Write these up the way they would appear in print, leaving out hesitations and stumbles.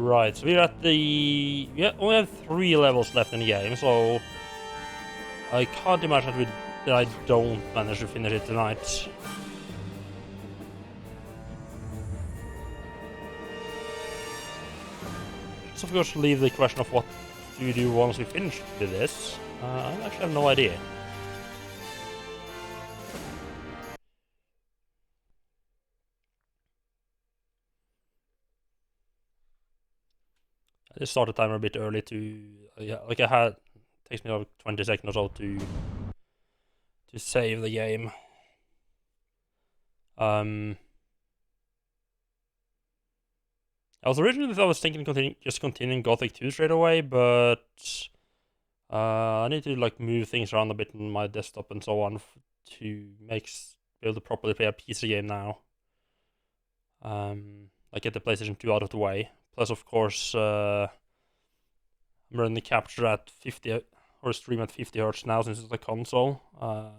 Right, so we're at the... We only have 3 levels left in the game, so... I can't imagine that I don't manage to finish it tonight. So of course leave the question of what do you do once we finish with this. I actually have no idea. I just started the timer a bit early to... yeah, like I had... It takes me like 20 seconds or so to save the game. I was thinking just continuing Gothic 2 straight away, but I need to like move things around a bit on my desktop and so on to be able to properly play a PC game now. Like get the PlayStation 2 out of the way. Plus, of course, I'm running the capture at 50 or stream at 50 Hz now since it's a console. I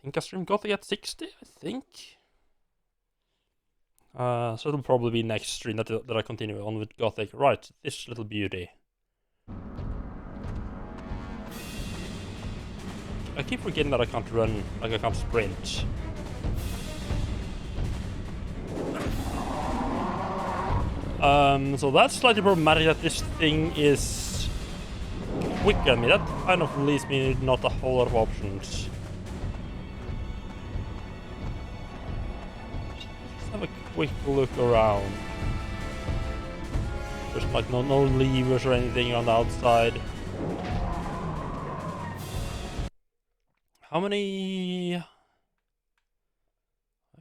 think I stream Gothic at 60. I think. So it'll probably be next stream that I continue on with Gothic. Right, this little beauty. I keep forgetting that I can't run, like I can't sprint. So that's slightly problematic that this thing is quicker than me. That kind of leaves me not a whole lot of options. Just have a quick look around. There's like no levers or anything on the outside. How many? I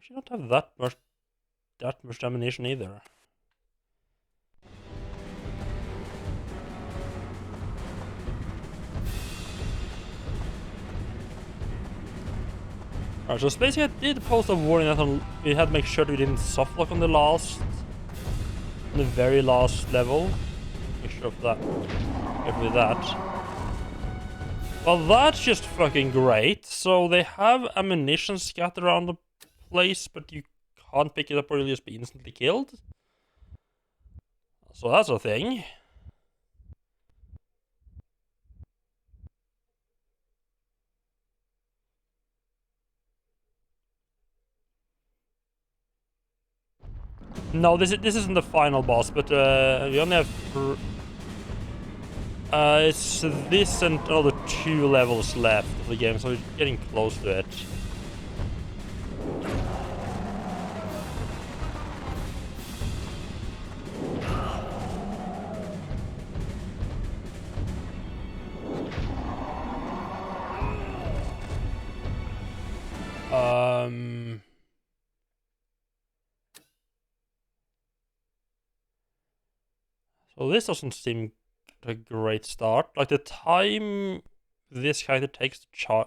should not have that much ammunition either. Alright, so basically I did post a warning that we had to make sure that we didn't softlock on the very last level. Make sure of that. Careful with that. Well, that's just fucking great. So they have ammunition scattered around the place, but you can't pick it up or you'll just be instantly killed. So that's a thing. No, this isn't the final boss, but we only have... it's this and another 2 levels left of the game, so we're getting close to it. So this doesn't seem a great start. Like the time this character takes to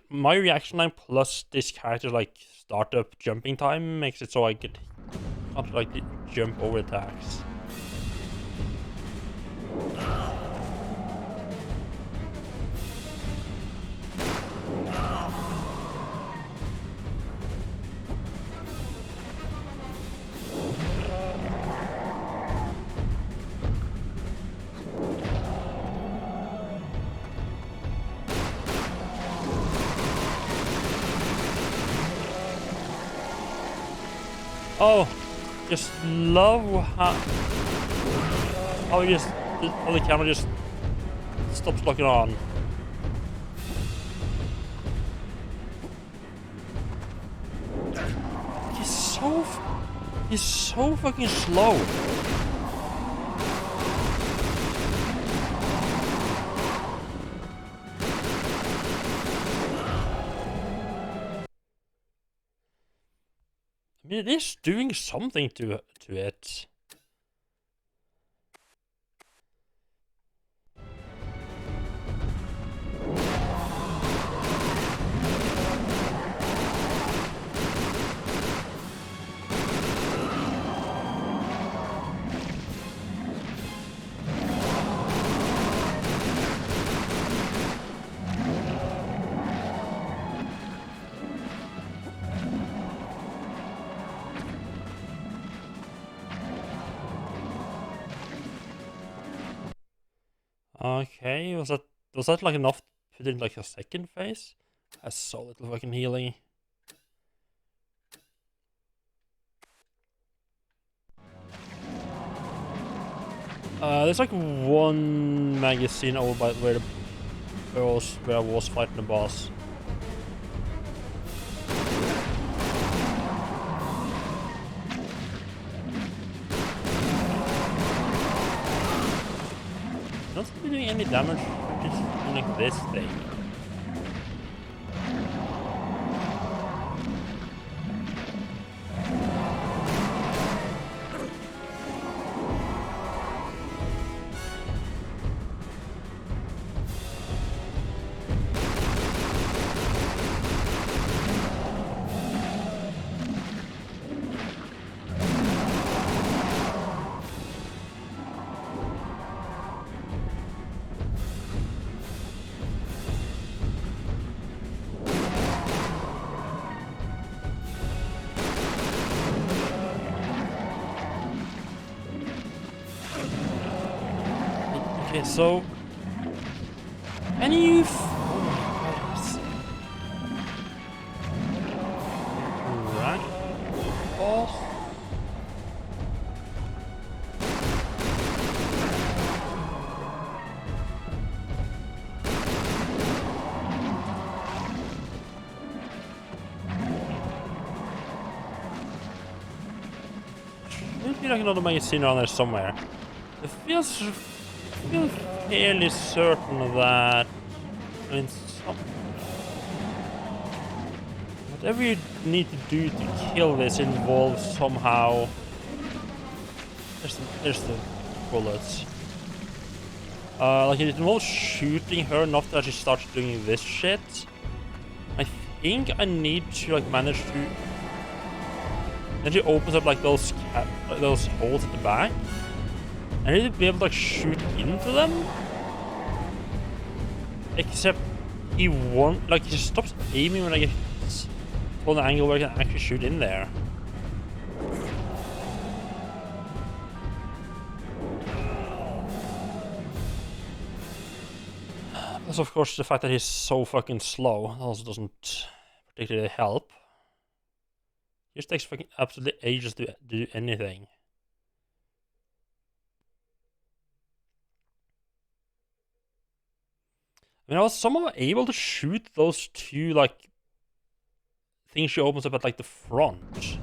my reaction time plus this character's like startup jumping time makes it so I can't like jump over attacks. Oh, just love how the camera just stops locking on. He's so fucking slow. I mean, it is doing something to it. Okay, was that like enough to put in like a second phase? Has so little fucking healing. There's like one magazine over by where I was fighting the boss. Not doing any damage, just doing like this thing. Okay, so can you? Oh my god! Right. Boss. Should be like another magazine around there somewhere. It feels fairly certain that, I mean, whatever you need to do to kill this involves somehow. There's the bullets. Like it involves shooting her enough that she starts doing this shit. I think I need to like manage to. Then she opens up like those holes at the back. I need to be able to like shoot into them. Except he won't, like, he just stops aiming when I get on the angle where I can actually shoot in there. Plus, of course, the fact that he's so fucking slow also doesn't particularly help. He just takes fucking absolutely ages to do anything. I mean, I was somehow able to shoot those two, like, things she opens up at, like, the front.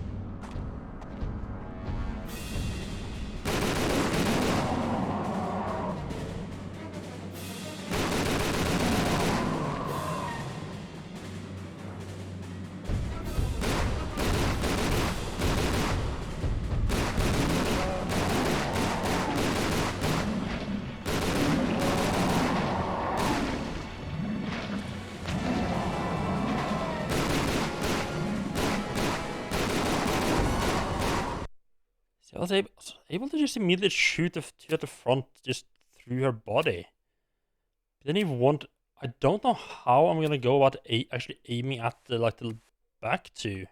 I was able to just immediately shoot the two at the front just through her body. But then I don't know how I'm gonna go about actually aiming at the the back two.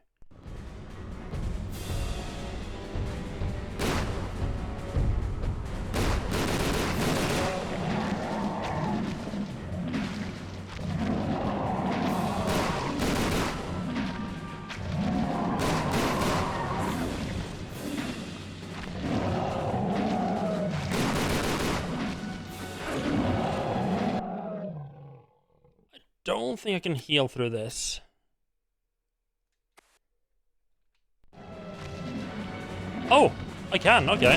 Don't think I can heal through this. Oh, I can, okay.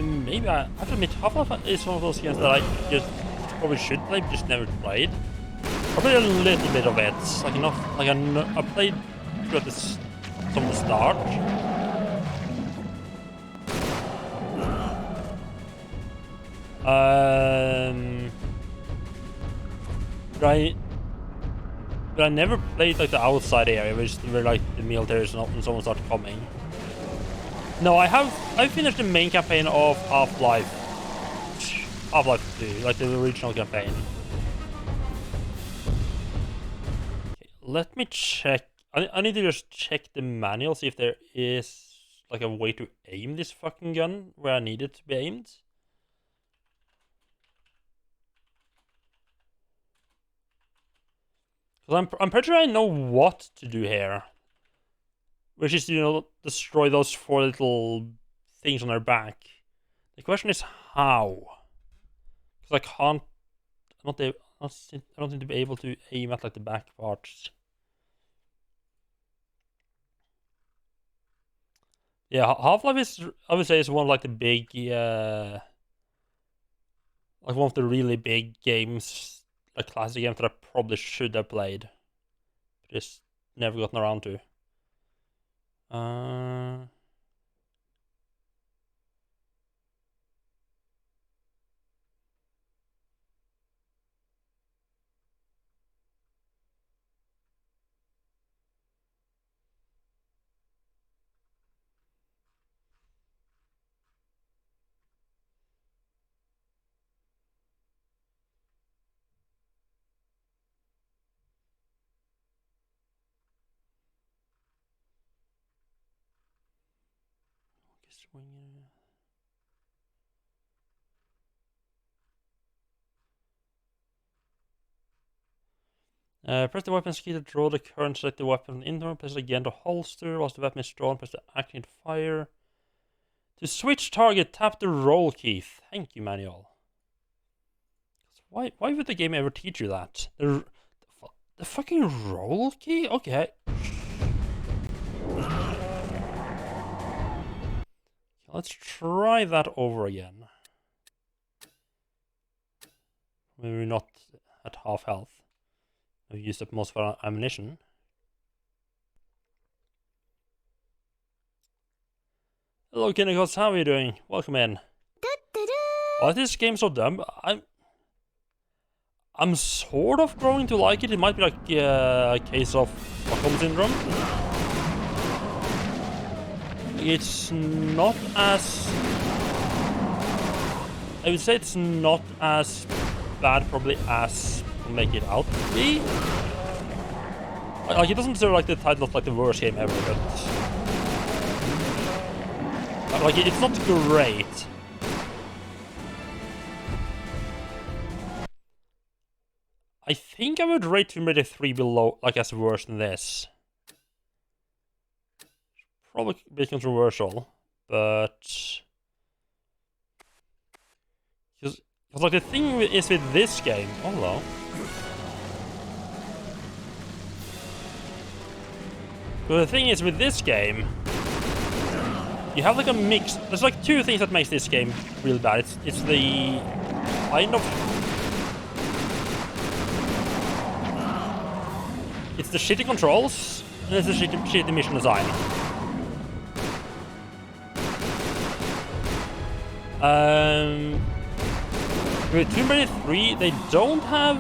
Maybe I have to admit, Half-Life is one of those games that I just probably should play, but just never played. I played a little bit of it, like enough, like I played through this from the start. But I never played like the outside area, where like the militaries and someone started coming. No, I finished the main campaign of Half-Life 2, like the original campaign. Okay, let me check I need to just check the manual, see if there is like a way to aim this fucking gun where I need it to be aimed. Because I'm pretty sure I know what to do here. Which is, you know, destroy those 4 little things on their back. The question is how? Because I can't... I don't seem to be able to aim at like the back parts. Yeah, Half-Life is, I would say, is one of like the big, like one of the really big games, like classic games that I probably should have played, but just never gotten around to. Press the weapon key to draw the current, select the weapon indoor, press it again to holster. Whilst the weapon is drawn, press the action to fire. To switch target, tap the roll key. Thank you, manual. Why would the game ever teach you that? The fucking roll key? Okay. Let's try that over again. Maybe not at half health. I've used up most of our ammunition. Hello, Kinnikos, how are you doing? Welcome in. Why is this game so dumb? I'm sort of growing to like it. It might be like a case of Stockholm Syndrome. It's not as... I would say it's not as bad probably as make it out to be. Like, it doesn't deserve like the title of like the worst game ever, but like it's not great. I think I would rate Tomb Raider 3 below, like as worse than this. Probably a bit controversial, but because like the thing is with this game, oh hello. But the thing is with this game, you have like a mix. There's like 2 things that makes this game really bad. It's the kind of... It's the shitty controls, and it's the shitty mission design. With Tomb Raider 3, they don't have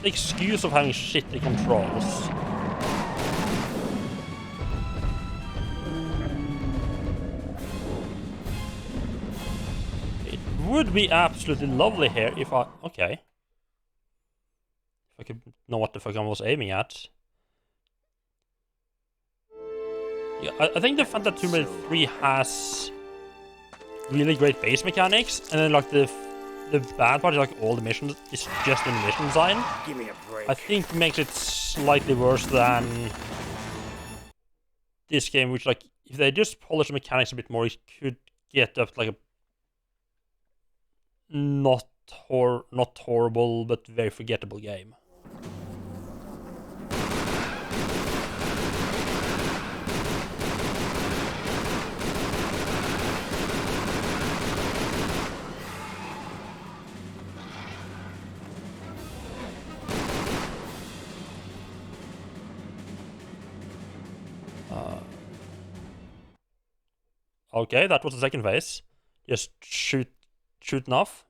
the excuse of having shitty controls. Would be absolutely lovely here if I... Okay. If I could know what the fuck I was aiming at. Yeah, I think the fact that Tomb Raider 3 has really great base mechanics, and then like the bad part is like all the missions is just in the mission design. Give me a break. I think makes it slightly worse than this game, which like if they just polish the mechanics a bit more, it could get up like a not horrible but very forgettable game. Okay, that was the second phase. Just shooting off.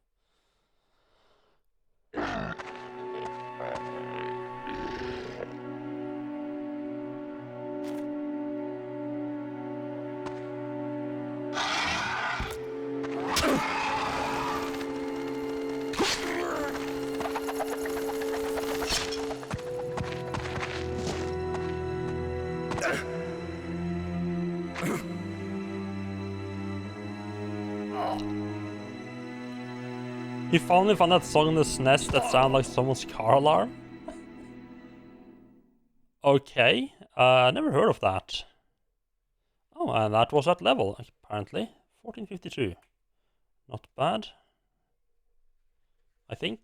You finally found that song in the SNES that sounded like someone's car alarm? Okay, never heard of that. Oh, and that was that level, apparently. 1452. Not bad. I think.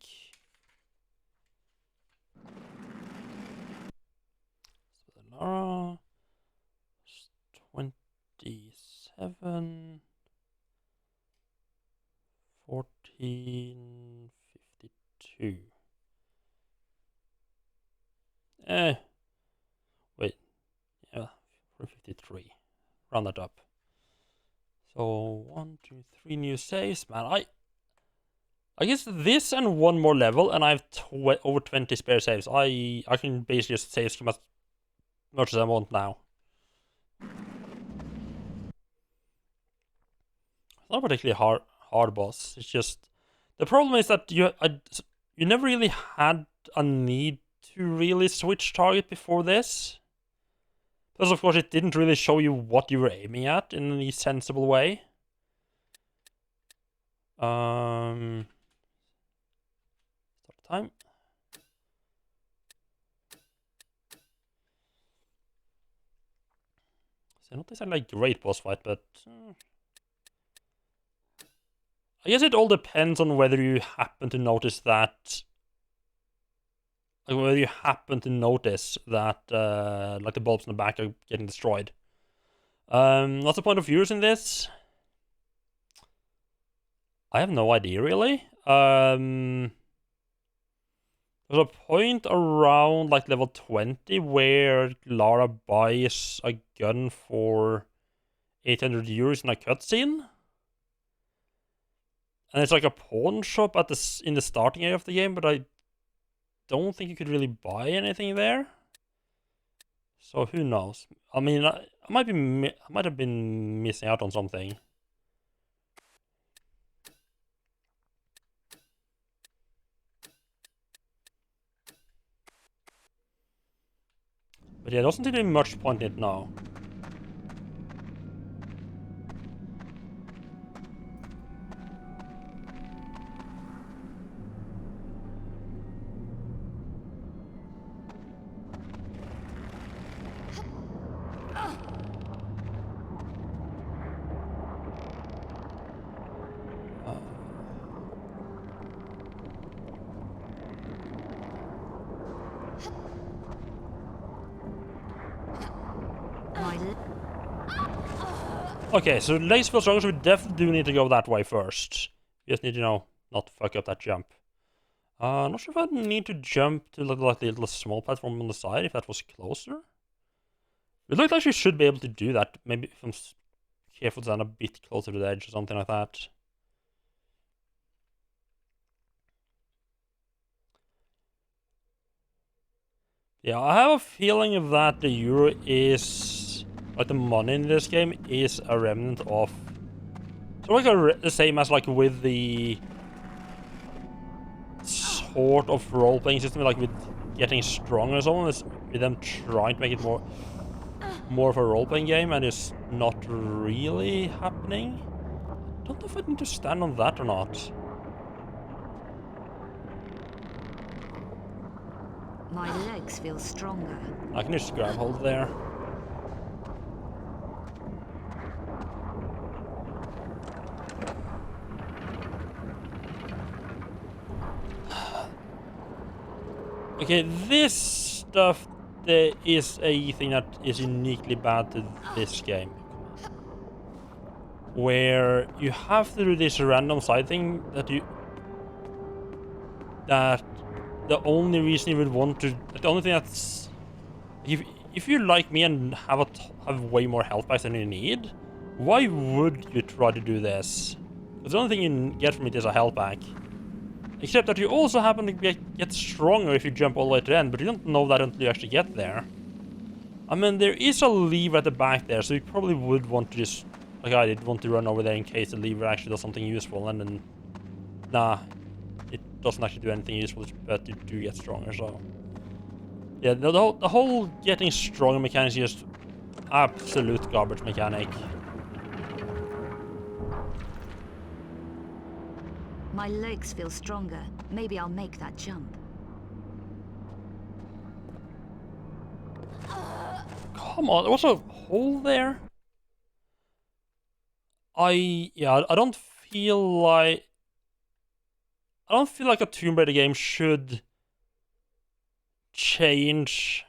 Lara. 27. 1452. Wait. Yeah, 453. Round that up. So 1, 2, 3 new saves, man. I guess this and one more level, and I have over 20 spare saves. I can basically just save as much as I want now. It's not particularly hard boss. It's just the problem is that you never really had a need to really switch target before this. Plus, of course, it didn't really show you what you were aiming at in any sensible way. Start time. So not exactly like great boss fight, but I guess it all depends on whether you happen to notice that. Like whether you happen to notice that like the bulbs in the back are getting destroyed. What's the point of using this? I have no idea really. There's a point around like level 20 where Lara buys a gun for 800 euros in a cutscene. And it's like a pawn shop at in the starting area of the game, but I don't think you could really buy anything there. So who knows? I mean, I might have been missing out on something. But yeah, there doesn't seem to be much point in it now. Okay, so legs feel stronger, so we definitely do need to go that way first. We just need to, not fuck up that jump. Not sure if I need to jump to like the little small platform on the side, if that was closer. It looked like you should be able to do that, maybe if I'm careful to stand a bit closer to the edge or something like that. Yeah, I have a feeling that the euro is, like the money in this game is a remnant of, so like the same as like with the sort of role-playing system, like with getting stronger or something, is with them trying to make it more of a role-playing game, and it's not really happening. I don't know if I need to stand on that or not. My legs feel stronger. I can just grab hold there. Okay, this stuff, there is a thing that is uniquely bad to this game. Where you have to do this random side thing that the only reason you would want to, the only thing that's, if you're like me and have way more health packs than you need, why would you try to do this? Because the only thing you get from it is a health pack. Except that you also happen to get stronger if you jump all the way to the end, but you don't know that until you actually get there. I mean, there is a lever at the back there, so you probably would want to just, like I did, want to run over there in case the lever actually does something useful, and then, nah, it doesn't actually do anything useful, but you do get stronger, so. Yeah, the whole getting stronger mechanic is just absolute garbage mechanic. My legs feel stronger. Maybe I'll make that jump. Come on, there was a hole there? I don't feel like a Tomb Raider game should change.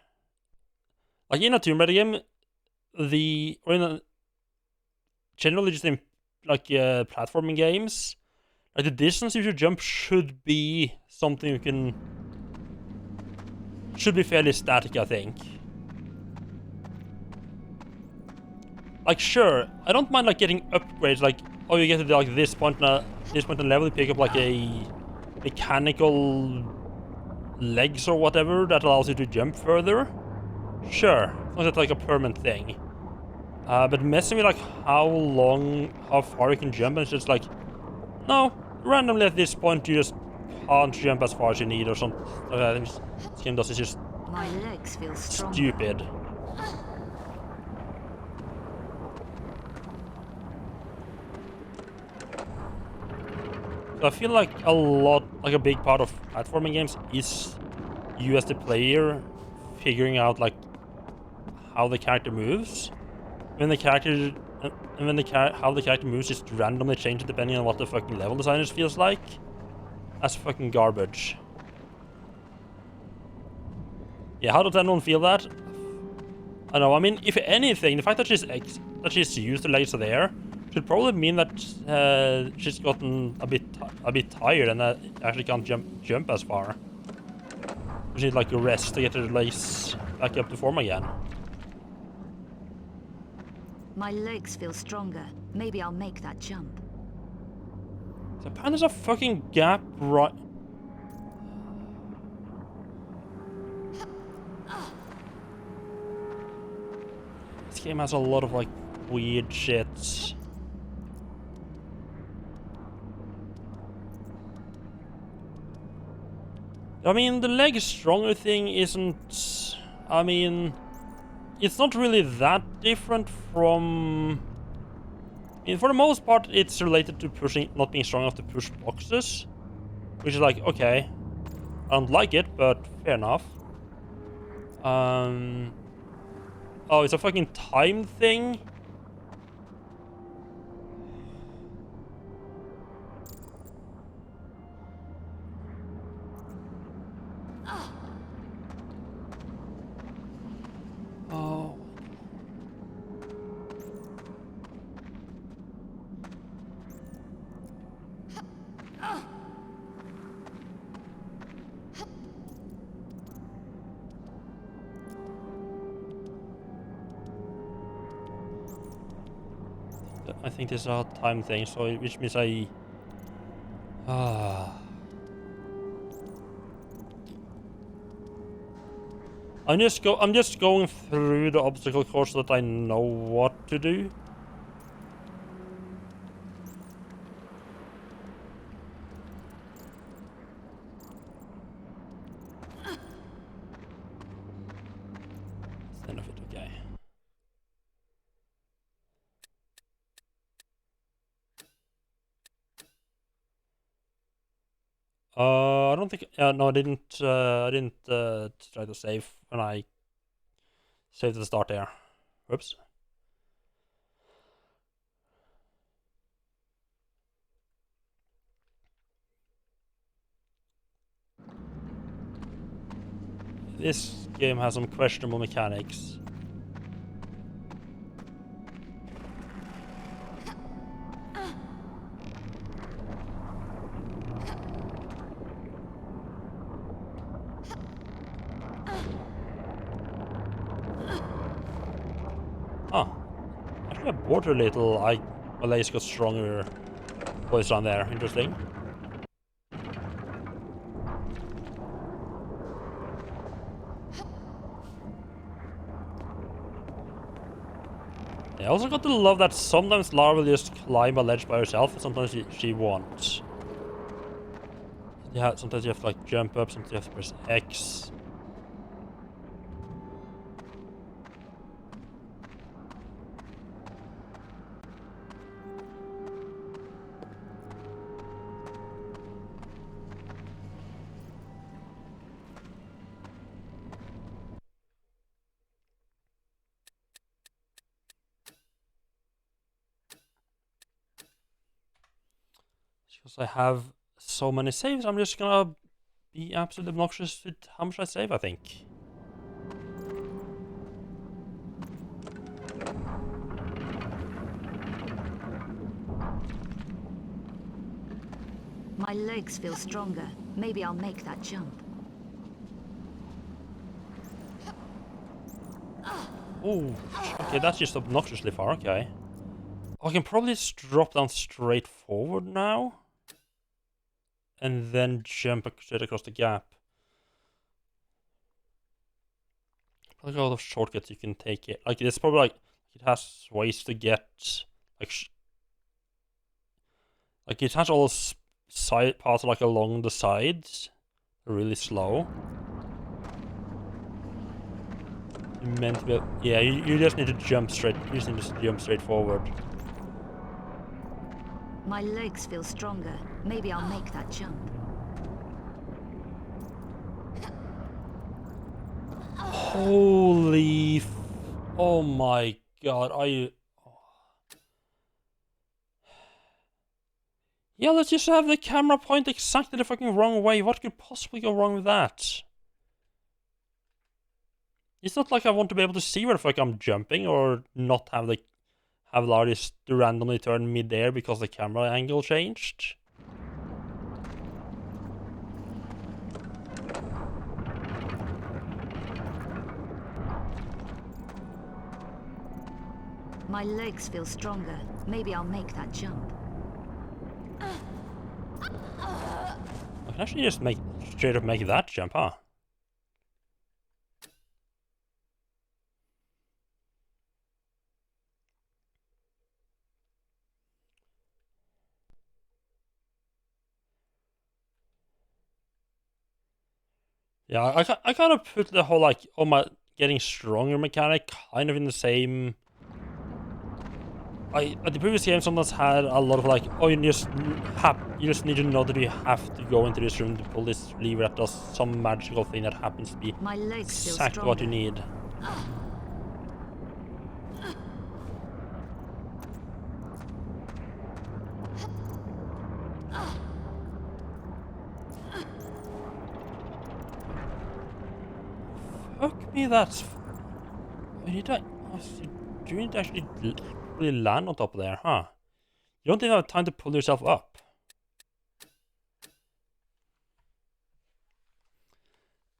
Like in a Tomb Raider game, generally just in like platforming games, like the distance you should jump should be something should be fairly static, I think. Like sure, I don't mind like getting upgrades, like oh you get to like this point in the level, you pick up like a mechanical legs or whatever that allows you to jump further. Sure, as long as it's like a permanent thing. But messing with like how far you can jump, and it's just like, no, randomly at this point you just can't jump as far as you need or something. This game does is just My legs feel stronger. stupid. So I feel like a big part of platforming games is you as the player figuring out like how the character moves. How the character moves just randomly changes depending on what the fucking level designers feels like. That's fucking garbage. Yeah, how does anyone feel that? I know. I mean, if anything, the fact that she's used the legs there should probably mean that she's gotten a bit tired and that actually can't jump as far. She needs like a rest to get her legs back up to form again. My legs feel stronger. Maybe I'll make that jump. So apparently there's a fucking gap right. This game has a lot of like weird shit. I mean, the leg stronger thing isn't. I mean, it's not really that different from. I mean, for the most part, it's related to not being strong enough to push boxes, which is like, okay, I don't like it, but fair enough. Oh, it's a fucking time thing. Oh. I think this is a time thing, so which means I'm just going through the obstacle course so that I know what to do. That's the end of it, okay. I don't think. No, I didn't. I didn't try to save when I saved at the start there. Whoops. This game has some questionable mechanics. Huh. Actually, I bored a little. My legs got stronger voice on there. Interesting. I also got to love that sometimes Lara will just climb a ledge by herself, and sometimes she won't. Yeah, sometimes you have to like jump up, sometimes you have to press X. Because I have so many saves, I'm just gonna be absolutely obnoxious with how much I save, I think. My legs feel stronger. Maybe I'll make that jump. Oh, okay, that's just obnoxiously far, okay. I can probably just drop down straight forward now. And then jump straight across the gap. Like a lot of shortcuts you can take it. Like, it's probably like, it has ways to get, like it has all the side parts like along the sides. Really slow. Meant to be, yeah, you just need to jump straight. You just need to jump straight forward. My legs feel stronger. Maybe I'll make that jump. Holy! Oh my god! Yeah, let's just have the camera point exactly the fucking wrong way. What could possibly go wrong with that? It's not like I want to be able to see where the fuck I'm jumping, or not have the artist randomly turn mid-air because the camera angle changed. My legs feel stronger. Maybe I'll make that jump. I can actually just straight up make that jump, huh? Yeah, I kind of put the whole like, oh my, getting stronger mechanic kind of in the same. The previous game sometimes had a lot of like, oh, you just need to know that you have to go into this room to pull this lever that does some magical thing that happens to be My legs feel exactly what you need. Fuck me, that's. You need to. Do you need to actually really land on top of there, huh? You don't even have time to pull yourself up.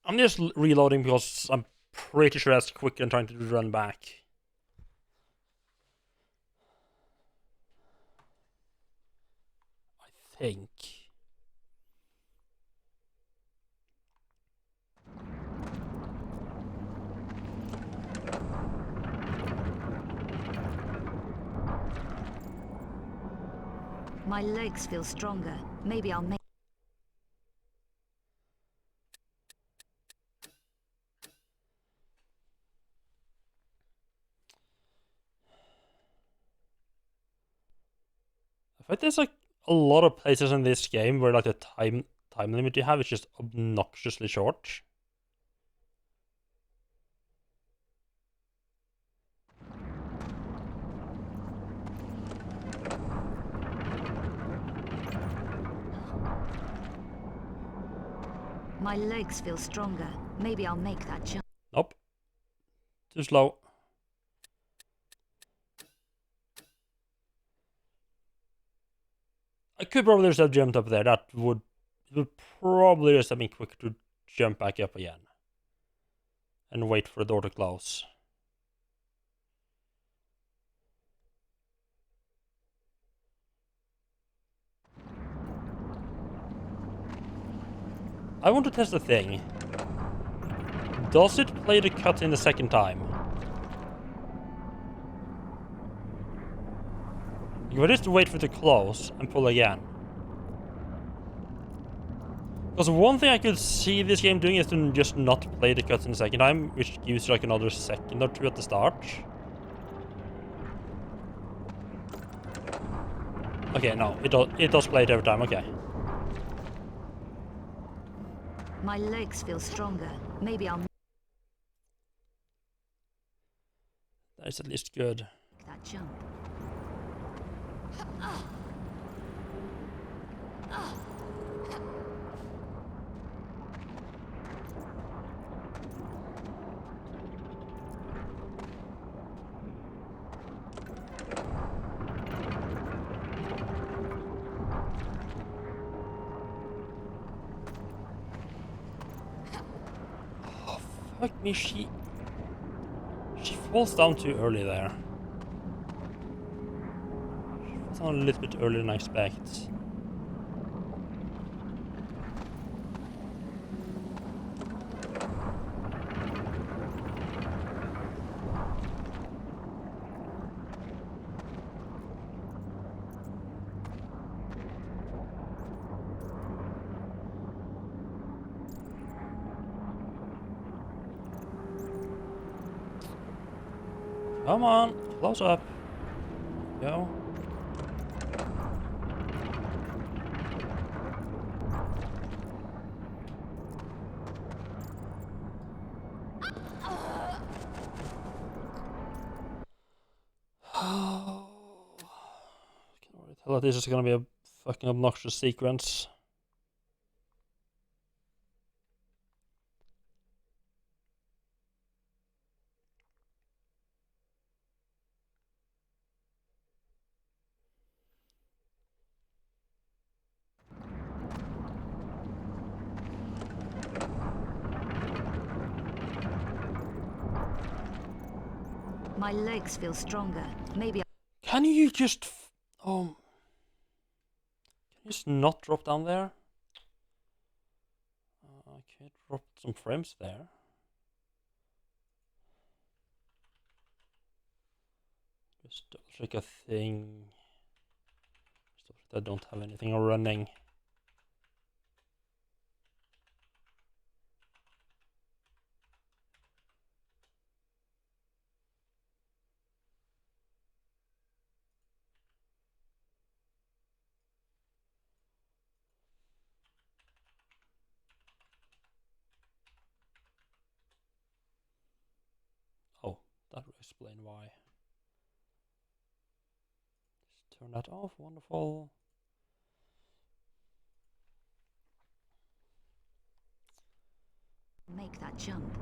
I'm just reloading because I'm pretty sure that's quicker than trying to run back. I think. My legs feel stronger. Maybe I'll make. I think there's like a lot of places in this game where like the time limit you have is just obnoxiously short. My legs feel stronger. Maybe I'll make that jump. Nope. Too slow. I could probably just have jumped up there. It would probably just have been quicker to jump back up again. And wait for the door to close. I want to test a thing. Does it play the cut in the second time? You just wait for it to close and pull again. Because one thing I could see this game doing is to just not play the cuts in the second time, which gives you like another second or two at the start. Okay, no, it does play it every time, okay. My legs feel stronger. Maybe I'll make That is at least good. that jump. Fuck me, she falls down too early there. She falls down a little bit earlier than I expect. Come on, close up. Go. Can already tell that this is gonna be a fucking obnoxious sequence. My legs feel stronger. Maybe Can you just can you just not drop down there? Okay, drop some frames there. Just double check a thing. Just double check I don't have anything running. Oh, that will explain why. Just turn that off. Wonderful. make that jump.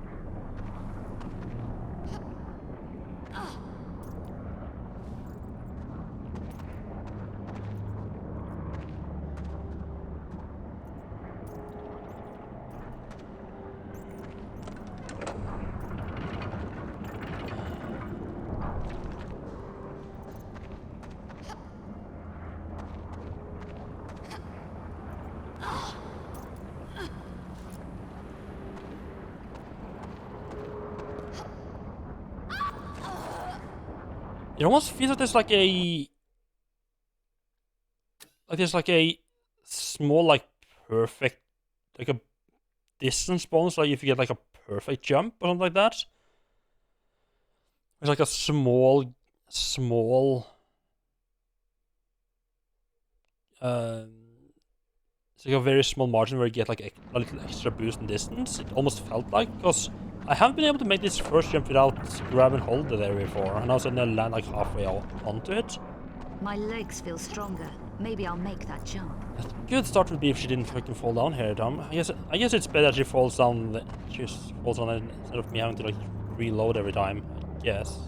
It almost feels like there's like a small like perfect like a distance bonus, like if you get like a perfect jump or something like that. It's like a small it's like a very small margin where you get like a little extra boost in distance. It almost felt like, because I haven't been able to make this first jump without grab and hold it there before, and I was suddenly land like halfway onto it. My legs feel stronger. Maybe I'll make that jump. A good start would be if she didn't fucking fall down here, Tom. I guess it's better she falls down. She just falls down instead of me having to like reload every time. I guess.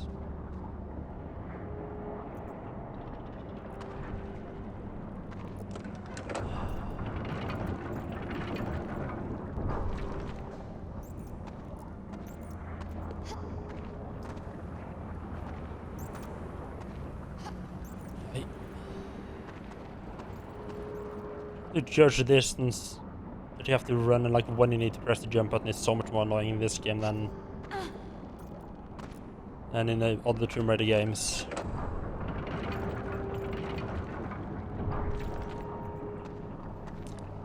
To judge the distance that you have to run and like when you need to press the jump button is so much more annoying in this game than in the other Tomb Raider games.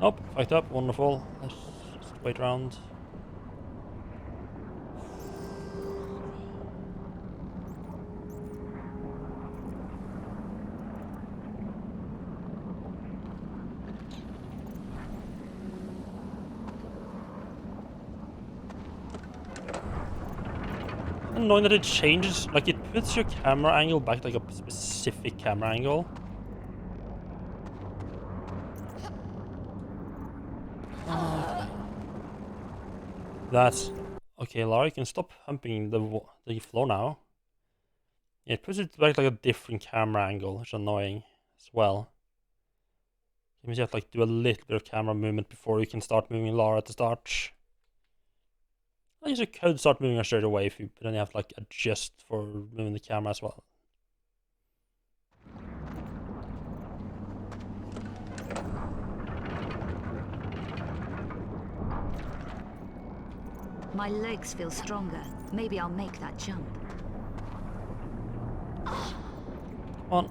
Nope, fucked up, wonderful. Let's just wait around. Annoying that it changes, like it puts your camera angle back to like a specific camera angle. Okay. That's okay, Lara. You can stop humping the floor now. Yeah, it puts it back like a different camera angle, which is annoying as well. It means you have to like do a little bit of camera movement before you can start moving Lara at the start. I guess you could start moving it straight away if you, but then you have to like adjust for moving the camera as well. My legs feel stronger. Maybe I'll make that jump. Come on.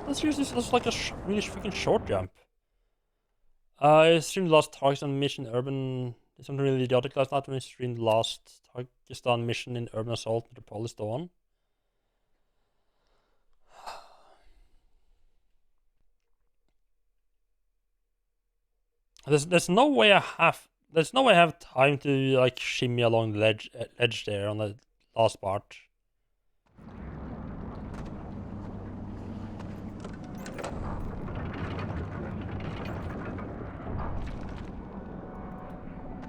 Let's use this as like a really freaking short jump. I streamed the last Tarkistan mission urban. Did something really idiotic last night when I streamed the last Tarkistan mission in Urban Assault Metropolis Dawn. There's no way I have time to like shimmy along the ledge there on the last part.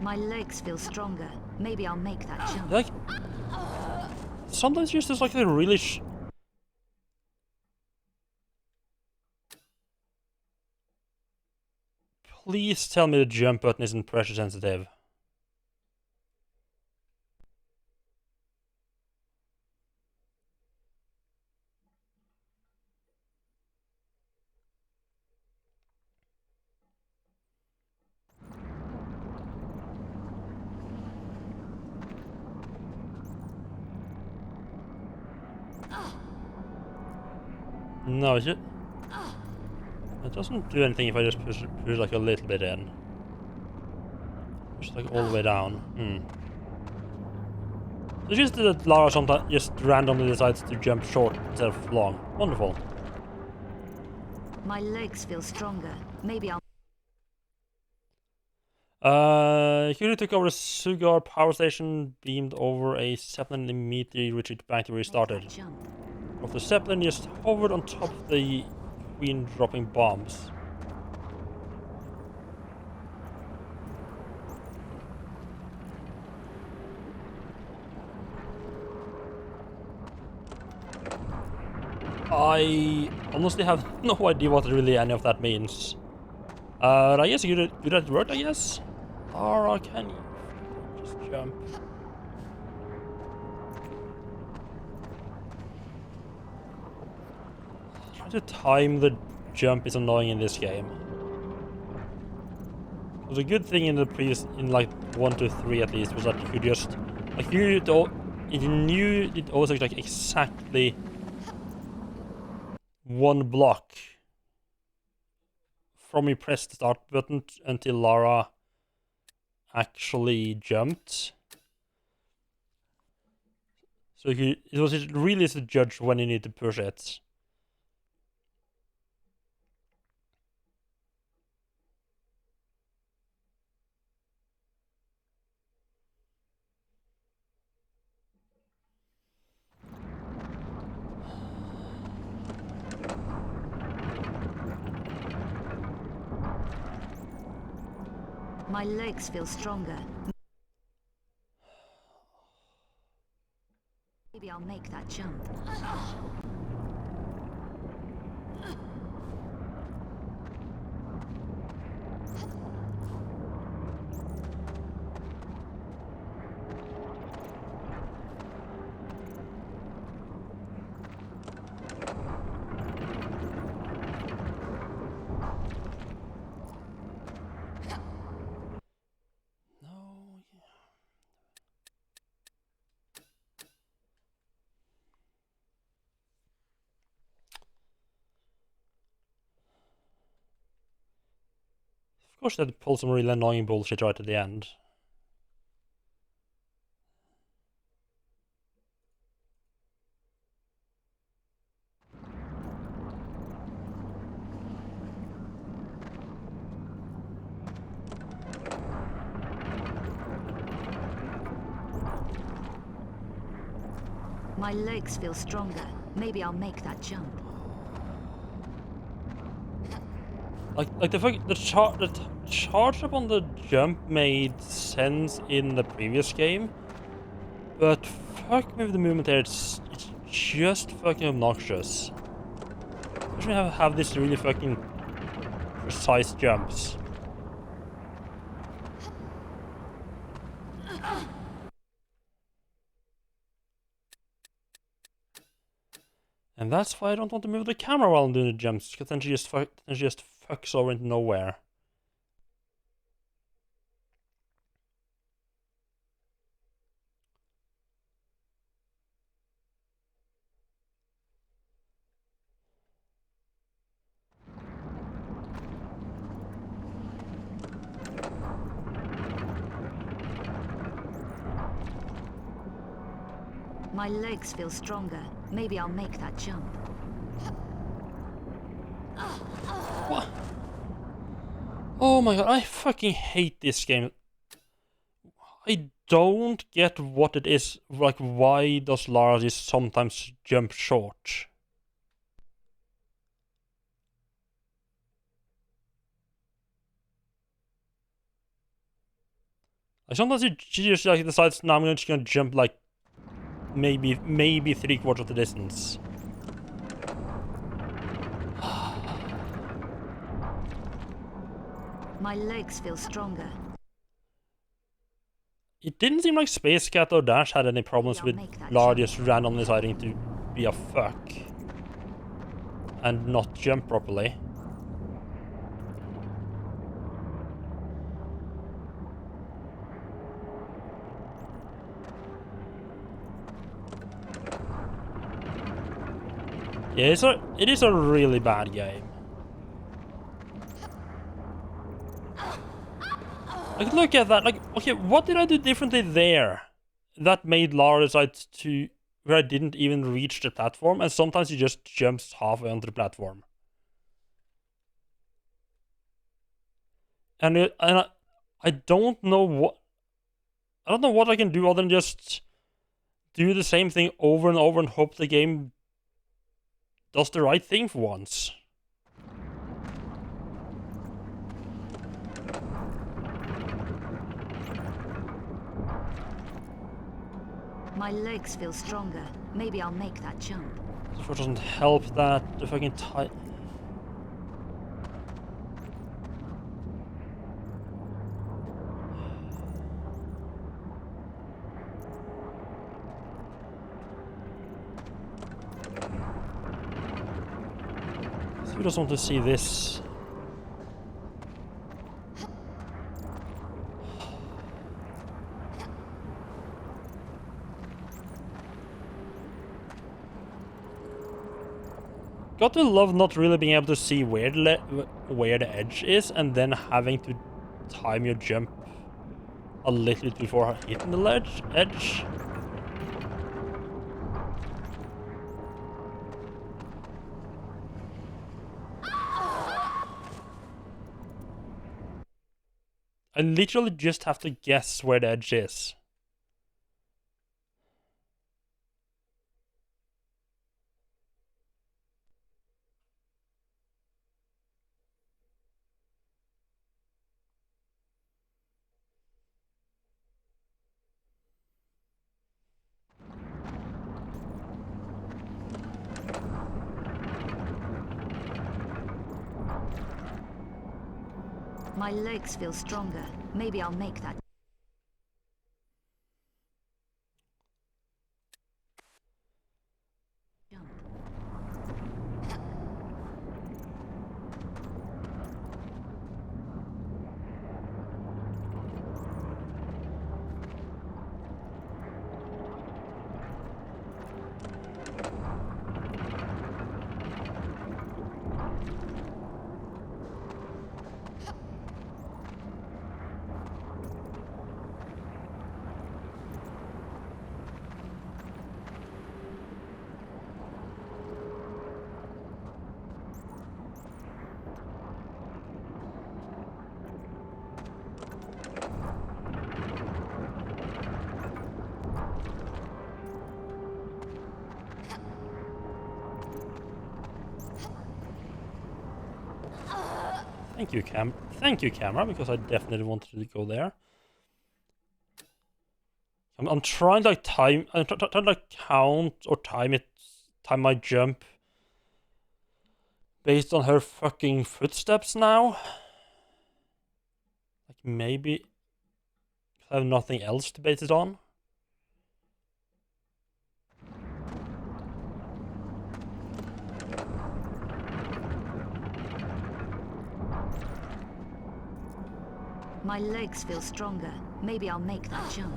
My legs feel stronger. Maybe I'll make that jump. Like sometimes just there's like a really Please tell me the jump button isn't pressure sensitive. No, it doesn't do anything if I just push like a little bit in. Push like all the way down. So just that Lara sometimes just randomly decides to jump short instead of long. Wonderful. My legs feel stronger. Maybe I'll Kyuri took over the Sugar power station, beamed over a Zeppelin, immediately retreated back to where he started. jump. Of the Zeppelin just hovered on top of the Queen, dropping bombs. I honestly have no idea what really any of that means. I guess you do that word, I guess? Lara, can you just jump? Trying to time the jump is annoying in this game. The good thing in the previous, in like 1 to 3 at least, was that you could just, like, you knew it always took like exactly one block from you press the start button until Lara actually jumped. So it was really to judge when you need to push it. My legs feel stronger. Maybe I'll make that jump. Of course, they'd pull some really annoying bullshit right at the end. My legs feel stronger. Maybe I'll make that jump. Like the charge up on the jump made sense in the previous game, but fuck me with the movement there. It's just fucking obnoxious. Especially have these really fucking precise jumps. And that's why I don't want to move the camera while I'm doing the jumps, because then she just fucks over into nowhere. My legs feel stronger. Maybe I'll make that jump. What? Oh my god, I fucking hate this game. I don't get what it is. Like, why does Lara just sometimes jump short? Like, sometimes she just like decides, now I'm just gonna jump like maybe 3/4 of the distance. My legs feel stronger. It didn't seem like Space Cat or Dash had any problems I'll with make that Lara jump. just randomly deciding to be a fuck and not jump properly. Yeah, it is a really bad game. Like, look at that. Like, okay, what did I do differently there that made Lara decide to where I didn't even reach the platform, and sometimes he just jumps halfway onto the platform. And I don't know what I can do other than just do the same thing over and over and hope the game does the right thing for once. My legs feel stronger. Maybe I'll make that jump. It doesn't help that the fucking time. Who doesn't want to see this? Got to love not really being able to see where the edge is, and then having to time your jump a little bit before hitting the edge. I literally just have to guess where the edge is. My legs feel stronger. Maybe I'll make that jump. Thank you, camera, because I definitely wanted to go there. I'm trying to like time, I'm trying to like count or time my jump based on her fucking footsteps now. Like maybe I have nothing else to base it on. My legs feel stronger. Maybe I'll make that jump.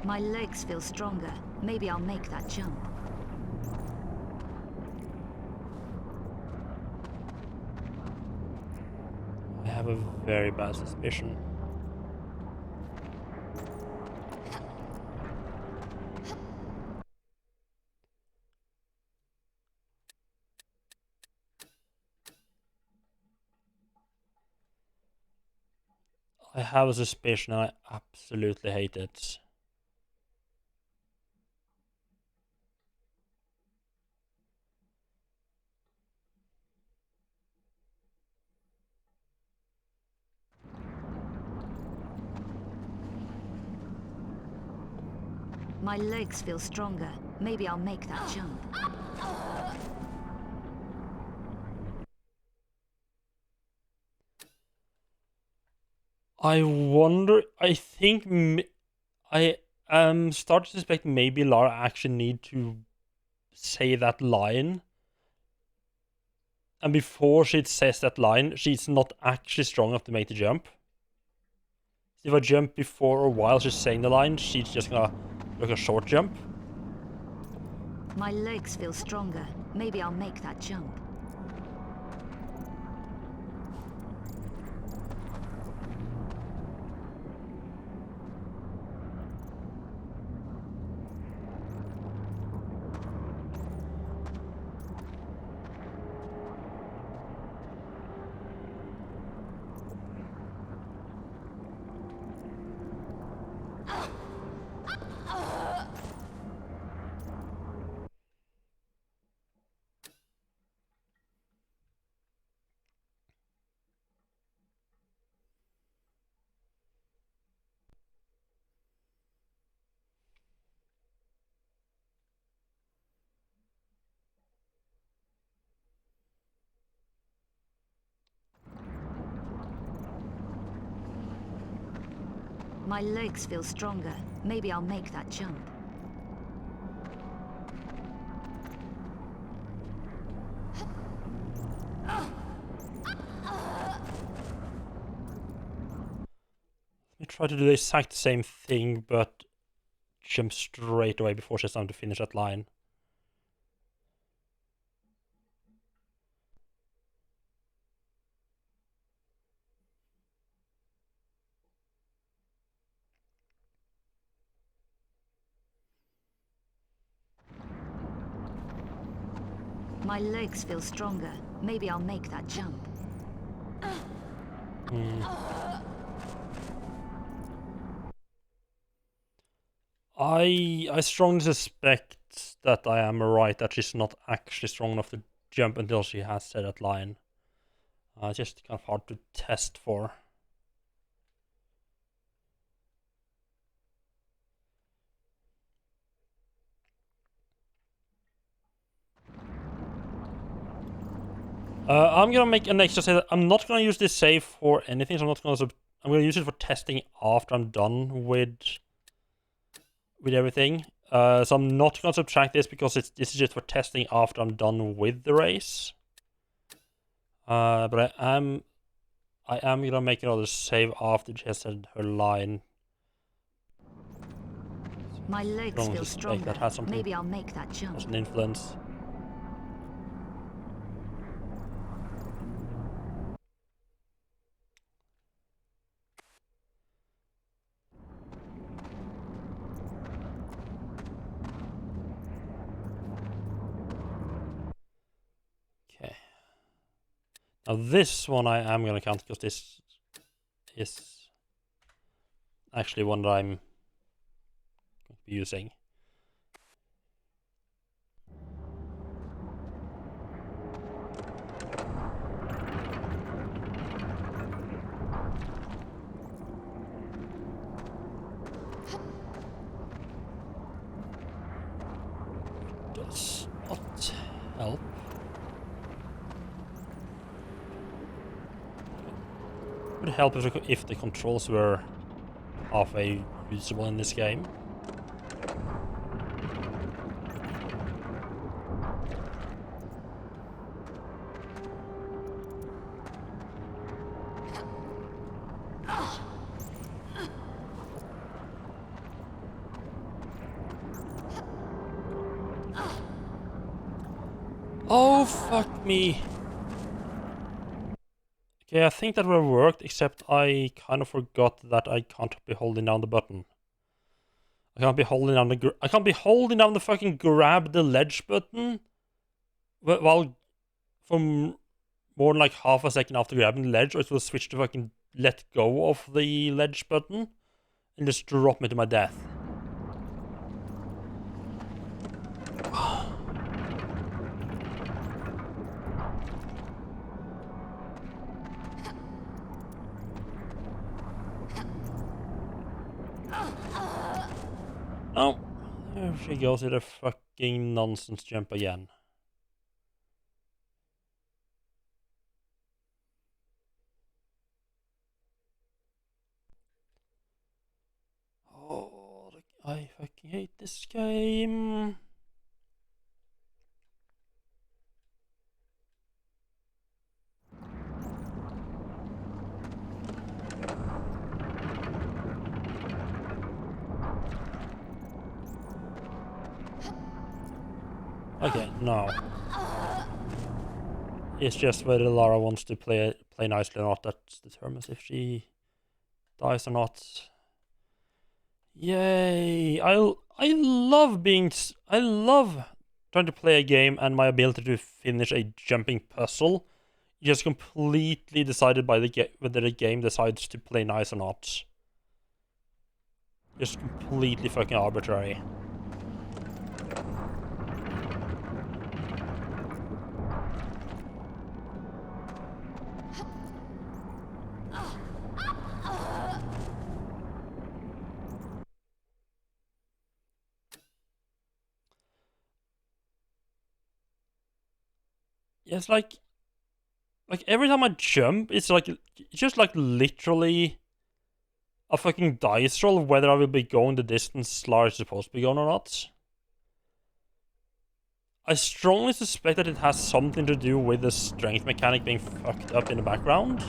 My legs feel stronger. Maybe I'll make that jump. I have a very bad suspicion. I have a suspicion and I absolutely hate it. My legs feel stronger. Maybe I'll make that jump. I wonder. I think I am starting to suspect maybe Lara actually need to say that line, and before she says that line, she's not actually strong enough to make the jump. If I jump before or while she's saying the line, she's just gonna look a short jump. My legs feel stronger. Maybe I'll make that jump. My legs feel stronger. Maybe I'll make that jump. Let me try to do the exact same thing, but jump straight away before she's time to finish that line. My legs feel stronger. Maybe I'll make that jump. I strongly suspect that I am right, that she's not actually strong enough to jump until she has said that line. Just kind of hard to test for. I'm gonna make an extra save. I'm not gonna use this save for anything, so I'm not gonna. I'm gonna use it for testing after I'm done with everything. So I'm not gonna subtract this because this is just for testing after I'm done with the race. But I am gonna make another save after she has said her line. My legs feel stronger. That has something. Maybe I'll make that jump. Has an influence. Now this one I am gonna count because this is actually one that I'm using. Does not help. Would help if the controls were halfway usable in this game. Oh, fuck me. Okay, I think that would have worked, except I kind of forgot that I can't be holding down the button. I can't be holding down the fucking grab the ledge button while from more than like half a second after grabbing the ledge, or it will switch to fucking let go of the ledge button and just drop me to my death. Oh, there she goes with a fucking nonsense jump again. Oh, I fucking hate this game. Okay, no. It's just whether Lara wants to play nicely or not that determines if she dies or not. Yay! I love trying to play a game and my ability to finish a jumping puzzle just completely decided by whether the game decides to play nice or not. Just completely fucking arbitrary. Yeah, it's like every time I jump, it's just like literally a fucking dice roll of whether I will be going the distance Lara is supposed to be going or not. I strongly suspect that it has something to do with the strength mechanic being fucked up in the background.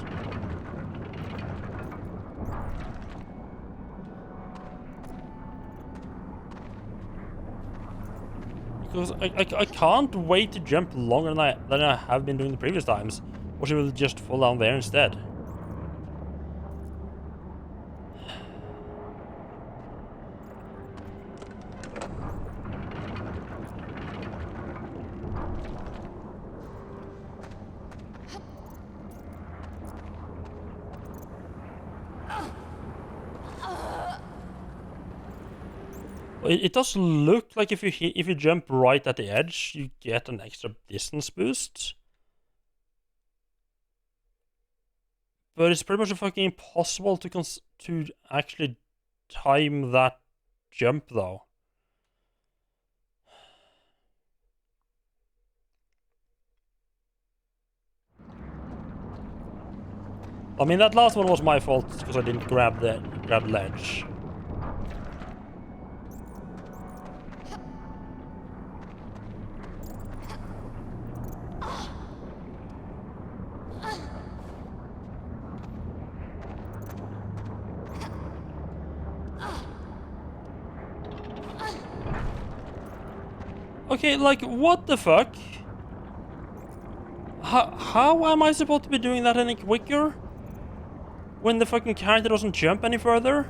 Because I can't wait to jump longer than I have been doing the previous times, or she will just fall down there instead. It does look like if you jump right at the edge, you get an extra distance boost. But it's pretty much fucking impossible to actually time that jump, though. I mean, that last one was my fault because I didn't grab the ledge. Okay, like, what the fuck? How am I supposed to be doing that any quicker? When the fucking character doesn't jump any further?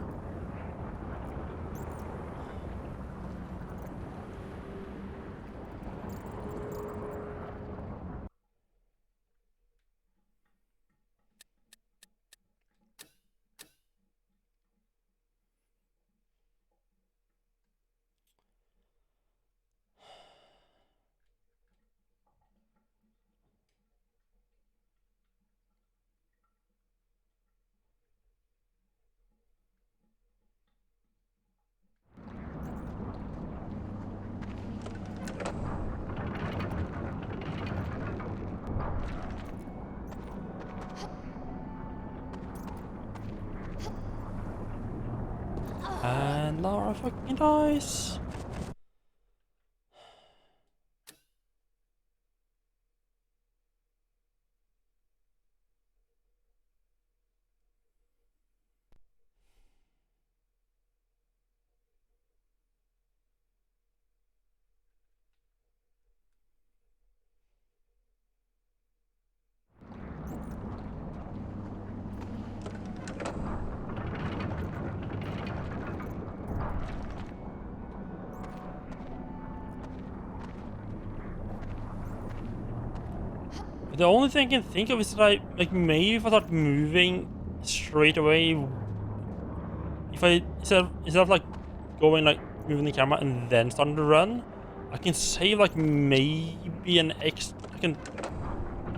Lara fucking dies. The only thing I can think of is that I, like, maybe if I start moving straight away, if I, instead of like, going, like, moving the camera and then starting to run, I can save, like, maybe an extra, I can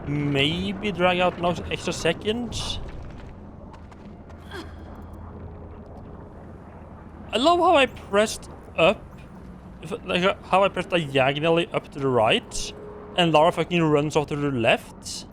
maybe drag out an extra second. I love how I pressed up, like, how I pressed diagonally up to the right, and Lara fucking runs off to the left.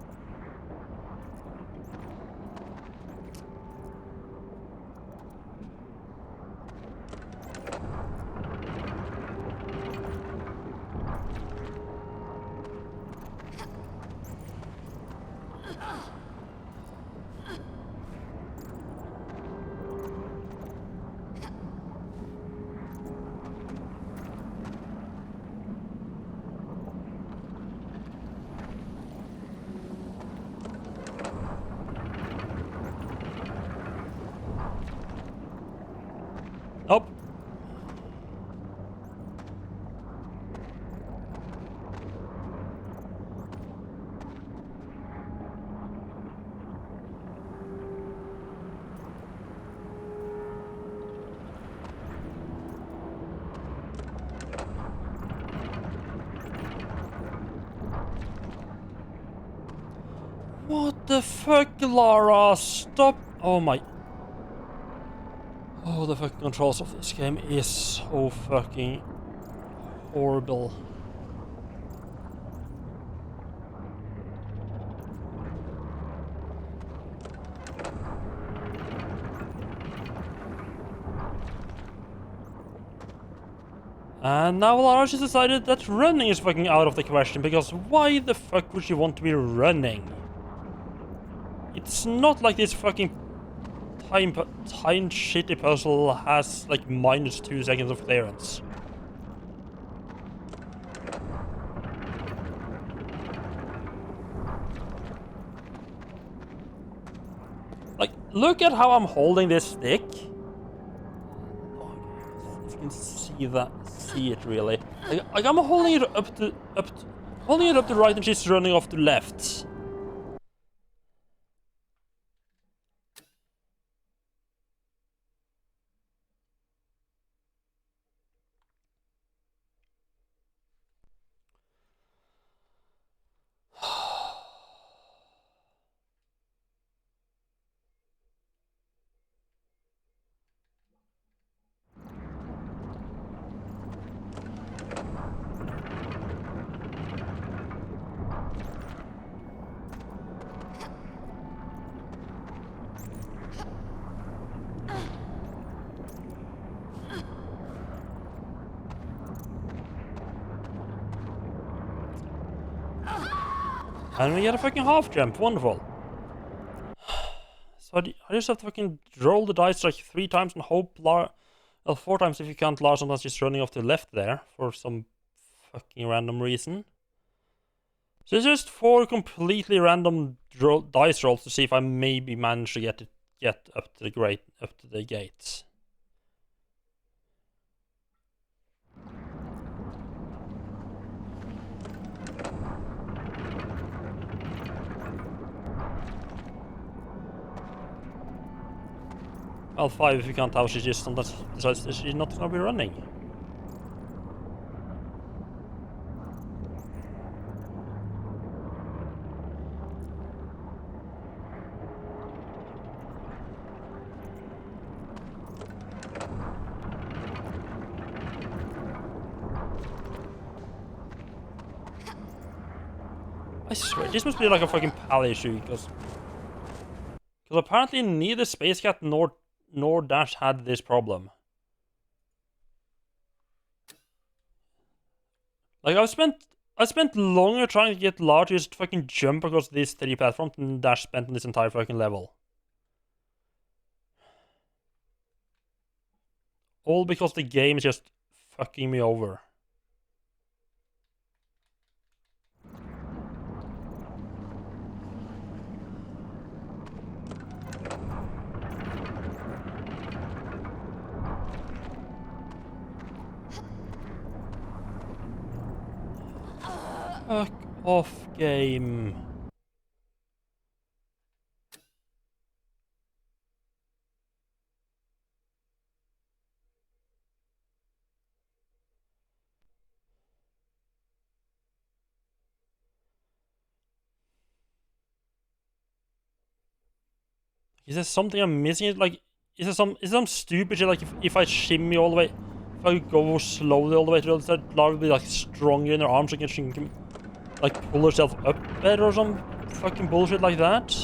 Nope. What the fuck, Lara? Stop! Oh my... Oh, the fucking controls of this game is so fucking horrible. And now Lara just decided that running is fucking out of the question, because why the fuck would she want to be running? It's not like this fucking time shitty puzzle has like -2 seconds of clearance. Like, look at how I'm holding this stick. Oh, if you can see it really. Like I'm holding it holding it up to right, and she's running off to left. And we get a fucking half jump, wonderful. So I just have to fucking roll the dice like 3 times and hope well, 4 times if you count Lara sometimes just running off to the left there for some fucking random reason. So it's just 4 completely random dice rolls to see if I maybe manage to get up to the gates. Well, 5 if you can't tell, she just sometimes decides that she's not gonna be running. I swear, this must be like a fucking PAL issue, because apparently neither Space Cat nor Dash had this problem. Like, I spent longer trying to get Lara to just fucking jump across these 3 platforms than Dash spent on this entire fucking level. All because the game is just fucking me over. Fuck off, game. Is there something I'm missing? Like, is there some stupid shit? Like, if I shimmy all the way, if I go slowly all the way to the other side, Lara will be like stronger in her arms, so she can like pull herself up better or some fucking bullshit like that.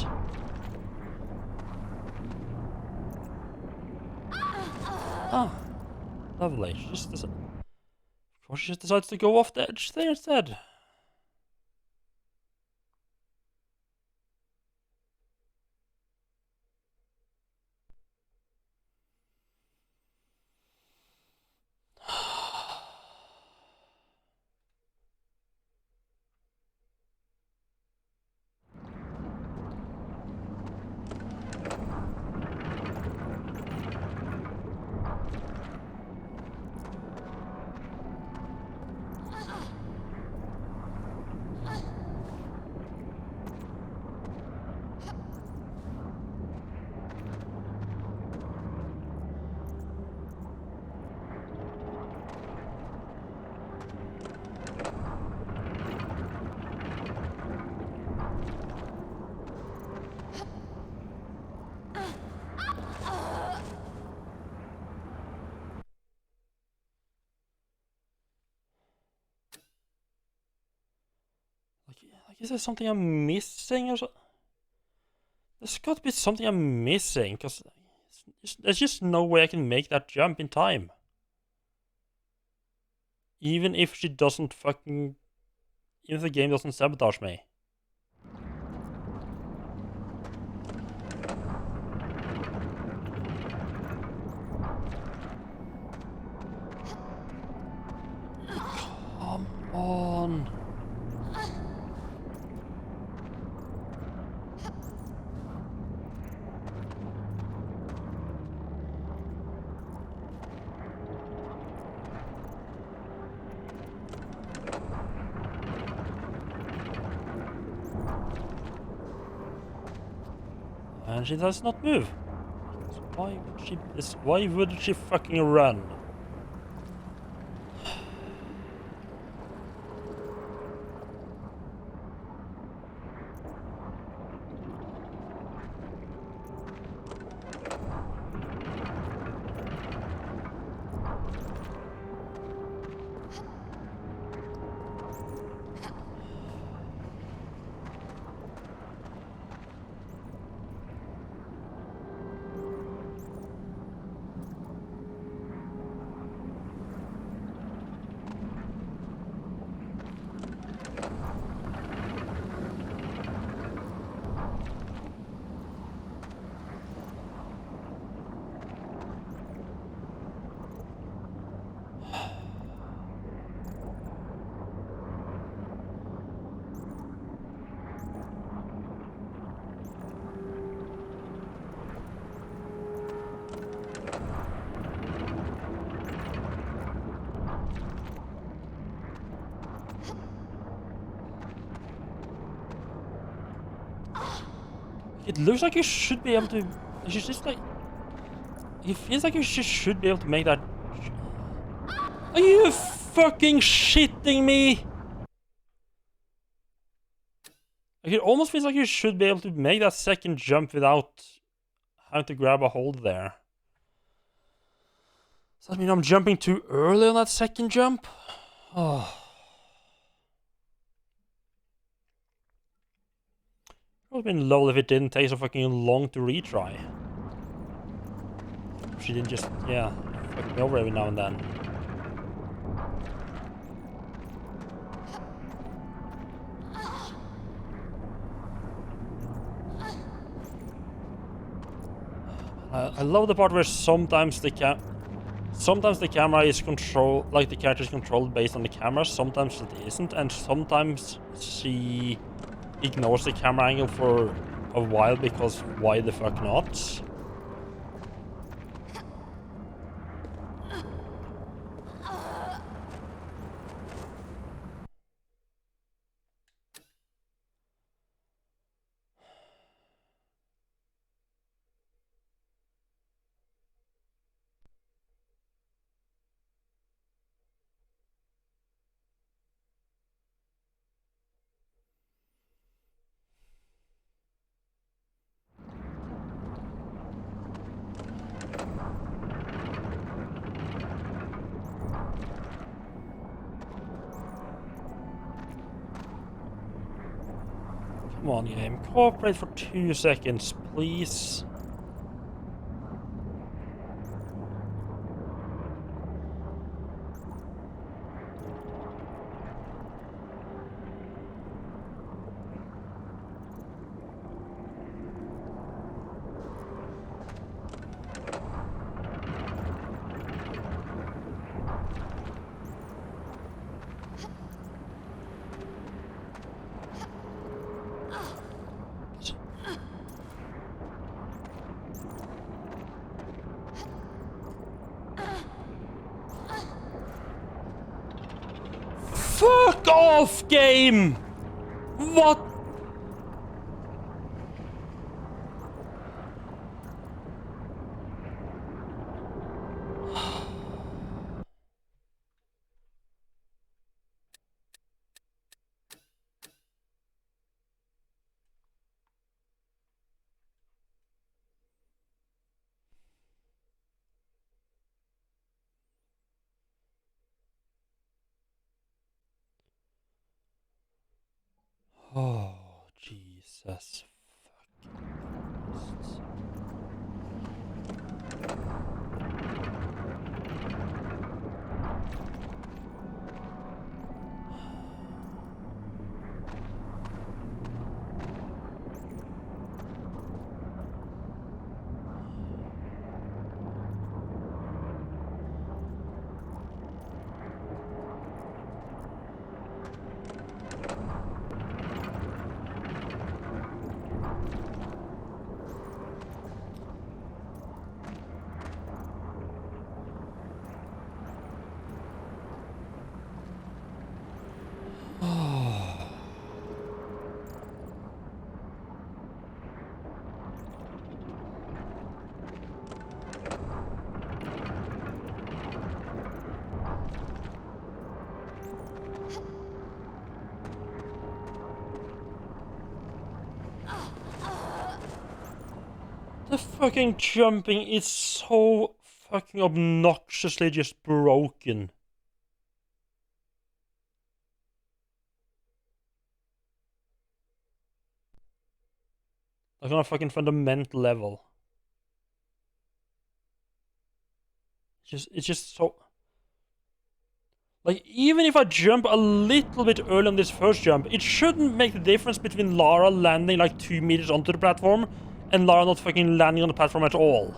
Ah, lovely. She just decides to go off the edge there instead. Like, is there something I'm missing or so? There's got to be something I'm missing, because there's just no way I can make that jump in time. Even if she doesn't fucking... Even if the game doesn't sabotage me. Come on. And she does not move. So why would she fucking run? It looks like you should be able to... It's just like... It feels like you should be able to make that... Are you fucking shitting me? Like, it almost feels like you should be able to make that second jump without having to grab a hold there. Does that mean I'm jumping too early on that second jump? Oh. It would have been lovely if it didn't take so fucking long to retry. She didn't just, yeah, fuck me over every now and then. I love the part where sometimes the camera is controlled, like the character is controlled based on the camera, sometimes it isn't, and sometimes she ignores the camera angle for a while because why the fuck not? Come on, game. Cooperate for 2 seconds, please. Fuck off, game! What? Oh, Jesus fucking Christ. The fucking jumping is so fucking obnoxiously just broken. Like on a fucking fundamental level. It's just so... Like, even if I jump a little bit early on this first jump, it shouldn't make the difference between Lara landing like 2 meters onto the platform and Lara not fucking landing on the platform at all.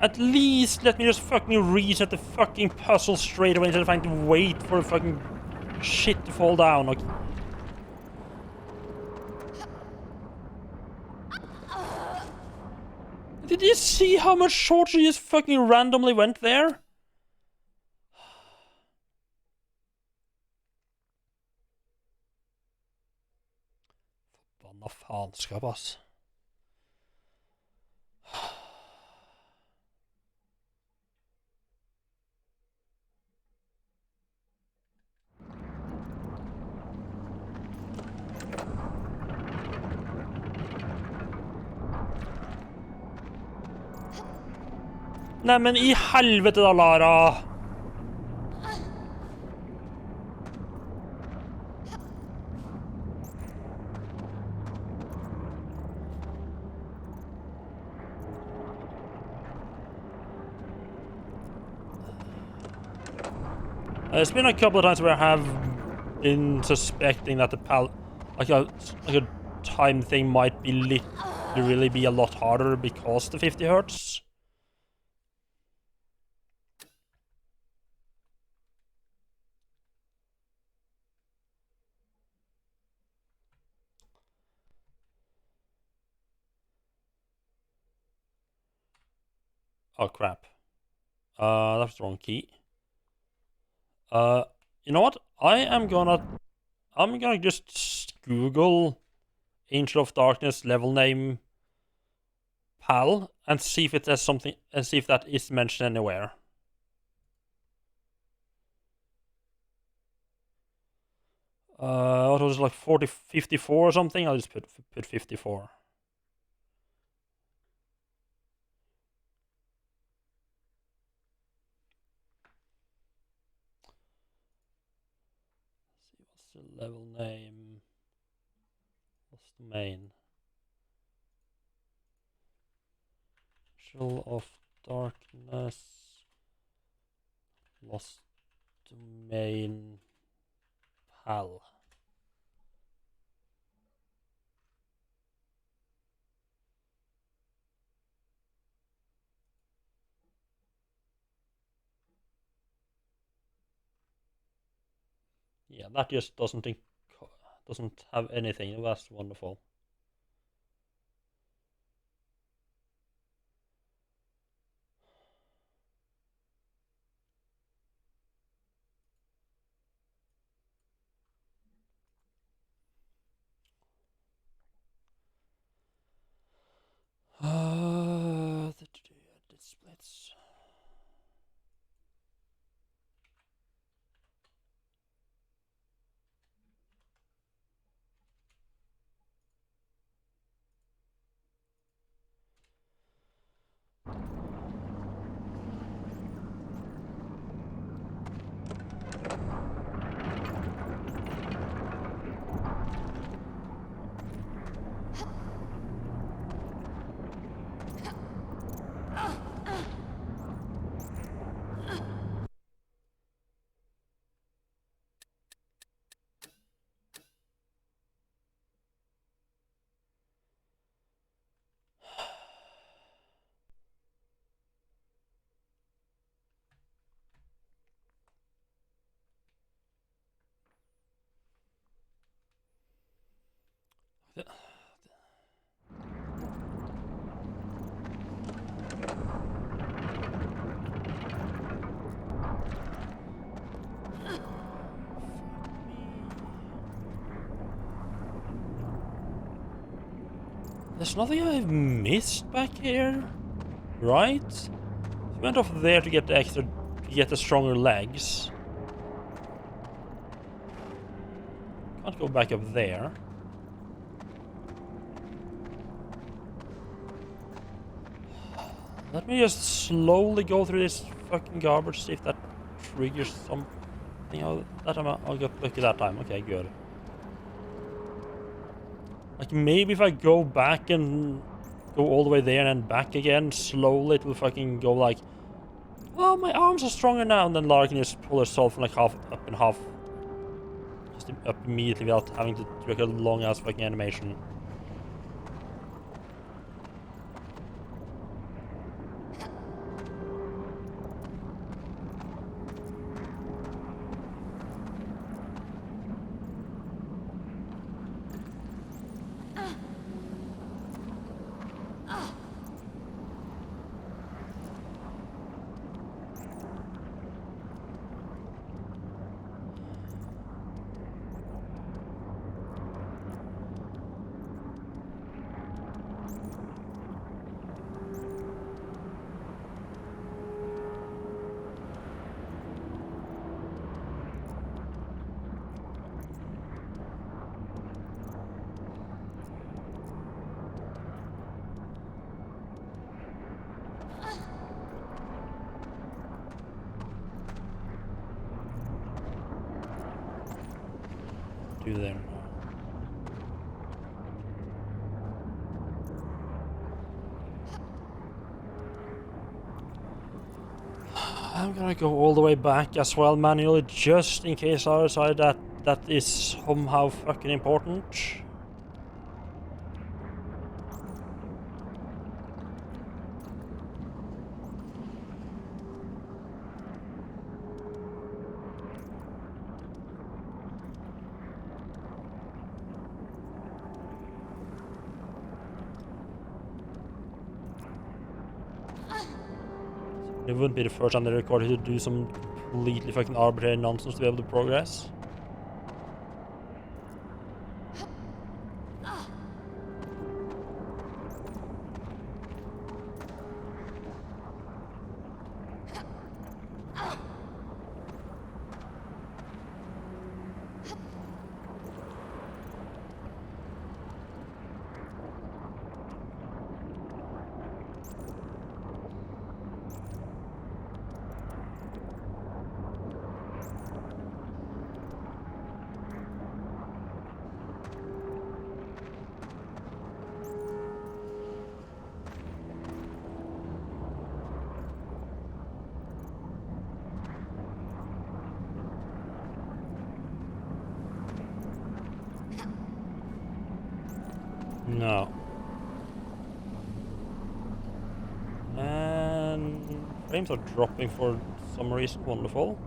At least let me just fucking reset the fucking puzzle straight away instead of having to wait for the fucking shit to fall down. Okay. Did you see how much short she just fucking randomly went there? Forbanna faenskap, ass. Nei, men i helvete da, Lara! There's been a couple of times where I have been suspecting that the like a time thing might be really be a lot harder because the 50 hertz. Oh crap. That's the wrong key. You know what? I'm gonna just Google Angel of Darkness level name PAL and see if it has something, and see if that is mentioned anywhere. What was it, like 54 or something? I'll just put 54. Let's see, what's the level name? What's the main? Angel of Darkness Lost Domain PAL. Yeah, that just doesn't have anything. That's wonderful. The splits. There's nothing I've missed back here, right? We went off there to get the stronger legs. Can't go back up there. Let me just slowly go through this fucking garbage, see if that triggers something. That time I'll get lucky that time. Okay, good. Like, maybe if I go back and go all the way there and back again, slowly it will fucking go like, oh, my arms are stronger now, and then Lara can just pull herself from like half up and half just up immediately without having to do like a long ass fucking animation. Do there. I'm gonna go all the way back as well manually, just in case I decide that that is somehow fucking important. It wouldn't be the first time they recorded to do some completely fucking arbitrary nonsense to be able to progress. No. And frames are dropping for some reason. Wonderful.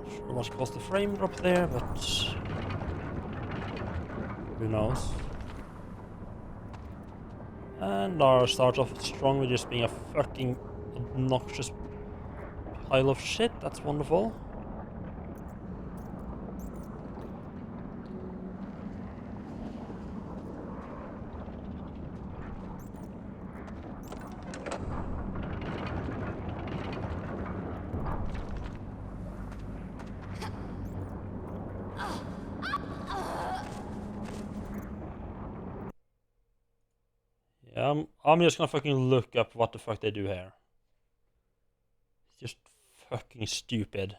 Sure what's caused the frame drop there, but who knows? And our start off strong with just being a fucking obnoxious pile of shit. That's wonderful. Yeah, I'm just gonna fucking look up what the fuck they do here. It's just fucking stupid.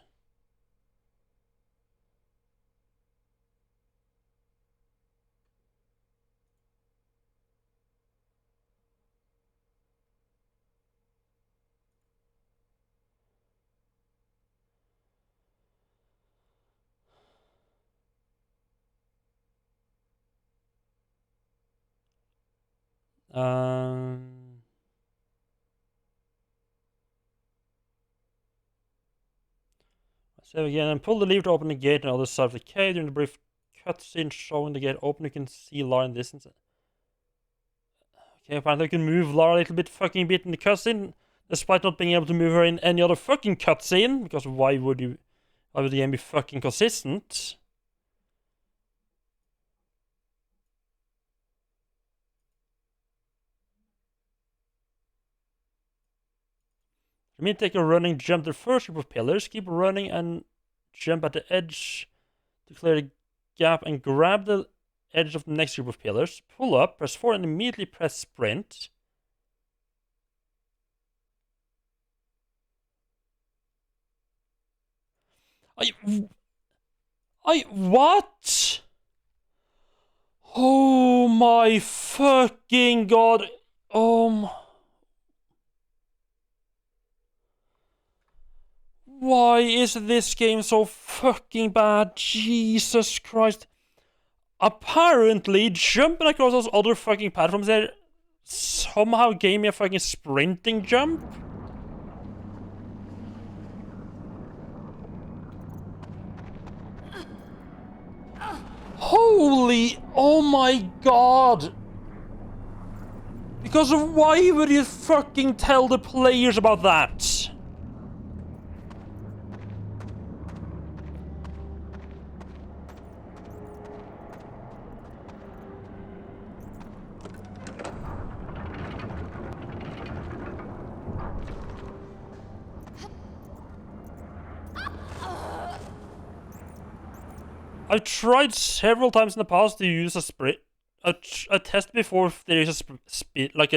Save again and pull the lever to open the gate on the other side of the cave. During the brief cutscene showing the gate open, you can see Lara in the distance. Okay, apparently I can move Lara a little bit fucking bit in the cutscene, despite not being able to move her in any other fucking cutscene, because why would the game be fucking consistent? For me, take a running jump to the first group of pillars, keep running and jump at the edge to clear the gap and grab the edge of the next group of pillars. Pull up, press 4 and immediately press sprint. What? Oh my fucking god. Why is this game so fucking bad? Jesus Christ. Apparently, jumping across those other fucking platforms there somehow gave me a fucking sprinting jump. Holy, oh my god. Because of why would you fucking tell the players about that? I've tried several times in the past to use a sprint. I tested before if there is a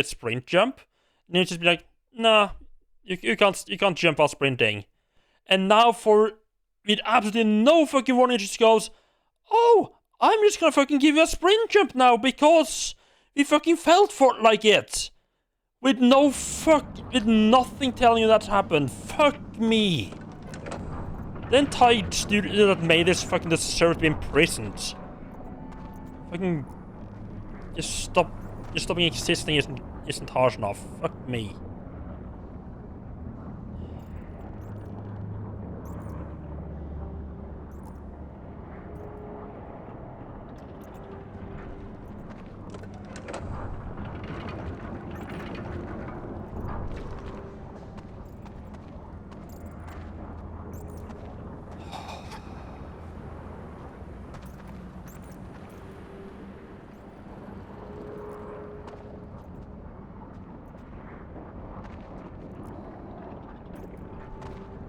sprint jump, and you just be like, nah, you can't jump while sprinting. And now with absolutely no fucking warning, it just goes, oh, I'm just gonna fucking give you a sprint jump now because we fucking felt for like it. With nothing telling you that's happened. Fuck me. The entire studio that made this fucking deserve to be imprisoned. Fucking just stopping existing isn't harsh enough. Fuck me.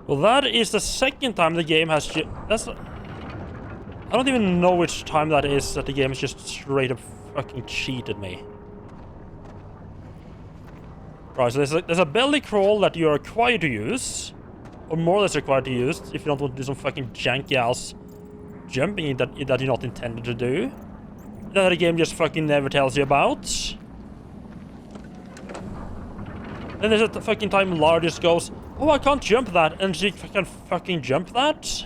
Well, that is the second time the game has I don't even know which time that is that the game has just straight up fucking cheated me. Right, so there's a belly crawl that you're required to use. Or more or less required to use if you don't want to do some fucking janky ass jumping that you're not intended to do. That the game just fucking never tells you about. Then there's a fucking time Lara just goes, oh, I can't jump that, and she can fucking jump that.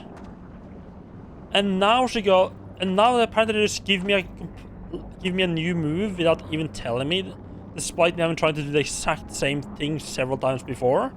And now apparently they just give me a new move without even telling me, despite me having tried to do the exact same thing several times before.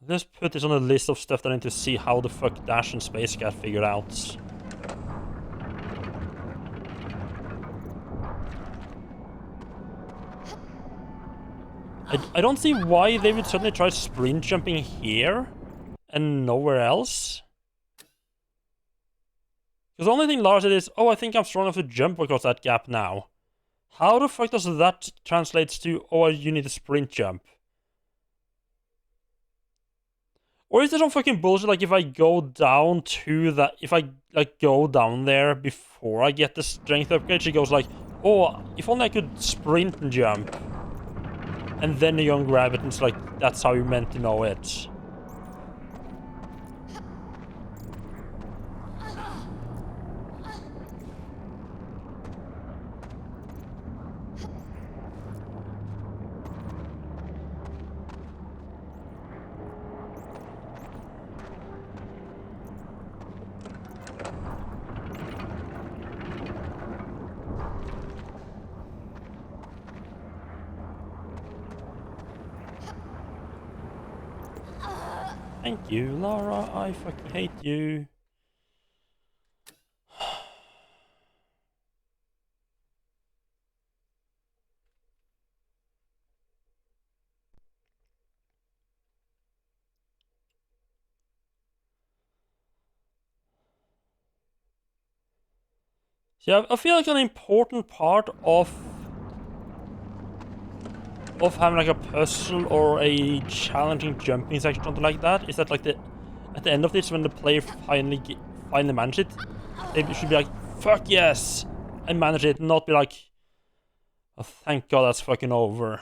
Let's put this on a list of stuff that I need to see how the fuck Dash and Space got figured out. I don't see why they would suddenly try sprint jumping here and nowhere else. Because the only thing Lara said is, oh, I think I'm strong enough to jump across that gap now. How the fuck does that translate to, oh, you need a sprint jump? Or is there some fucking bullshit, like if I go down to that, if I like go down there before I get the strength upgrade, she goes like, oh, if only I could sprint and jump. And then you can grab it, and it's like, that's how you meant to know it. Thank you, Lara. I fucking hate you. See, I feel like an important part of having like a puzzle or a challenging jumping section, something like that, is that like at the end of this, when the player finally manage it, they should be like, fuck yes, I managed it, not be like, oh thank god that's fucking over.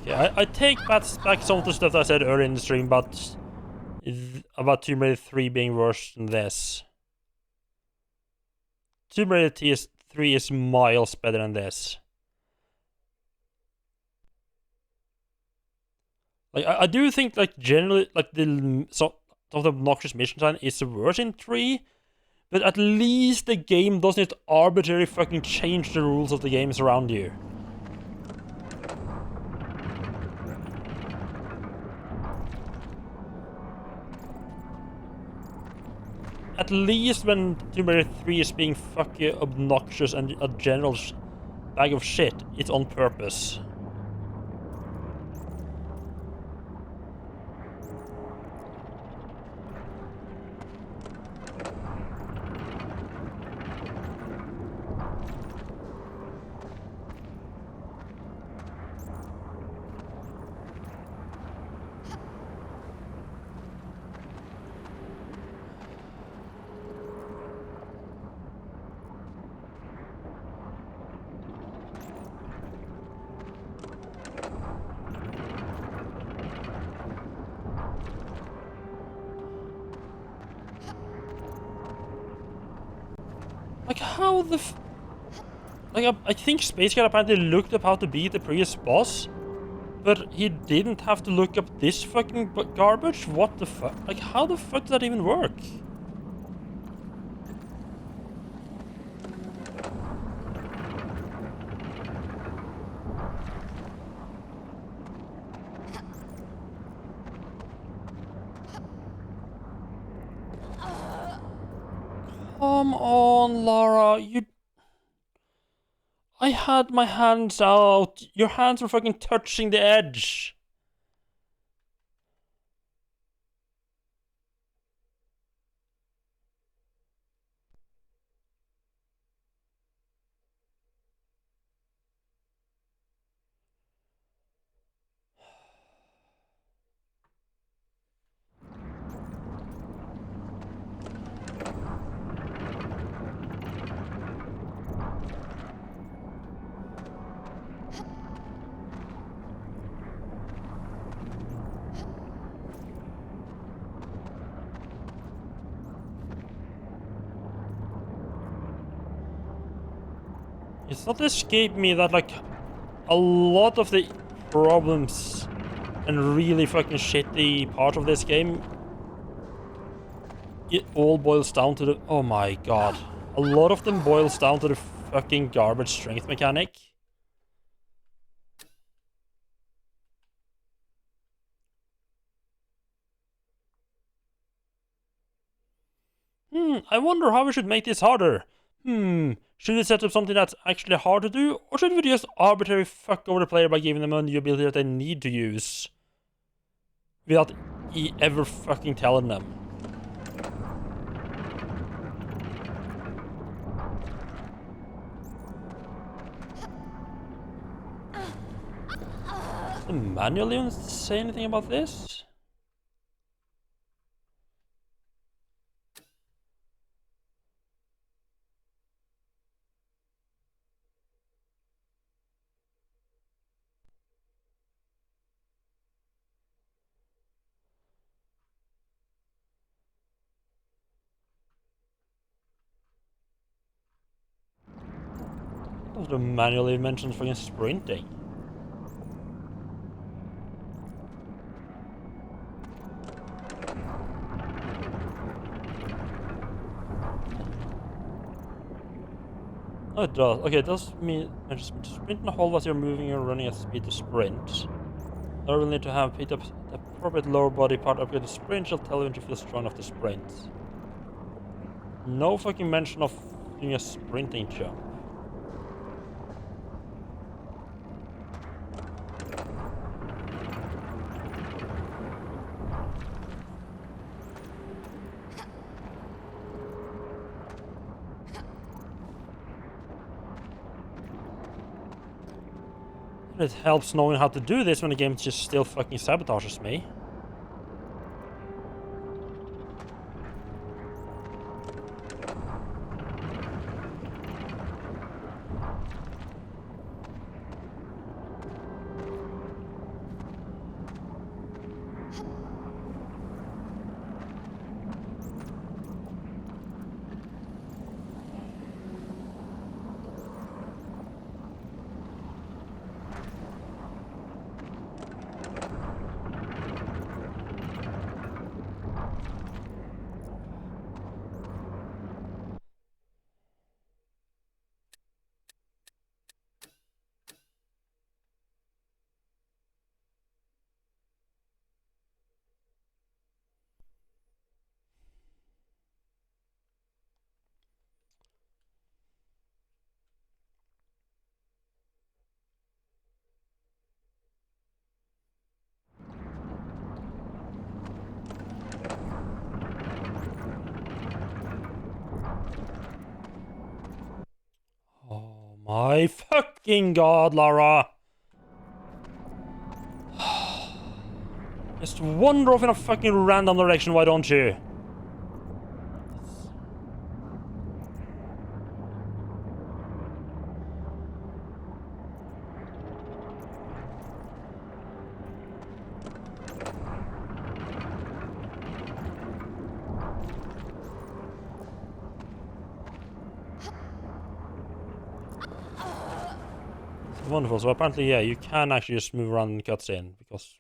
Okay, I take back some of the stuff that I said earlier in the stream about Tomb Raider 3 being worse than this. Tomb Raider 3 is miles better than this. Like, I do think, like, generally, like, some of the obnoxious mission design is worse in 3, but at least the game doesn't arbitrarily fucking change the rules of the games around you. At least when Tomb Raider 3 is being fucking obnoxious and a general bag of shit, it's on purpose. Like, how the Like, I think Space Cat apparently looked up how to beat the previous boss, but he didn't have to look up this fucking garbage? What the fuck? Like, how the fuck does that even work? Come on, Lara, I had my hands out. Your hands were fucking touching the edge. It's not escaped me that, like, a lot of the problems and really fucking shitty part of this game, it all boils down to the... Oh my god. A lot of them boils down to the fucking garbage strength mechanic. I wonder how we should make this harder. Should we set up something that's actually hard to do, or should we just arbitrarily fuck over the player by giving them a new ability that they need to use? Without ever fucking telling them. Does the manual even say anything about this? Does the manual even mention fucking sprinting? Oh, it does. Okay, it does mean sprint and hold as you're moving or running at speed to sprint. Now we'll need to have picked up the appropriate lower body part upgrade to sprint. Shall tell you when you feel strong enough to sprint. No fucking mention of doing a sprinting jump. It helps knowing how to do this when the game just still fucking sabotages me. My fucking god, Lara! Just wander off in a fucking random direction, why don't you? Wonderful. So apparently, yeah, you can actually just move around in cutscene, because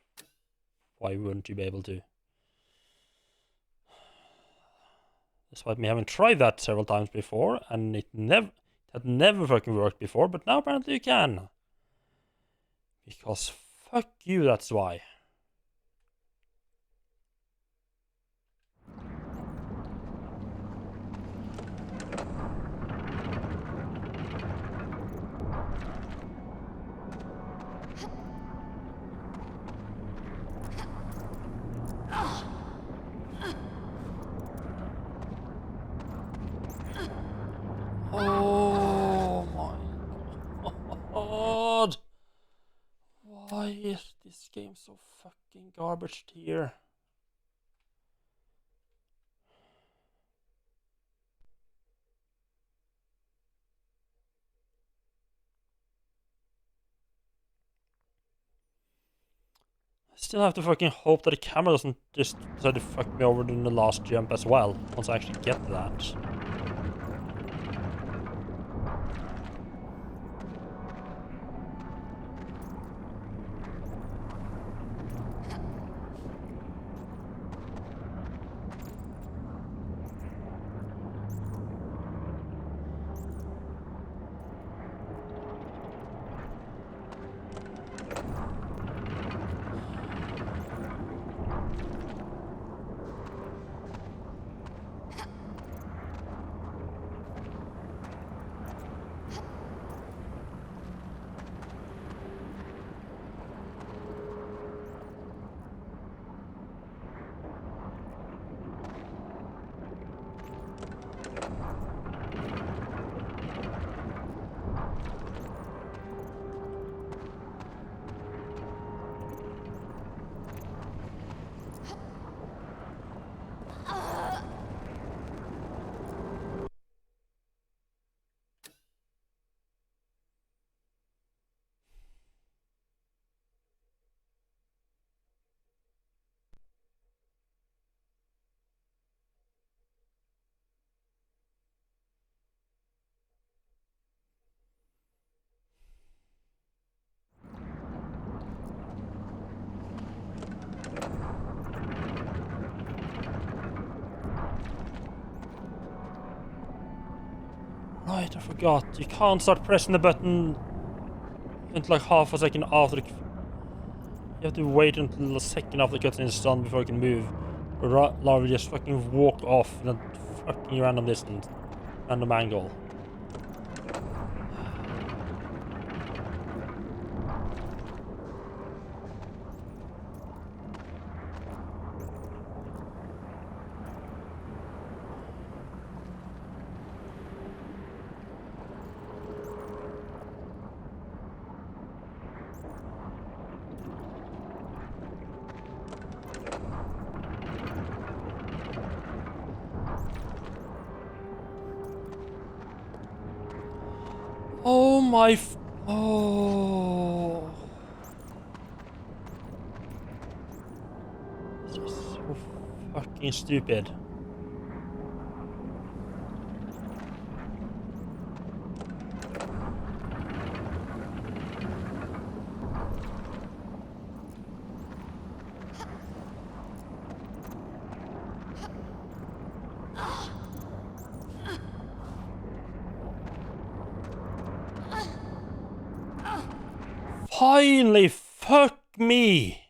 why wouldn't you be able to? Despite me having tried that several times before, and it had never fucking worked before, but now apparently you can. Because fuck you, that's why. Oh my god! Why is this game so fucking garbage tier? I still have to fucking hope that the camera doesn't just decide to fuck me over in the last jump as well, once I actually get to that. Right, I forgot. You can't start pressing the button until like half a second after the... You have to wait until a second after the cutscene is done before you can move. Or Lara just fucking walk off in a fucking random distance. Random angle. Oh my oh. This is so fucking stupid. Finally, fuck me!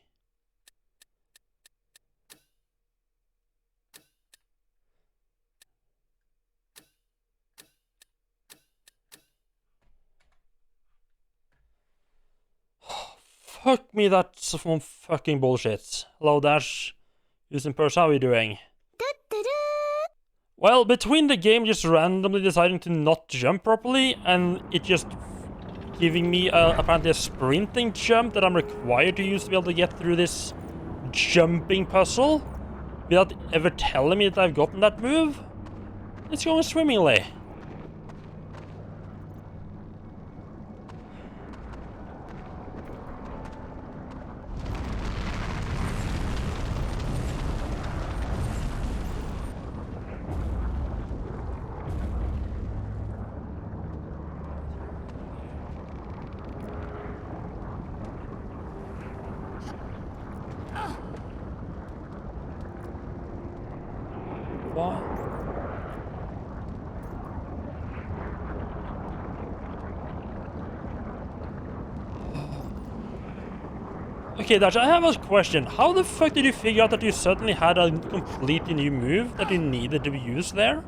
Fuck me, that's some fucking bullshit. Hello, Dash. Using purse, how are you doing? Well, between the game just randomly deciding to not jump properly and it just giving me apparently a sprinting jump that I'm required to use to be able to get through this jumping puzzle without ever telling me that I've gotten that move, it's going swimmingly. What? Okay, Dash, I have a question. How the fuck did you figure out that you suddenly had a completely new move that you needed to use there?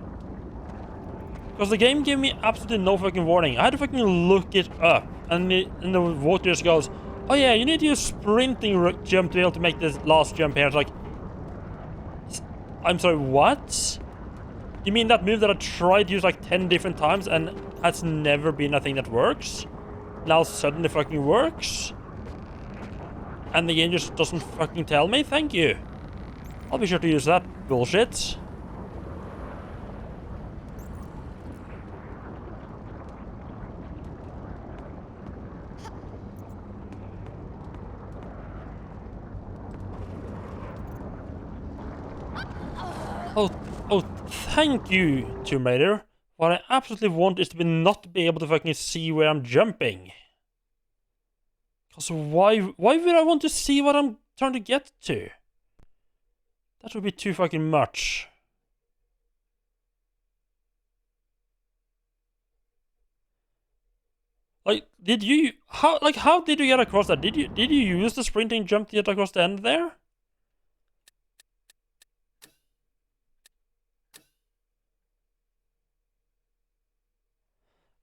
Because the game gave me absolutely no fucking warning. I had to fucking look it up, and the water just goes, "Oh yeah, you need to use sprinting jump to be able to make this last jump here." It's like, I'm sorry, what? You mean that move that I tried to use like 10 different times and has never been a thing that works? Now suddenly fucking works? And the game just doesn't fucking tell me? Thank you. I'll be sure to use that bullshit. Oh, thank you, Tomb Raider. What I absolutely want is to not be able to fucking see where I'm jumping. Because why would I want to see what I'm trying to get to? That would be too fucking much. Like, how did you get across that? Did you use the sprinting jump to get across the end there?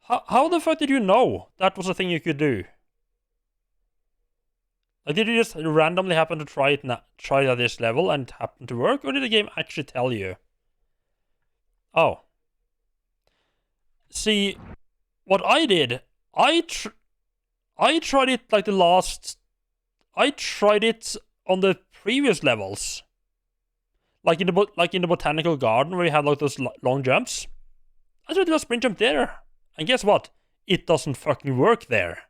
How the fuck did you know that was a thing you could do? Like, did you just randomly happen to try at this level and it happened to work, or did the game actually tell you? Oh. See, what I did, I tried it like I tried it on the previous levels. Like in the botanical garden where you had like those long jumps. I tried to do a sprint jump there. And guess what? It doesn't fucking work there.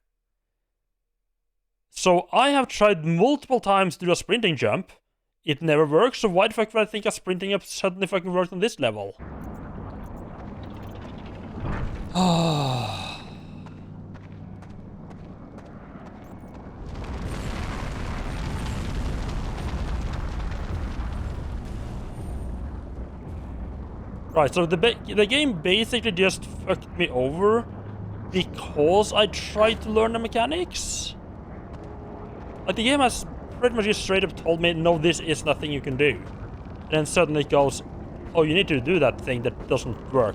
So I have tried multiple times to do a sprinting jump. It never works, so why the fuck would I think a sprinting jump suddenly fucking worked on this level? Right, so the game basically just fucked me over because I tried to learn the mechanics. Like, the game has pretty much just straight up told me, no, this is nothing you can do. And then suddenly it goes, oh, you need to do that thing that doesn't work.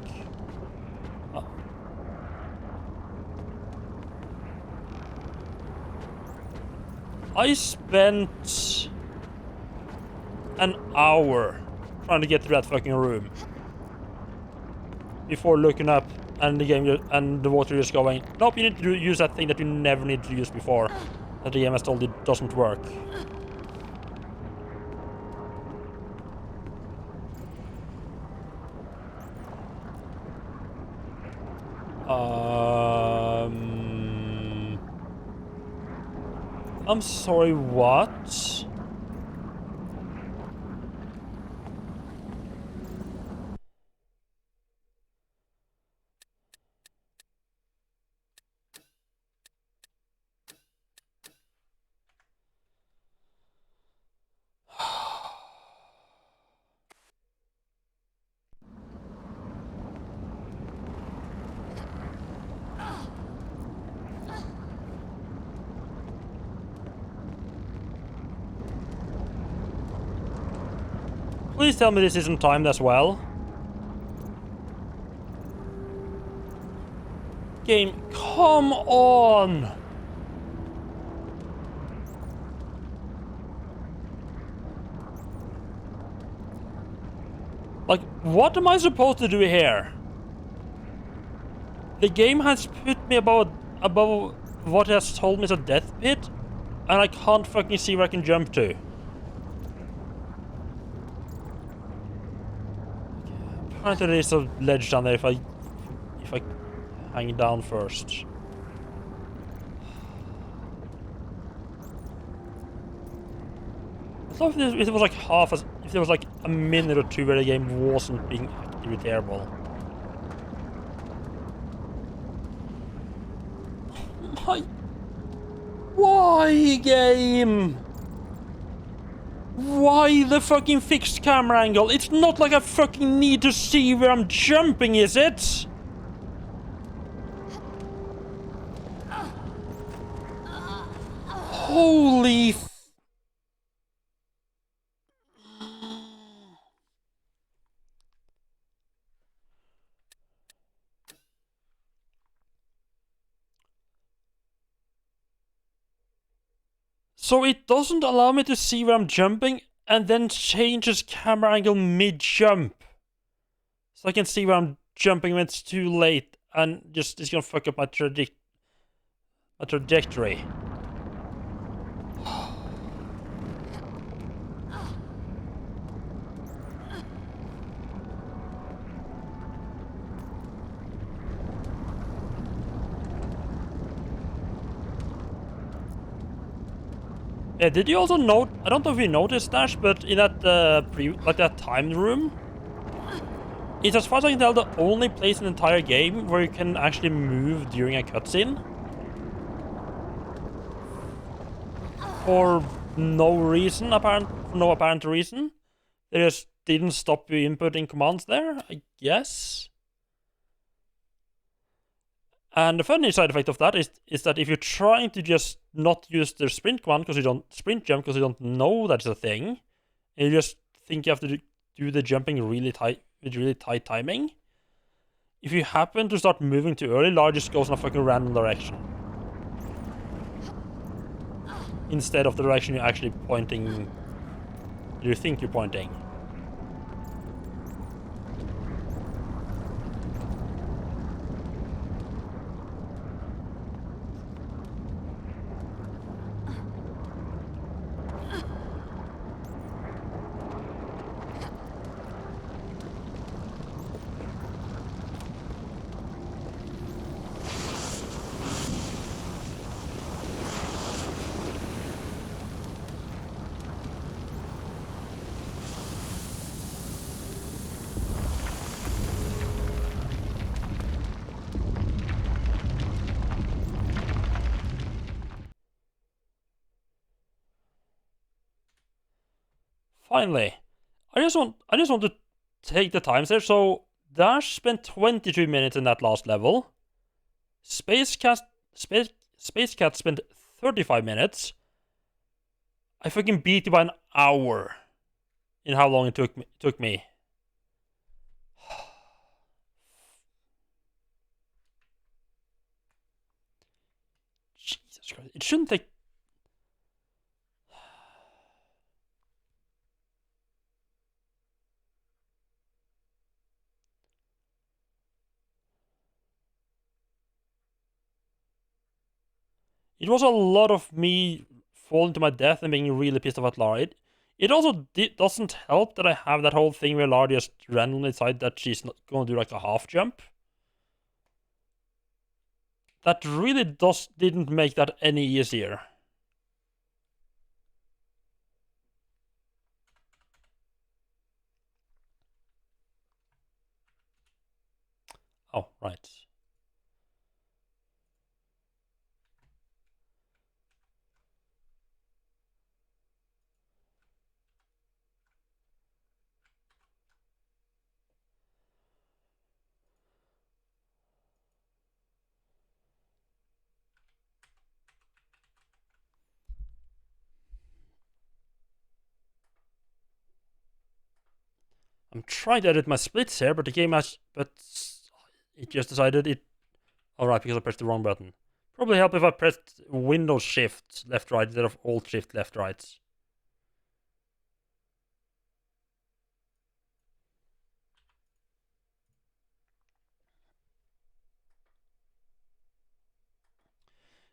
I spent an hour trying to get through that fucking room before looking up and the game and the water just going, nope, you need to use that thing that you never need to use before, that the game has told you doesn't work. I'm sorry, what? Please tell me this isn't timed as well. Game, come on! Like, what am I supposed to do here? The game has put me above what it has told me is a death pit, and I can't fucking see where I can jump to. Apparently there is a ledge down there if I hang down first. I thought if it was like if there was like a minute or two where the game wasn't being actively terrible. Why, game? Why the fucking fixed camera angle? It's not like I fucking need to see where I'm jumping, is it? Holy So it doesn't allow me to see where I'm jumping and then changes camera angle mid-jump. So I can see where I'm jumping when it's too late and just it's gonna fuck up my trajectory. Yeah, did you also note? I don't know if you noticed, Dash, but in that that time room, it's, as far as I can tell, the only place in the entire game where you can actually move during a cutscene. For no reason, no apparent reason. They just didn't stop you inputting commands there, I guess. And the funny side effect of that is that if you're trying to just not use the sprint command because you don't sprint jump because you don't know that's a thing, and you just think you have to do the jumping really tight with really tight timing. If you happen to start moving too early, Lara just goes in a fucking random direction instead of the direction you're actually pointing. You think you're pointing. Finally, I just want to take the times there. So Dash spent 22 minutes in that last level. Space Cat spent 35 minutes. I fucking beat you by an hour in how long it took me. Jesus Christ! It shouldn't take. It was a lot of me falling to my death and being really pissed off at Lara. It also doesn't help that I have that whole thing where Lara just randomly decided that she's not going to do like a half jump. That really didn't make that any easier. Oh, right. I'm trying to edit my splits here, but the game has... But it just decided it... Alright, because I pressed the wrong button. Probably help if I pressed Windows Shift left right instead of Alt Shift left right.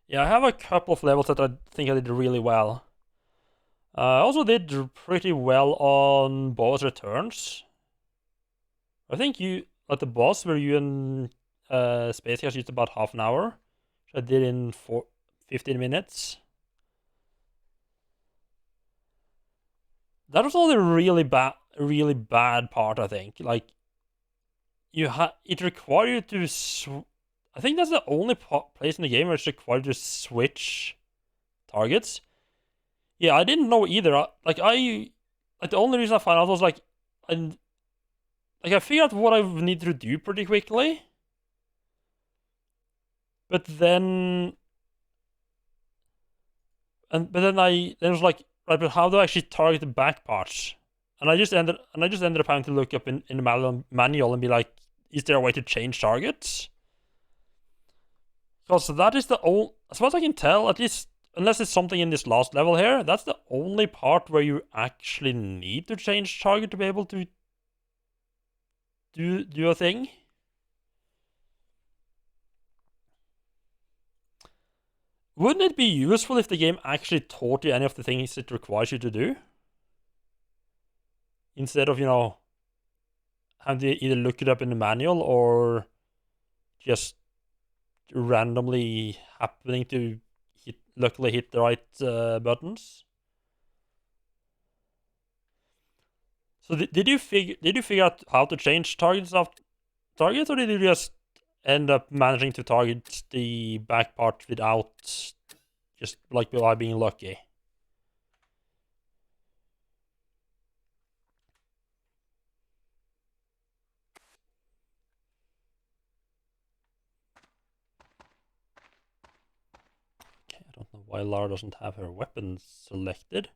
Yeah, I have a couple of levels that I think I did really well. I also did pretty well on boss returns. I think at the boss where you and Space Gas used about half an hour, which I did in 15 minutes. That was all the really bad part, I think. Like, it required you to I think that's the only place in the game where it's required you to switch targets. Yeah, I didn't know either. Like the only reason I found out was like, I figured out what I need to do pretty quickly. But then, then it was like, right, but how do I actually target the back parts? And I just ended up having to look up in the manual and be like, is there a way to change targets? Because that is the only, as far as I can tell, at least, unless it's something in this last level here, that's the only part where you actually need to change target to be able to do a thing. Wouldn't it be useful if the game actually taught you any of the things it requires you to do? Instead of, having to either look it up in the manual or just randomly happening to luckily hit the right buttons. So did you figure out how to change targets, or did you just end up managing to target the back part without just like by being lucky? Okay, I don't know why Lara doesn't have her weapons selected.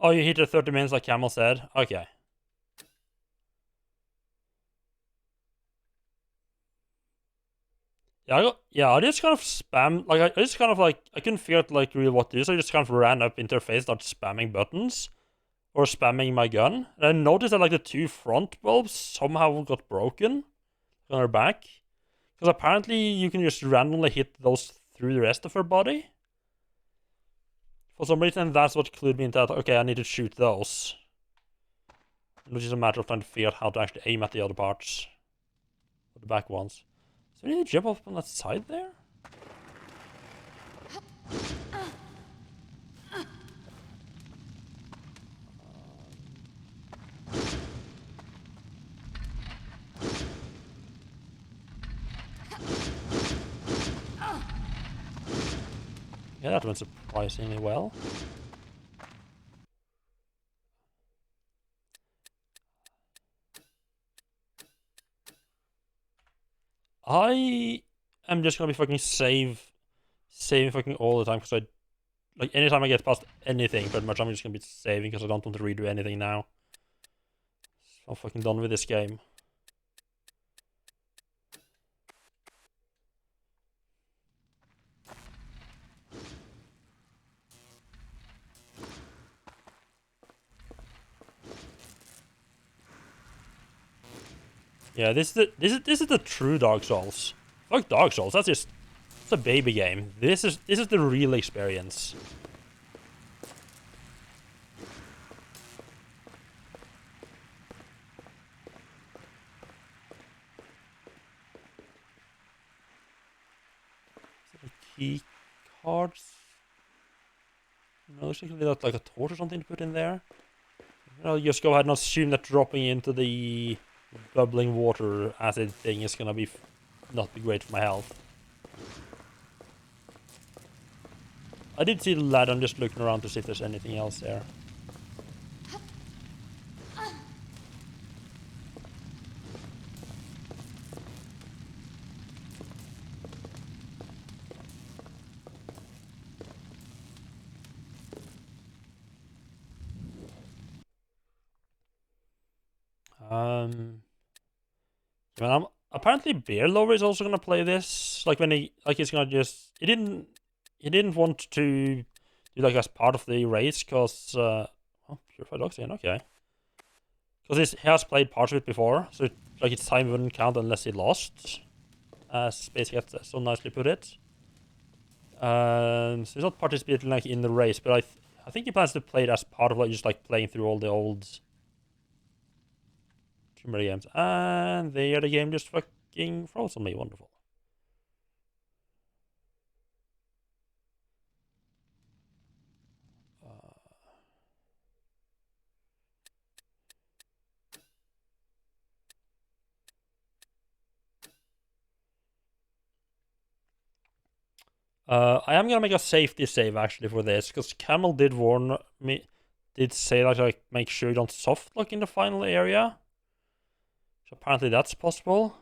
Oh, you hit her 30 minutes like Camel said? Okay. I just kind of spam, like, I just kind of, like, I couldn't figure out, like, really what to do, so I just kind of ran up into her face, started spamming buttons, or spamming my gun, and I noticed that, like, the two front bulbs somehow got broken on her back, because apparently you can just randomly hit those through the rest of her body. For some reason, that's what clued me into that, okay, I need to shoot those. Which is a matter of trying to figure out how to actually aim at the other parts. The back ones. So we need to jump up on that side there? Yeah, that went surprisingly well. I am just gonna be fucking saving fucking all the time, because like, anytime I get past anything, pretty much I'm just gonna be saving, because I don't want to redo anything now. So I'm fucking done with this game. Yeah, this is the true Dark Souls. Fuck Dark Souls, it's a baby game. This is the real experience. Key cards? No, there's actually not like a torch or something to put in there. I'll just go ahead and assume that dropping into the bubbling water acid thing is gonna be not be great for my health. I did see the ladder, I'm just looking around to see if there's anything else there. I mean, apparently Bear Lover is also gonna play this. Like when he's gonna just he didn't want to do like as part of the race because Purified Oxygen, okay. Because he has played parts of it before, so like its time wouldn't count unless he lost, as Space Cat so nicely put it. So he's not participating like in the race, but I think he plans to play it as part of like just like playing through all the old Tomb Raider games. And there the game just fucking froze on me. Wonderful. I am gonna make a safety save actually for this, because Camel did warn me, did say that like make sure you don't soft lock in the final area. So apparently that's possible.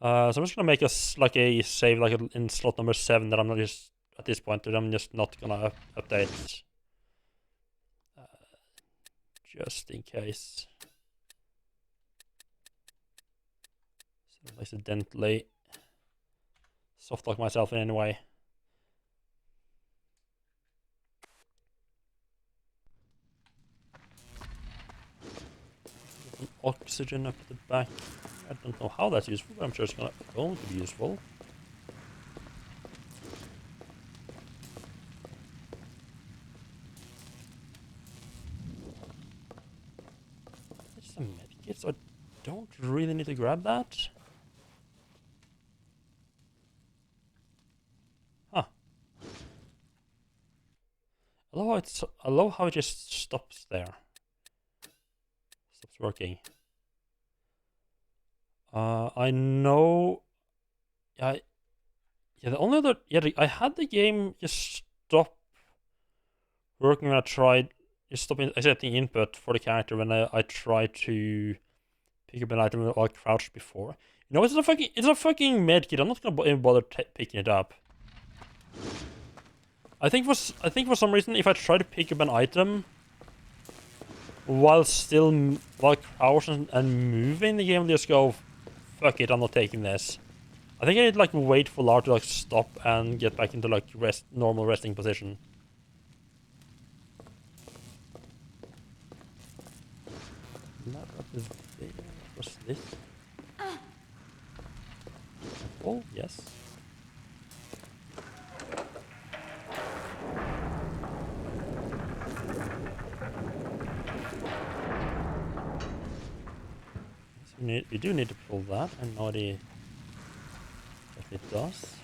So I'm just gonna make a save like in slot number 7 that I'm not just at this point that I'm just not gonna update, just in case. So accidentally soft lock myself in any way. Some oxygen up at the back. I don't know how that's useful, but I'm sure it's going to be useful. There's some medkits, so I don't really need to grab that. Huh. I love how it just stops there. Stops working. I know. Yeah, the only other I had the game just stop working when I tried just stopping accepting input for the character when I tried to pick up an item while crouched before. You know, it's a fucking medkit. I'm not gonna even bother picking it up. I think for some reason, if I try to pick up an item while crouched and moving, the game will just go, fuck it, I'm not taking this. I think I need to like wait for Lar to like stop and get back into like normal resting position. What's this? Oh, yes. So we do need to pull that, and now it does.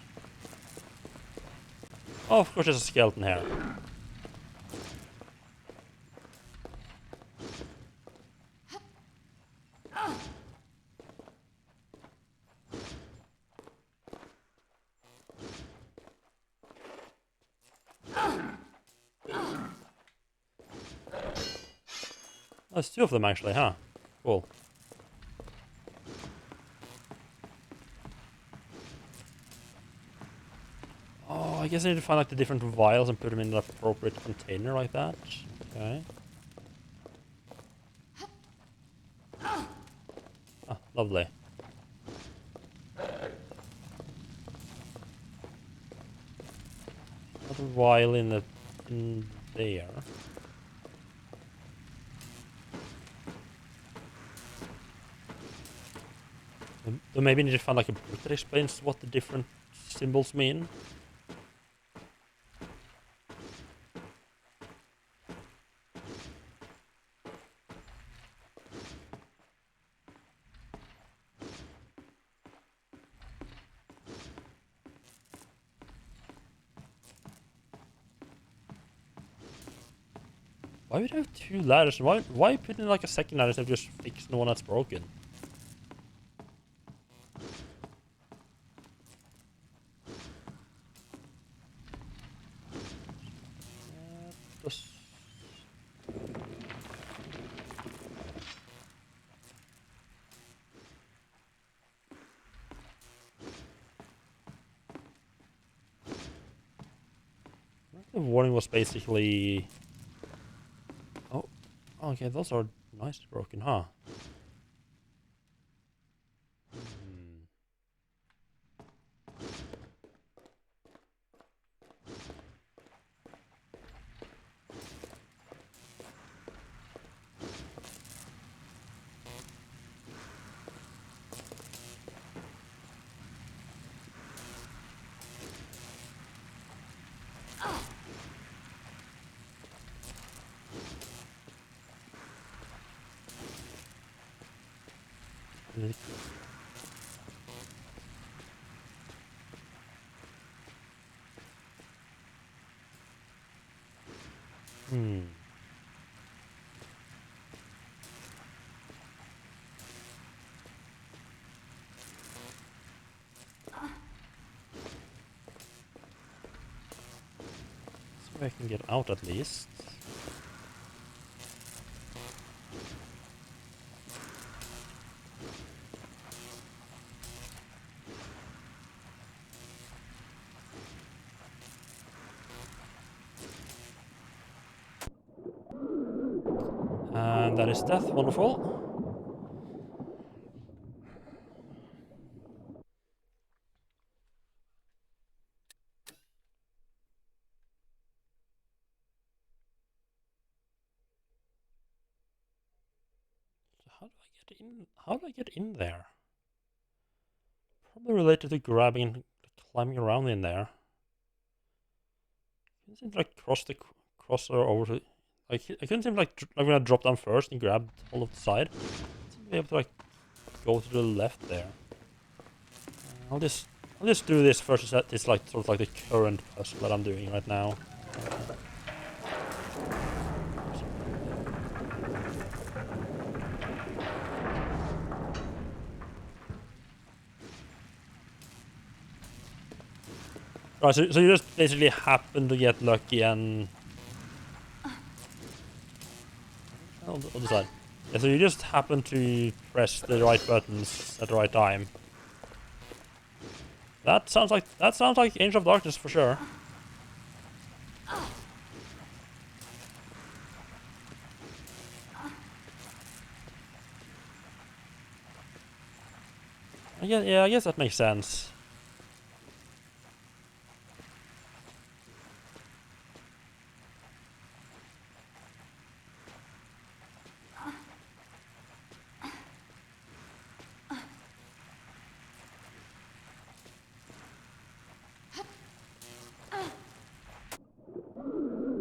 Oh, of course there's a skeleton here. Oh, there's 2 of them actually, huh? Cool. Oh, I guess I need to find like the different vials and put them in the appropriate container like that. Okay. Ah, lovely. Another vial in there. So maybe I need to find like a book that explains what the different symbols mean. Why would I have 2 ladders? Why put in like a second ladder instead of just fix the one that's broken? Just... The warning was basically... Okay, those are nicely broken, huh? Hmm. Hmm. So I can get out at least. And that is death. Wonderful. So how do I get in? How do I get in there? Probably related to grabbing and climbing around in there. It seems like cross or over to. Like I couldn't seem like when I dropped down first and grabbed all of the side. I seem to be able to like go to the left there. I'll just do this first. It's like sort of like the current puzzle that I'm doing right now. Right, so you just basically happen to get lucky and on the other side. Yeah, so you just happen to press the right buttons at the right time. That sounds like Angel of Darkness for sure. I guess that makes sense.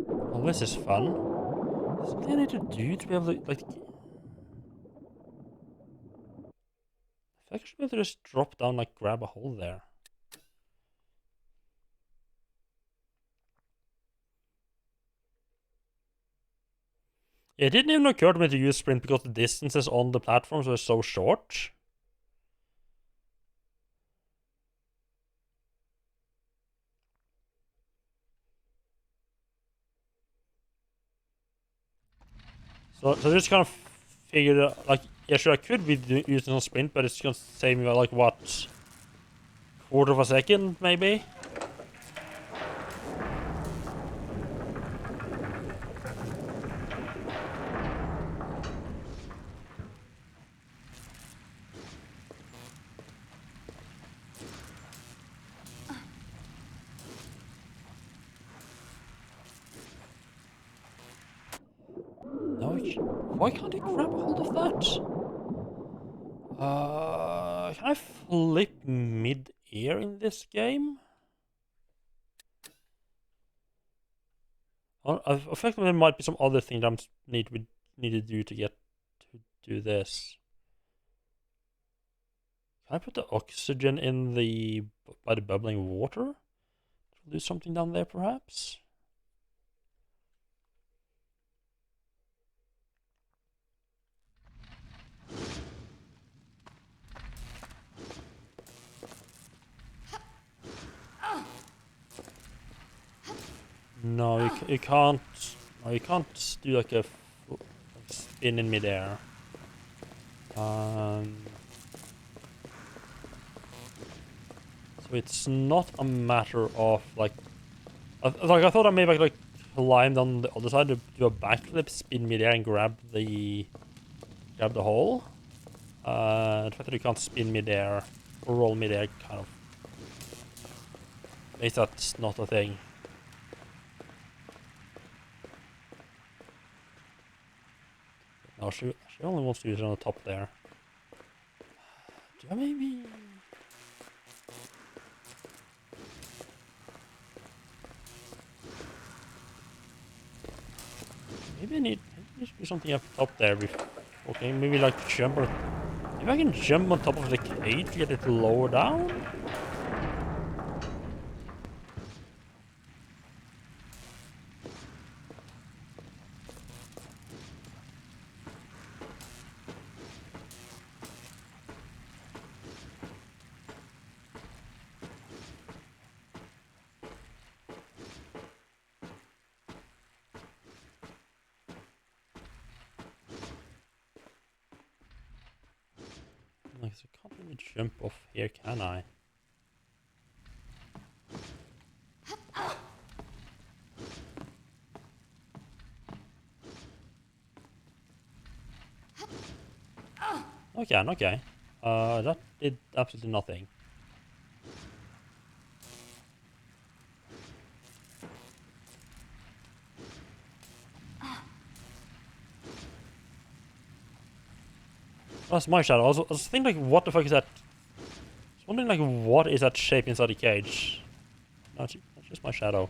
Well, this is fun. Something I need to do to be able to like. If I should be able to just drop down, like grab a hole there. It didn't even occur to me to use sprint because the distances on the platforms were so short. So just kind of figured out, like, yeah, sure, I could be using a sprint, but it's gonna save me like what, quarter of a second maybe. No, why can't I grab a hold of that? Can I flip mid-air in this game? Effectively, there might be some other thing that I need to do to get to do this. Can I put the oxygen in by the bubbling water? Do something down there, perhaps? No, you can't. No, you can't do like a spin in midair. So it's not a matter of like. I thought I maybe I could like climbed on the other side to do a backflip, spin midair, and grab the hole. The fact that you can't spin midair or roll midair kind of makes that not a thing. No, she only wants to use it on the top there. Do I maybe? Maybe I need to do something up top there before. Okay, maybe like jump or maybe I can jump on top of the cage to get it lower down. Like, so I can't really jump off here, can I? Okay, okay. That did absolutely nothing. That's my shadow. I was thinking, like, what the fuck is that? I was wondering, like, what is that shape inside the cage? No, it's just my shadow.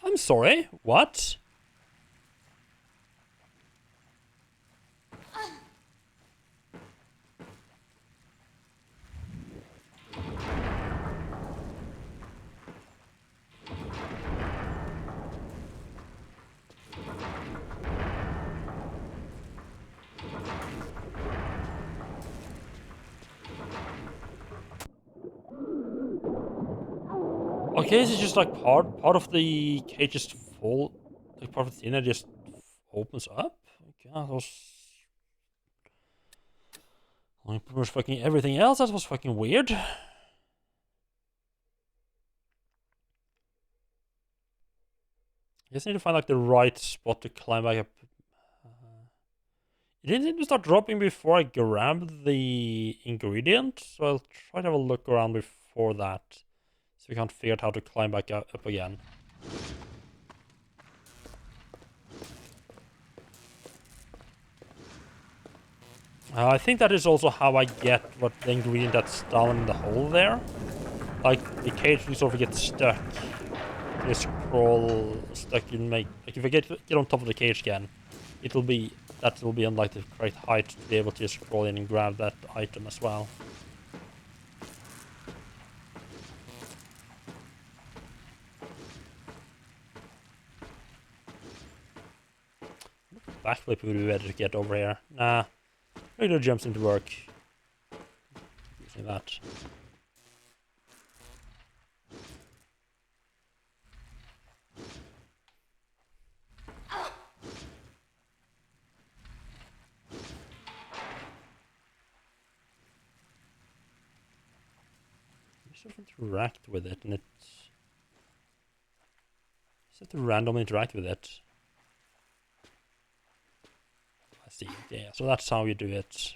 I'm sorry, what? Okay, is it just like part of the cage just fall, like part of the inner just opens up? Okay, that was like pretty much fucking everything else. That was fucking weird. I just need to find like the right spot to climb back up. It didn't seem to start dropping before I grabbed the ingredient, so I'll try to have a look around before that. So we can't figure out how to climb back up again. I think that is also how I get what the ingredient that's down in the hole there. Like, the cage will sort of get stuck. Just crawl stuck in like if I get on top of the cage again, that will be on like the correct height to be able to just crawl in and grab that item as well. Backflip would be better to get over here. Nah, regular jumps into work. Using that. You sort of interact with it, and it's you have to randomly interact with it. I see. Yeah, so that's how you do it.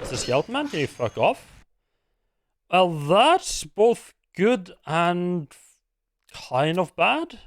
Is the skeleton man? Can you fuck off? Well, that's both good and kind of bad.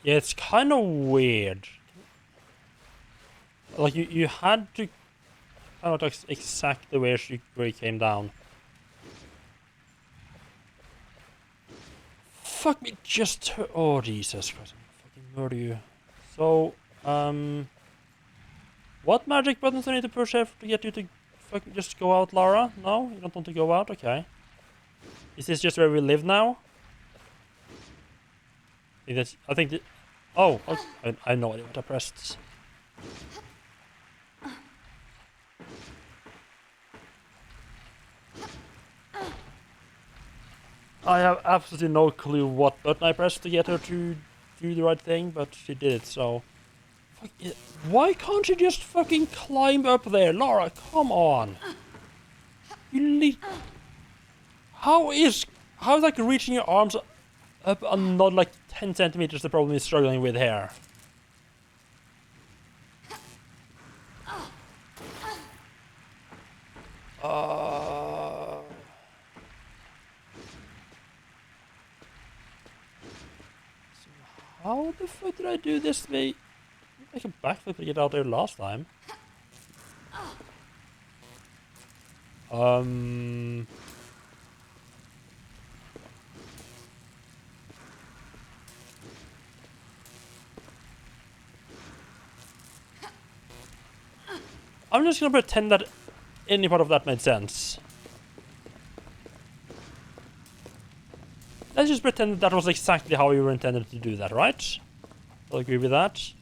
Yeah, it's kind of weird. Like, you had to kind of like exactly where he came down. Fuck me, just... Oh, Jesus Christ. I'm fucking murder you. So, what magic buttons do I need to push here to get you to fucking just go out, Lara? No? You don't want to go out? Okay. Is this just where we live now? I think that... Oh, okay. I have no idea what I pressed. I have absolutely no clue what button I pressed to get her to do the right thing, but she did it, so... Fuck it. Why can't she just fucking climb up there? Lara, come on! You need... How is like reaching your arms up and not like 10 centimeters the problem is struggling with here? How the fuck did I do this to me? Like a backflip to get out there last time. I'm just gonna pretend that any part of that made sense. Let's just pretend that that was exactly how you were intended to do that, right? I'll agree with that.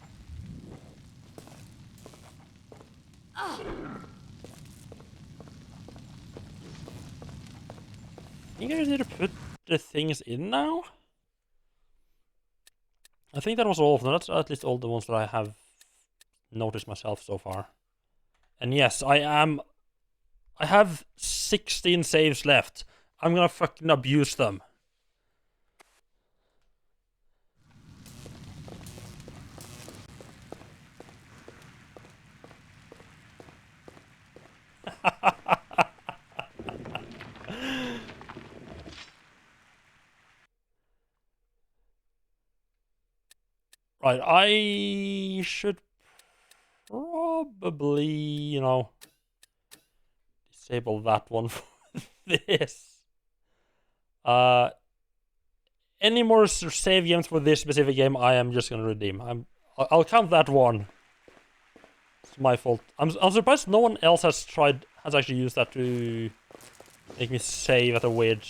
You guys need to put the things in now? I think that was all of them. That's at least all the ones that I have noticed myself so far. And yes, I have 16 saves left. I'm gonna fucking abuse them. Right, I should probably, you know, disable that one for this. Any more save games for this specific game, I am just gonna redeem. I'll count that one. It's my fault. I'm surprised no one else has actually used that to make me save at a weird,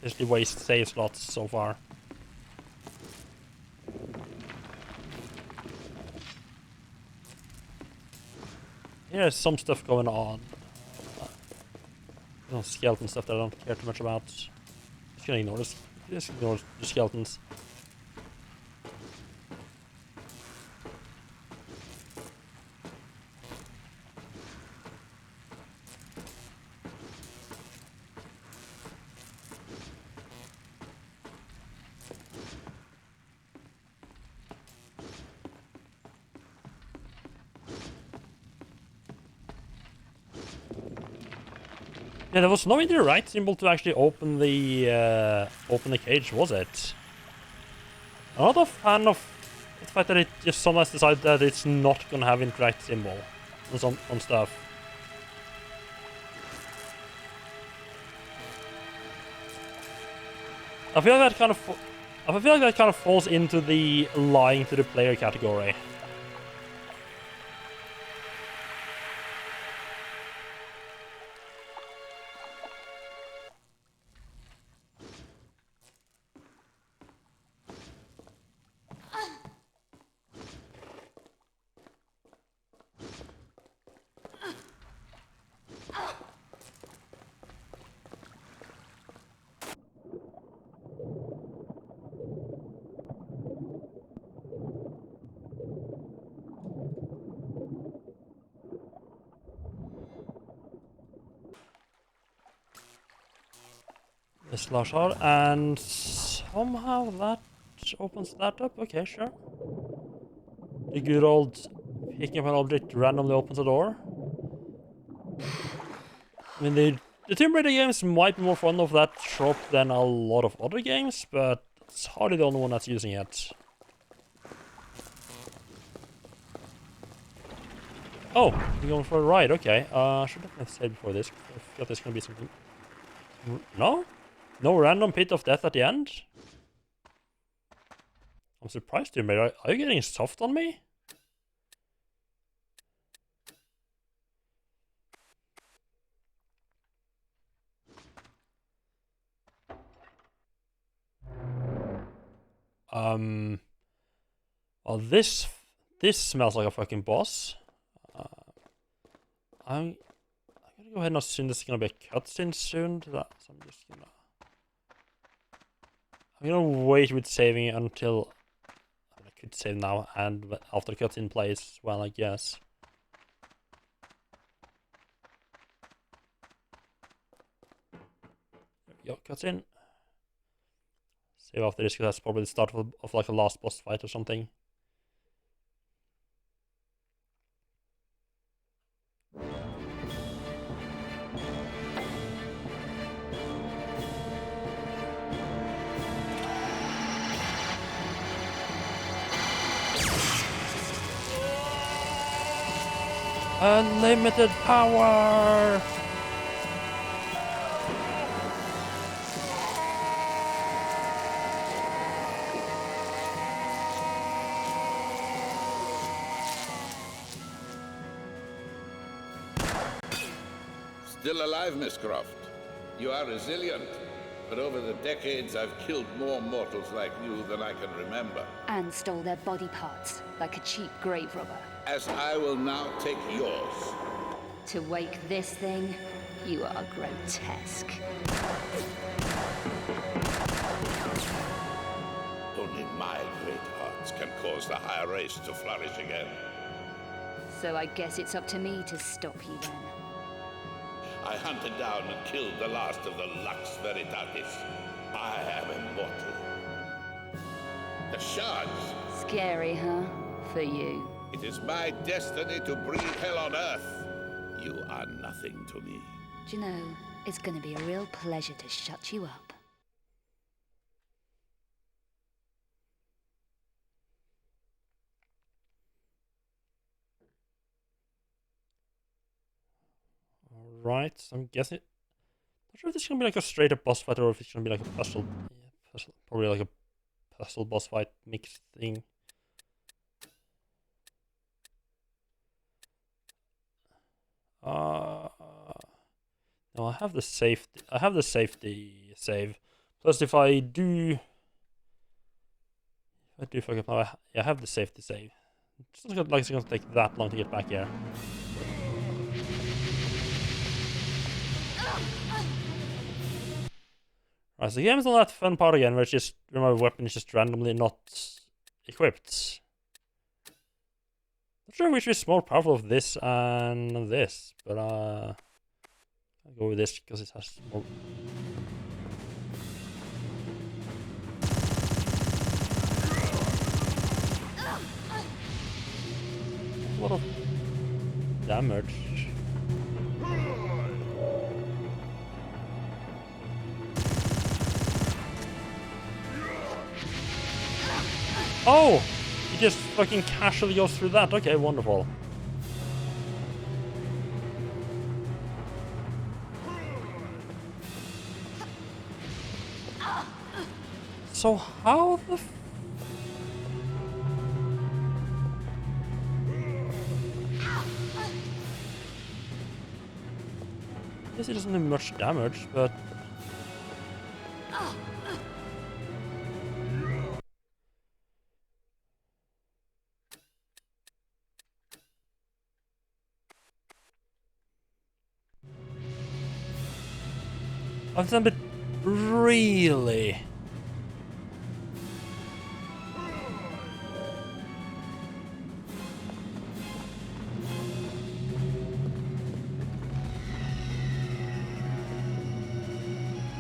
basically waste save slots so far. There's some stuff going on. Skeleton stuff that I don't care too much about. Just gonna ignore this. Just ignore the skeletons. Yeah, there was no either right symbol to actually open the cage, was it? I'm not a fan of the fact that it just sometimes decided that it's not gonna have interact symbol on stuff. I feel like that kind of falls into the lying to the player category. This large hole, and somehow that opens that up. Okay, sure. The good old picking up an object randomly opens a door. I mean, the Tomb Raider games might be more fun of that trope than a lot of other games, but it's hardly the only one that's using it. Oh, you're going for a ride, okay. I should definitely have said before this. I thought there's gonna be something... No? No random pit of death at the end? I'm surprised, dude, but are you getting soft on me? Well, this smells like a fucking boss. I'm gonna go ahead and assume this is gonna be a cutscene soon. So I'm just gonna... I'm gonna wait with saving until... I could save now and after the cutscene plays, well, I guess. Yo, cutscene. Save after this, because that's probably the start of like a last boss fight or something. Unlimited power! Still alive, Miss Croft. You are resilient, but over the decades I've killed more mortals like you than I can remember. And stole their body parts, like a cheap grave robber. As I will now take yours. To wake this thing, you are grotesque. Only my great hearts can cause the higher race to flourish again. So I guess it's up to me to stop you then. I hunted down and killed the last of the Lux Veritatis. I am immortal. The shards. Scary, huh? For you. It is my destiny to breathe hell on Earth. You are nothing to me. Do you know, it's gonna be a real pleasure to shut you up. Alright, so I'm guessing... Not sure if this is gonna be like a straight up boss fight or if it's gonna be like a puzzle. Yeah, puzzle. Probably like a puzzle boss fight mix thing. No, I have the safety. I have the safety save. Plus, if I do fuck up now, I have the safety save. It's not like it's gonna take that long to get back here. Right, so the game is not that fun part again, where it's just where my weapon is just randomly not equipped. Not sure which is more powerful of this and this, but I'll go with this because it has more. A lot of damage. Oh! He just fucking casually goes through that. Okay, wonderful. So how the f... I guess it doesn't do much damage, but... I've done, but really...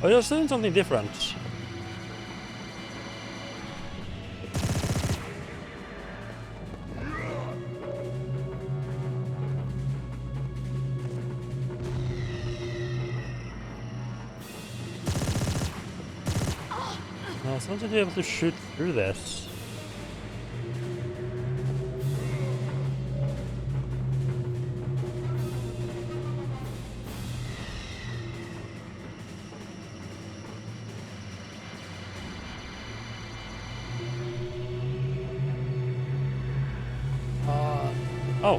Oh, you're doing something different. No, I seem to be able to shoot through this. Oh.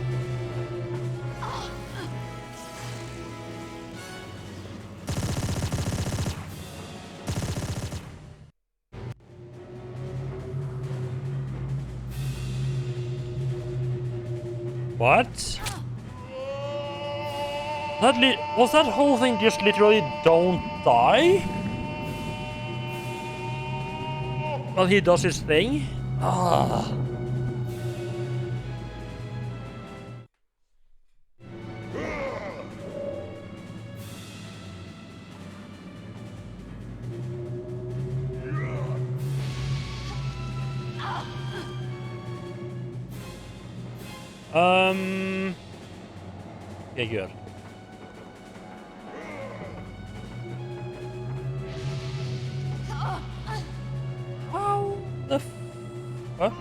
What? Was that whole thing just literally don't die? Well, he does his thing? Ah. Okay, good. How the what?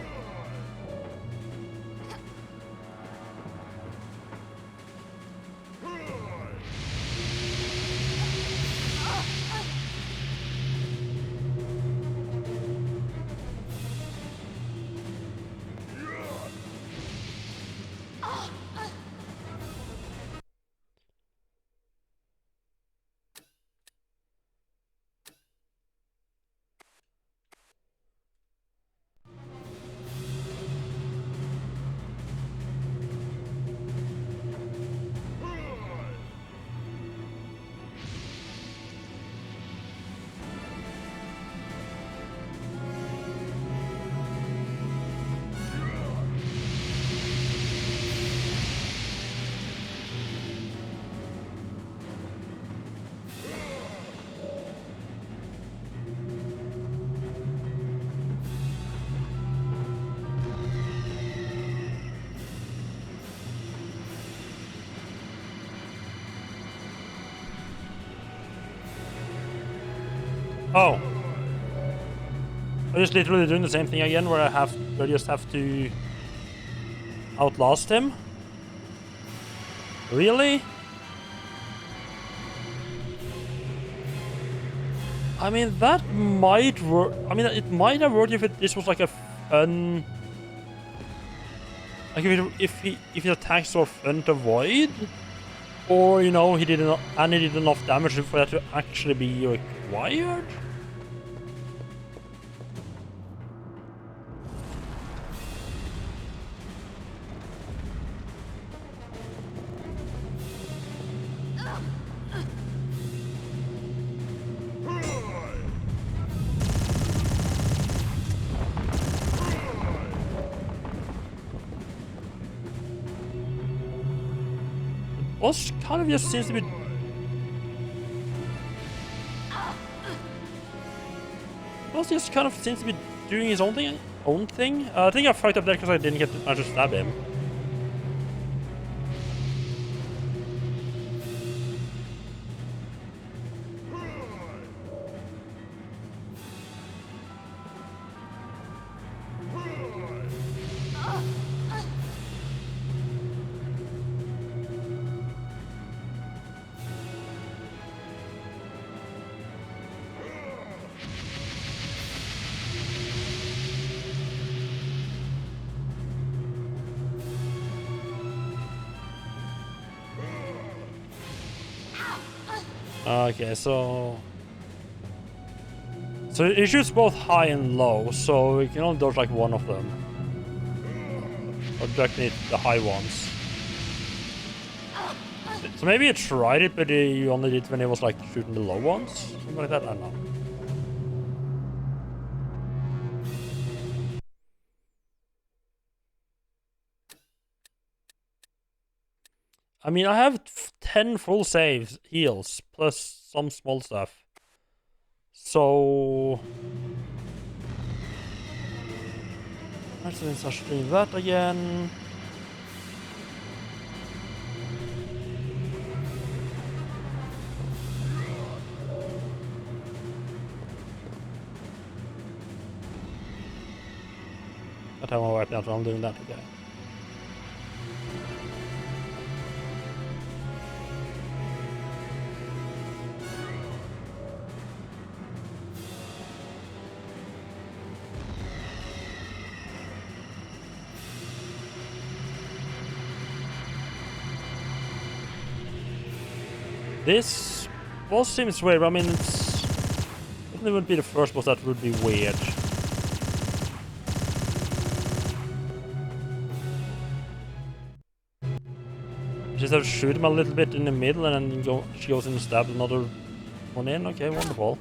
Oh. I'm just literally doing the same thing again where I just have to outlast him? Really? I mean, that might work. I mean, it might have worked if this was like a fun... Like if he attacks so fun to avoid, or you know he did enough damage for that to actually be required. Boss kind of just seems to be... Boss just kind of seems to be doing his own thing. I think I fucked up there because I didn't get to manage to stab him. Okay, so it shoots both high and low, so we can only dodge like one of them. Or directly the high ones. So maybe it tried it, but you only did it when it was like shooting the low ones? Something like that, I don't know. I mean, I have 10 full saves, heals, plus some small stuff. So... Let's stream that again. That time I wiped out while I'm doing that again. This boss seems weird, but I mean, it wouldn't be the first boss that would be weird. Just have to shoot him a little bit in the middle and then she goes in and stabs another one in. Okay, wonderful.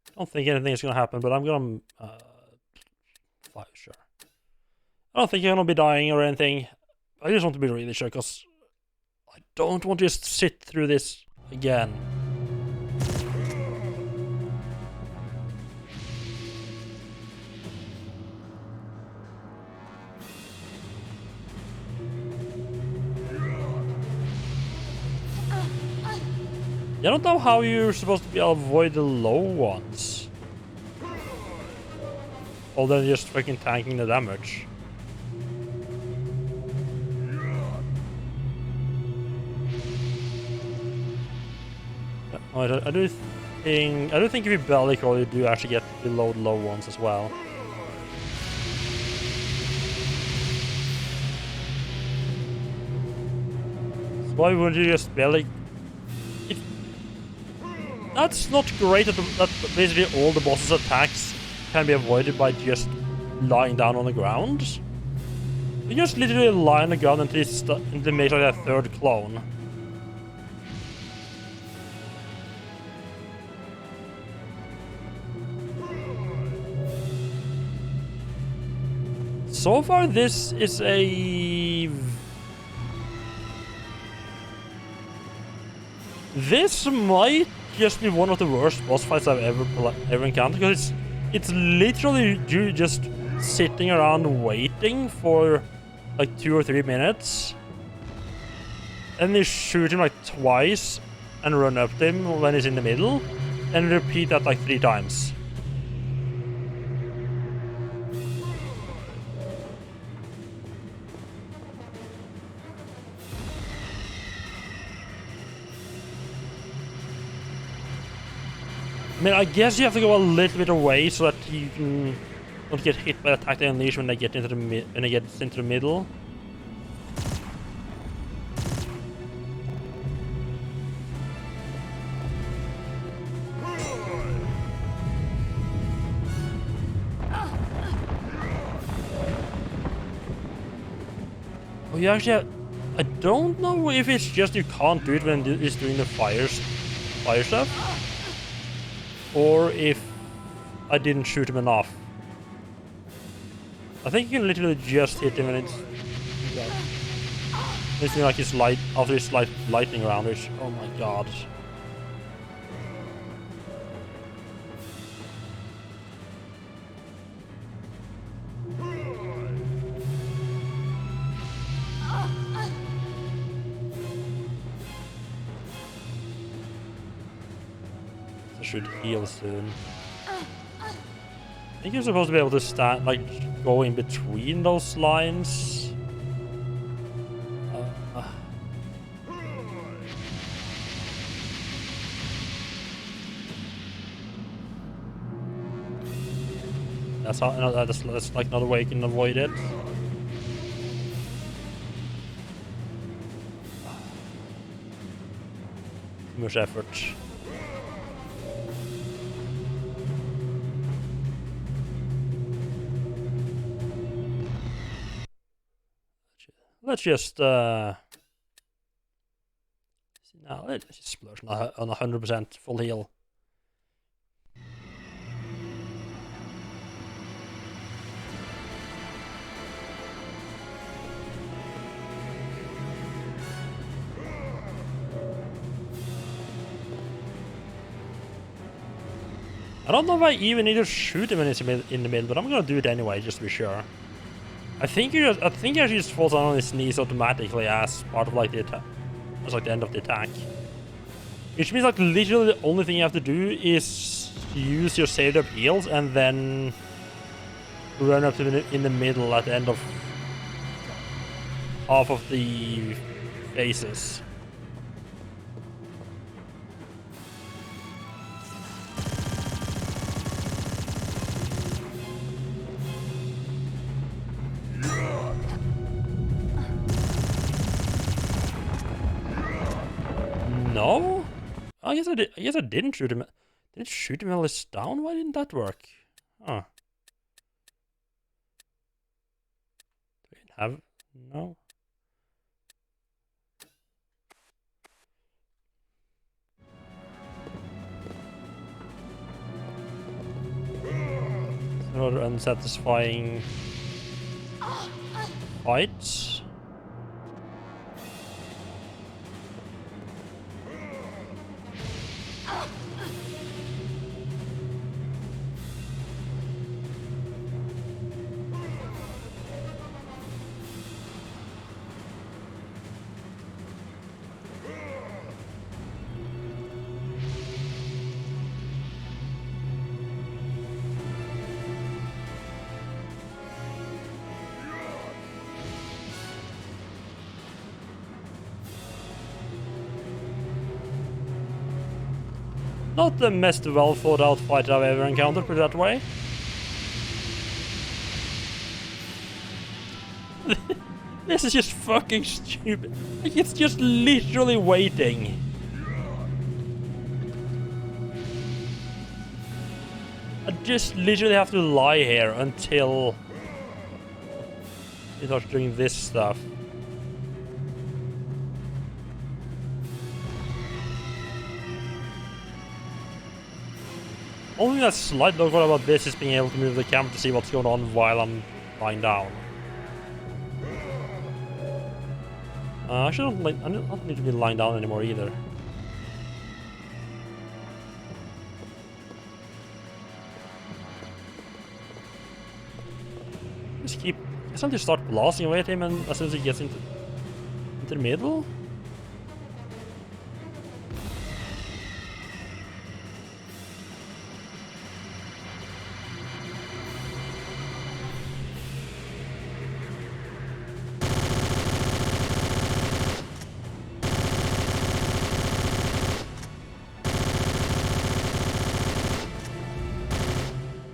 I don't think anything is gonna happen, but I'm gonna fire, sure. I don't think you're gonna be dying or anything. I just want to be really sure, because I don't want to just sit through this again. I don't know how you're supposed to be able to avoid the low ones. Other than just fucking tanking the damage. I do think if you belly crawl, you do actually get below the low ones as well. So why wouldn't you just belly? That's not great that basically all the boss's attacks can be avoided by just lying down on the ground. You just literally lie on the ground until they make like a third clone. So far, this is a... This might just be one of the worst boss fights I've ever encountered, because it's literally you just sitting around waiting for like 2 or 3 minutes, and you shoot him like twice and run up to him when he's in the middle, and repeat that like 3 times. I mean, I guess you have to go a little bit away so that you can not get hit by the attack they unleash when they get into the middle. Oh, you actually I don't know if it's just you can't do it when it's doing the fire stuff, or if I didn't shoot him enough. I think you can literally just hit him when it's like his light after his lightning round, which, oh my god. Should heal soon. I think you're supposed to be able to stand, like, go in between those lines. That's how. No, that's like another way you can avoid it. Too much effort. Let's just now let's just splurge on 100% full heal. I don't know if I even need to shoot him when he's in the middle, but I'm gonna do it anyway just to be sure. I think he actually just falls down on his knees automatically as part of like the attack, as like the end of the attack. Which means like literally the only thing you have to do is use your saved up heals and then run up to in the middle at the end of half of the phases. No? I guess I did. I guess I didn't shoot him. Didn't shoot him while he's down. Why didn't that work? Huh. Do we have no? Another unsatisfying fight. Not the most well thought out fight I've ever encountered, put it that way. This is just fucking stupid. Like, it's just literally waiting. I just literally have to lie here until he starts doing this stuff. Only that slight downfall about this is being able to move the camera to see what's going on while I'm lying down. I don't need to be lying down anymore either. Just keep. I guess I'll just start blasting away at him, and as soon as he gets into the middle.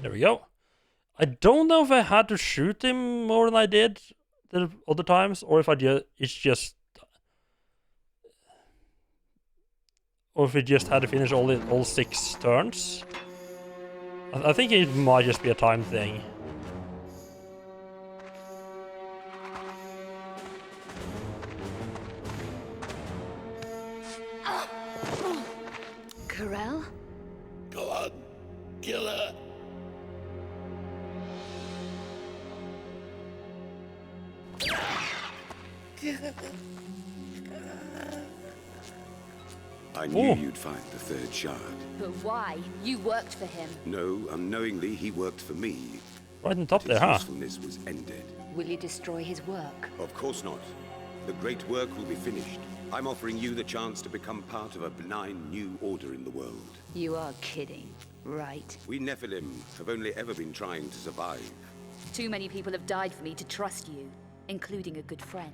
There we go. I don't know if I had to shoot him more than I did the other times, or if I or if we just had to finish all 6 turns. I think it might just be a time thing. Corel? Go on, kill her. I knew Oh. you'd find the 3rd shard. But why? You worked for him. No, unknowingly he worked for me. Right on top His there, huh? usefulness was ended. Will you destroy his work? Of course not. The great work will be finished. I'm offering you the chance to become part of a benign new order in the world. You are kidding, right? We Nephilim have only ever been trying to survive. Too many people have died for me to trust you, including a good friend,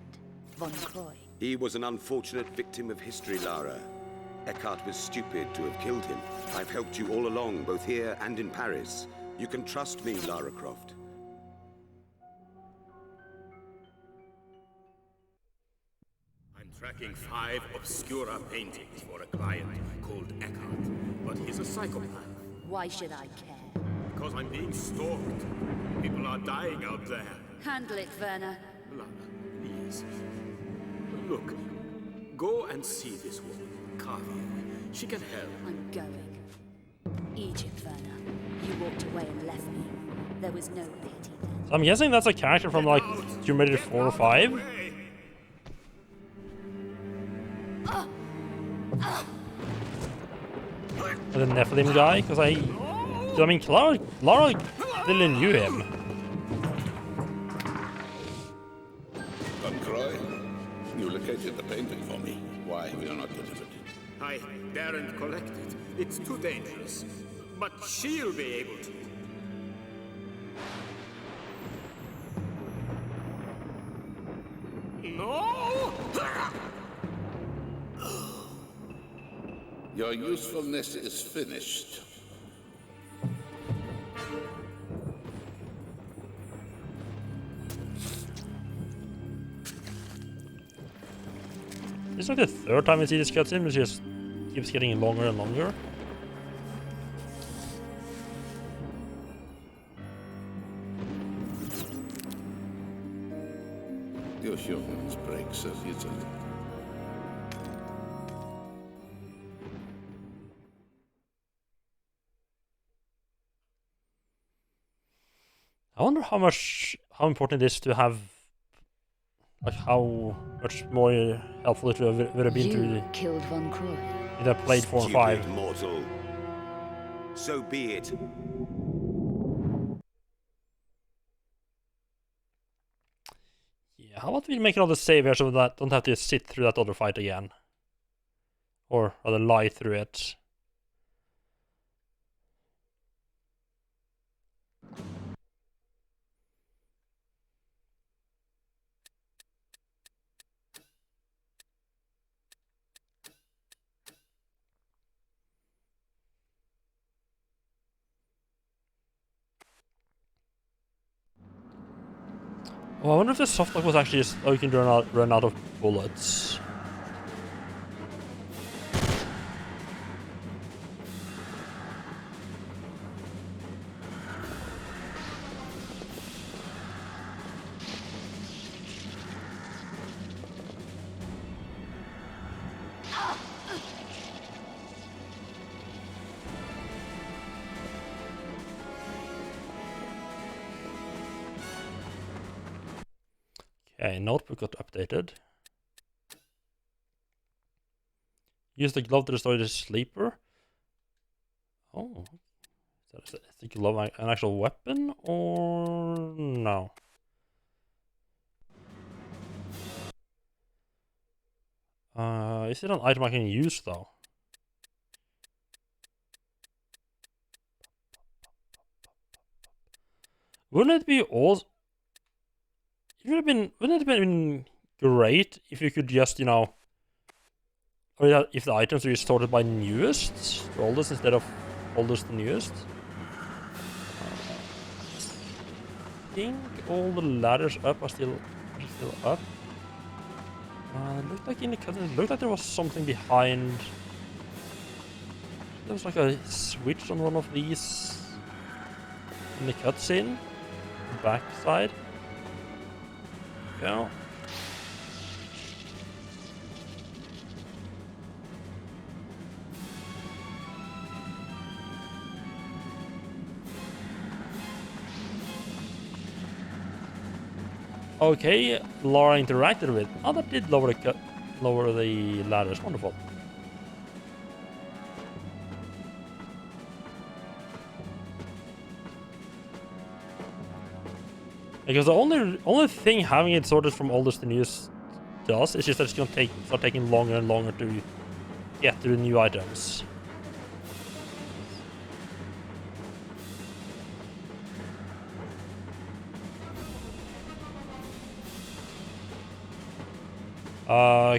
Von Croy. He was an unfortunate victim of history, Lara. Eckhart was stupid to have killed him. I've helped you all along, both here and in Paris. You can trust me, Lara Croft. I'm tracking 5 Obscura paintings for a client called Eckhart, but he's a psychopath. Why should I care? Because I'm being stalked. People are dying out there. Handle it, Werner. Lara, please. Look, go and see this woman, Kavia. She can help. I'm going. Egypt, Werner. You walked away and left me. There was no pity then. So I'm guessing that's a character from like Tomb Raider 4 or 5. Away. The Nephilim guy, because I mean, Lara clearly knew him. Von Croy, you located the painting for me. Why have you not delivered it? I daren't collect it. It's too dangerous. But she'll be able to. Your usefulness is finished. It's like the third time we see this cutscene, it just keeps getting longer and longer. You humans break so easily. I wonder how important it is to have, like how much more helpful it would have been You to killed Von Croy. either played 4 and 5. Stupid mortal. So be it. Yeah, how about we make another save here so that don't have to sit through that other fight again? Or rather lie through it. Oh, I wonder if the softlock was actually just, oh, you can run out of bullets. Okay, notebook got updated. Use the glove to destroy the sleeper. Oh, is the glove an actual weapon or no? Is it an item I can use though? Wouldn't it be awesome? Wouldn't it have been great if you could just, you know, or if the items were sorted by newest to oldest instead of oldest to newest? I think all the ladders up are still up. It looked like in the cutscene, it looked like there was something behind. There was like a switch on one of these in the cutscene, back side. Go. Okay, Lara interacted with. Oh, that did lower the ladders. Wonderful. Because the only thing having it sorted from oldest to newest does is just that it's gonna start taking longer and longer to get to the new items.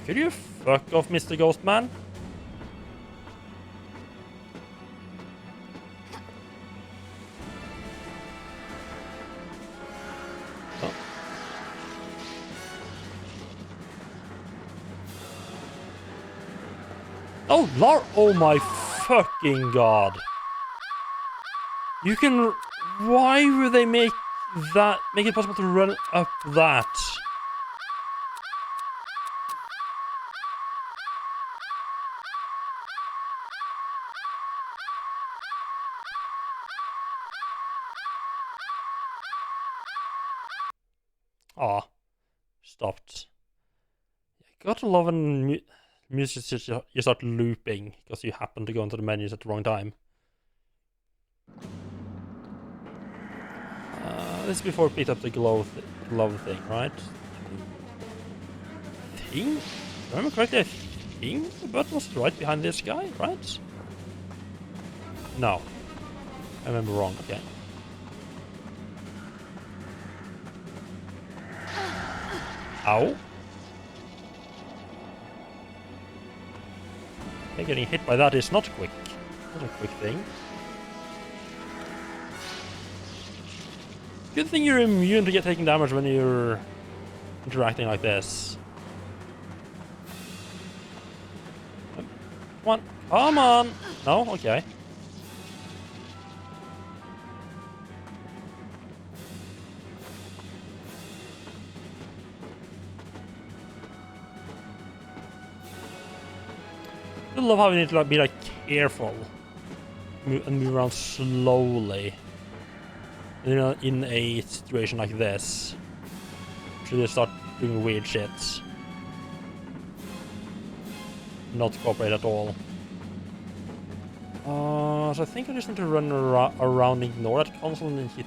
Could you fuck off, Mr. Ghostman? Oh, Lar! Oh my fucking god! You can. Why would they make it possible to run up that? Ah, stopped. Gotta love when music you start looping because you happen to go into the menus at the wrong time. This is before we picked up the glove thing, right? If I remember correctly, I think the button was right behind this guy, right? No. I remember wrong, okay. Ow. Okay, getting hit by that is not quick. Not a quick thing. Good thing you're immune to get taking damage when you're interacting like this. Come on. Come on! No? Okay. I love how you need to be like careful and move around slowly. You know, in a situation like this, should they start doing weird shits? Not cooperate at all. So I think I just need to run around, ignore that console, and hit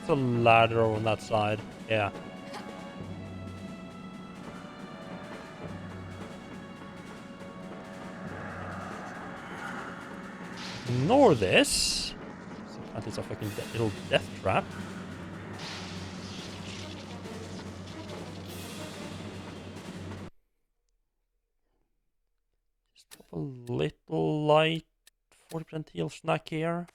the ladder on that side. Yeah. Ignore this. That is a fucking little death trap. Just pop a little light 40% heal snack here.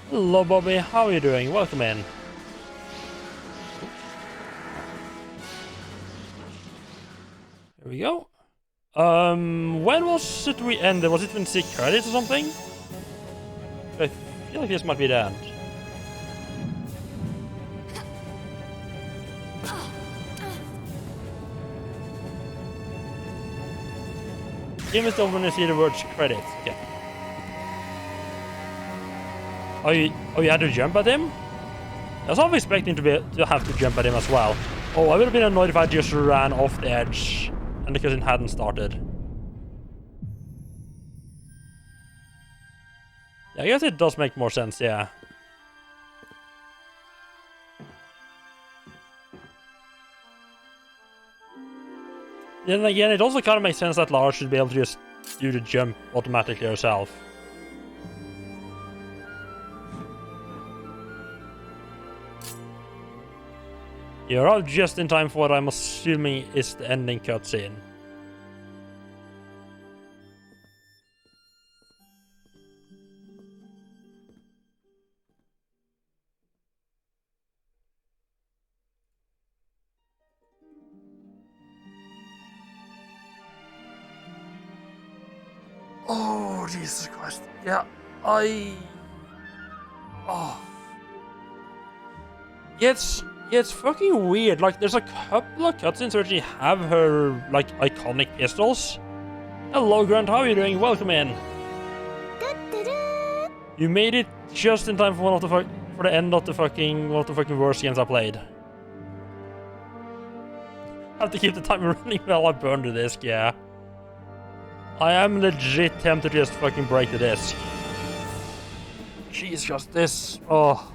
Hello Bobby, how are you doing? Welcome in. Here we go. When was it we ended? Was it in Sick Credits or something? I feel like this might be the end. Game is still when you see the words credits. Okay. Oh, you had to jump at him? I was half expecting to have to jump at him as well. Oh, I would have been annoyed if I just ran off the edge and the cutscene hadn't started. Yeah, I guess it does make more sense, yeah. Then again, it also kind of makes sense that Lara should be able to just do the jump automatically herself. You're all just in time for what I'm assuming is the ending cutscene. Oh, Jesus Christ. Yeah, oh. It's fucking weird. Like, there's a couple of cutscenes where she have her, like, iconic pistols. Hello, Grant. How are you doing? Welcome in. You made it just in time for for the end of the fucking worst games I played. I have to keep the timer running while I burn the disc. Yeah. I am legit tempted to just fucking break the disc. Jesus, this. Oh.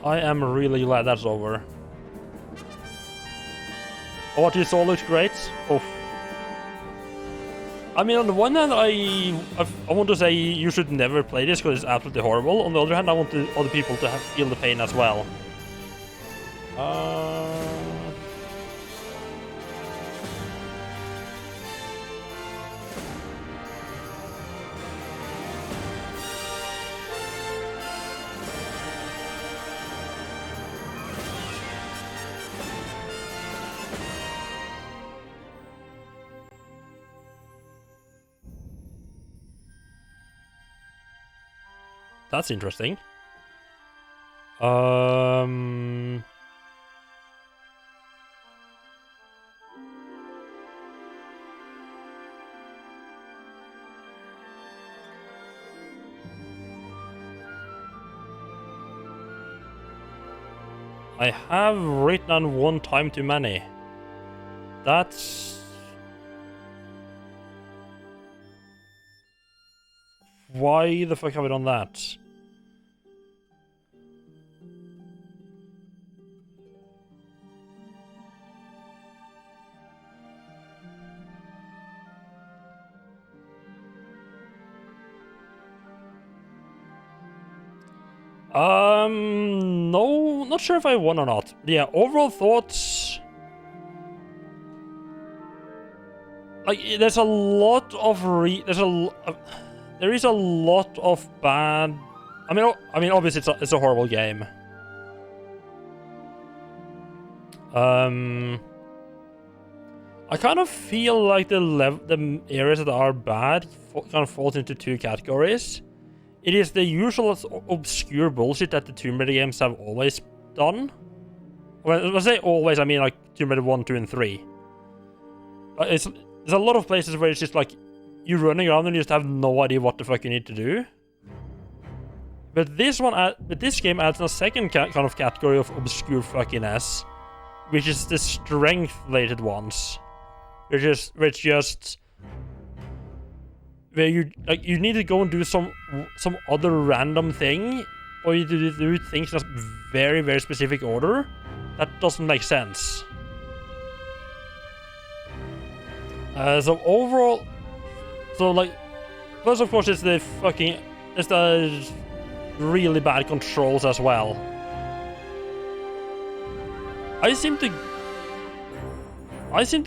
I am really glad that's over. Oh, what you saw looks great. Oh. I mean, on the one hand, I want to say you should never play this because it's absolutely horrible. On the other hand, I want other people to feel the pain as well. That's interesting. I have written on one time too many. That's... Why the fuck have I done that? No, not sure if I won or not. Yeah, overall thoughts. Like, there's a lot of there is a lot of bad. I mean, obviously it's a horrible game. I kind of feel like the areas that are bad kind of falls into two categories. It is the usual obscure bullshit that the Tomb Raider games have always done. When I say always, I mean like Tomb Raider 1, 2, and 3. There's a lot of places where it's just like you're running around and you just have no idea what the fuck you need to do. But this game adds a second kind of category of obscure fuckiness, which is the strength-related ones, where you need to go and do some other random thing, or you do things in a very, very specific order that doesn't make sense. So overall, first of course it's the really bad controls as well. I seem to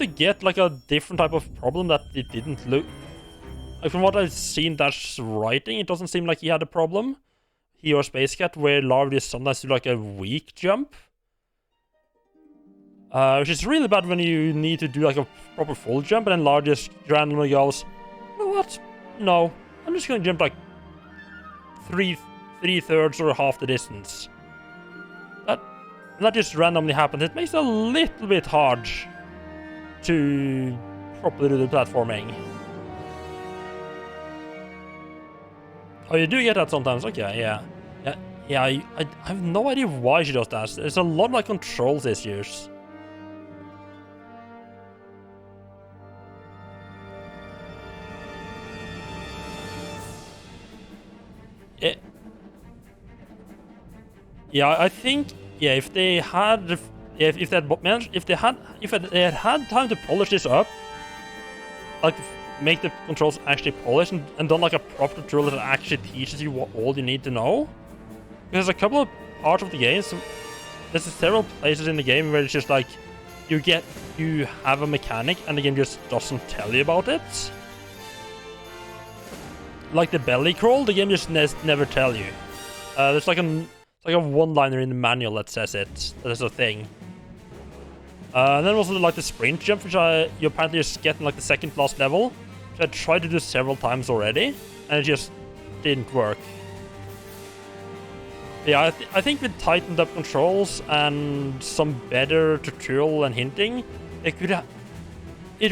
get like a different type of problem that it didn't look. Like from what I've seen Dash's writing, it doesn't seem like he had a problem. He or Space Cat, where Lara just sometimes do like a weak jump. Which is really bad when you need to do like a proper full jump, and then Lara just randomly goes, you know what? No, I'm just gonna jump like three-thirds or half the distance. That just randomly happens. It makes it a little bit hard to properly do the platforming. Oh, you do get that sometimes. Okay, yeah. I have no idea why she does that. There's a lot of like controls issues. Yeah, I think if they had time to polish this up, like make the controls actually polished and done like a proper tutorial that actually teaches you all you need to know. Because a couple of parts of the game, there's several places in the game where it's just like you have a mechanic and the game just doesn't tell you about it. Like the belly crawl, the game just never tell you. There's like a one-liner in the manual that says it. That's a thing. And then also like the sprint jump, which you apparently just get in like the second last level, which I tried to do several times already, and it just didn't work. Yeah, I think with tightened up controls and some better tutorial and hinting, it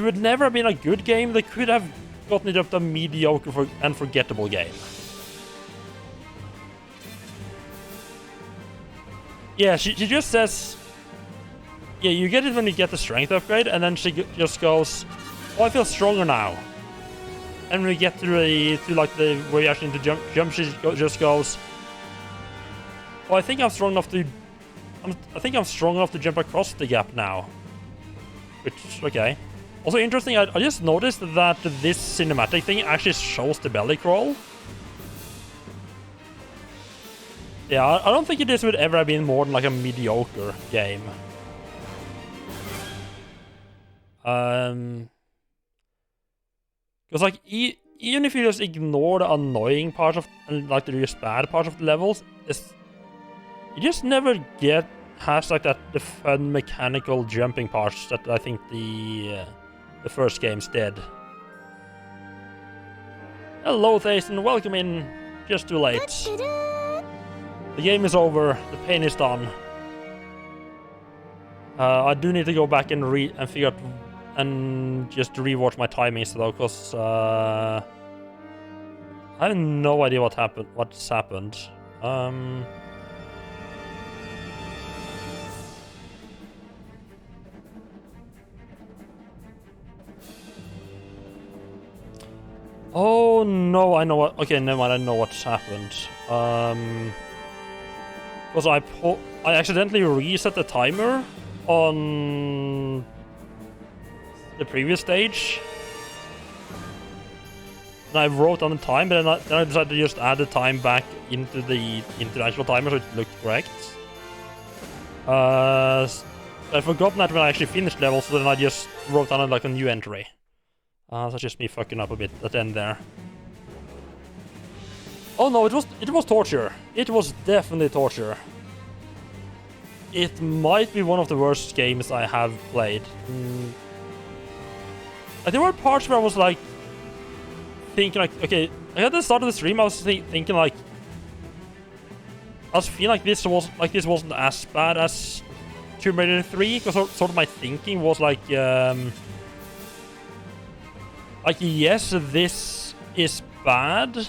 would never have been a good game. They could have gotten it up to a mediocre and forgettable game. Yeah, she just says, yeah, you get it when you get the strength upgrade, and then she just goes, oh, I feel stronger now. And when we get to where you actually need to jump, she just goes, oh, I think I'm strong enough to jump across the gap now. Which, okay. Also interesting, I just noticed that this cinematic thing actually shows the belly crawl. Yeah, I don't think this would ever have been more than like a mediocre game. Because like even if you just ignore the annoying parts of and like the just bad parts of the levels, you just never has like the fun mechanical jumping parts that I think the first games did. Hello, Thason, welcome in. Just too late. The game is over. The pain is done. I do need to go back and figure out and just rewatch my timings though, because I have no idea what's happened. Oh no, I know what. Okay, never mind. I know what's happened. Because I accidentally reset the timer on the previous stage. I wrote down the time, but then I decided to just add the time back into the actual timer so it looked correct. I'd forgotten that when I actually finished level, so then I just wrote down like a new entry. So that's just me fucking up a bit at the end there. Oh no, it was torture. It was definitely torture. It might be one of the worst games I have played. There were parts where I was like thinking like, okay, at the start of the stream I was thinking like, I was feeling like this wasn't as bad as Tomb Raider 3, because sort of my thinking was like yes, this is bad,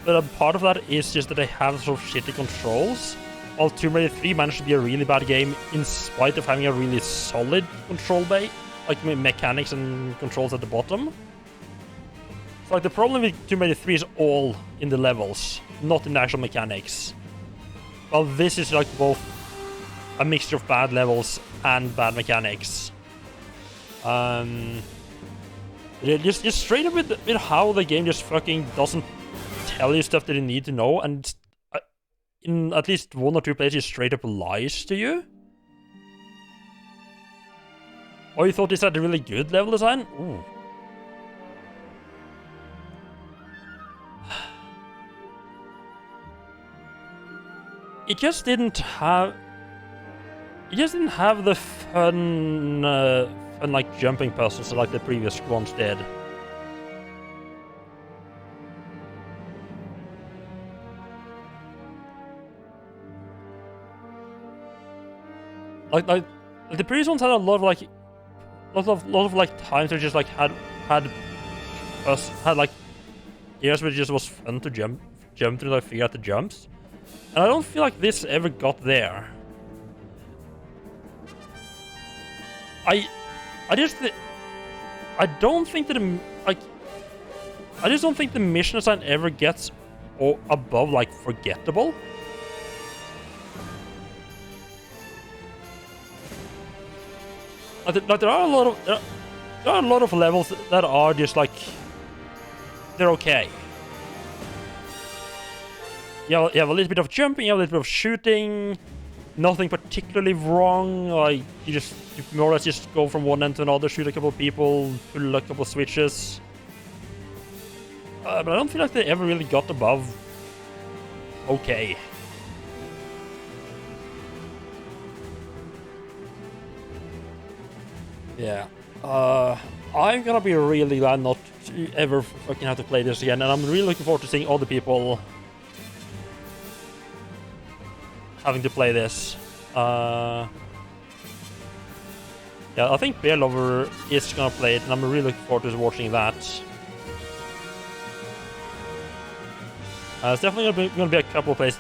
but a part of that is just that they have sort of shitty controls. While Tomb Raider 3 managed to be a really bad game in spite of having a really solid control base, like mechanics and controls at the bottom. So like the problem with Tomb Raider 3 is all in the levels, not in the actual mechanics. Well, this is like both a mixture of bad levels and bad mechanics. Just straight up with how the game just fucking doesn't tell you stuff that you need to know, and in at least one or two places straight up lies to you. Oh, you thought this had a really good level design? Ooh. It just didn't have the fun like jumping puzzles like the previous ones did. Like the previous ones had a lot of like times where just like had like areas where it just was fun to jump through, like figure out the jumps. And I don't feel like this ever got there. I just don't think that I just don't think the mission design ever gets above like forgettable. Like there are a lot of levels that are just like they're okay. You have a little bit of jumping, you have a little bit of shooting, nothing particularly wrong. Like you more or less just go from one end to another, shoot a couple of people, pull a couple of switches. But I don't feel like they ever really got above okay. Yeah. I'm gonna be really glad not to ever fucking have to play this again, and I'm really looking forward to seeing other people having to play this. Yeah, I think Bear Lover is gonna play it, and I'm really looking forward to watching that. It's definitely gonna be a couple of places.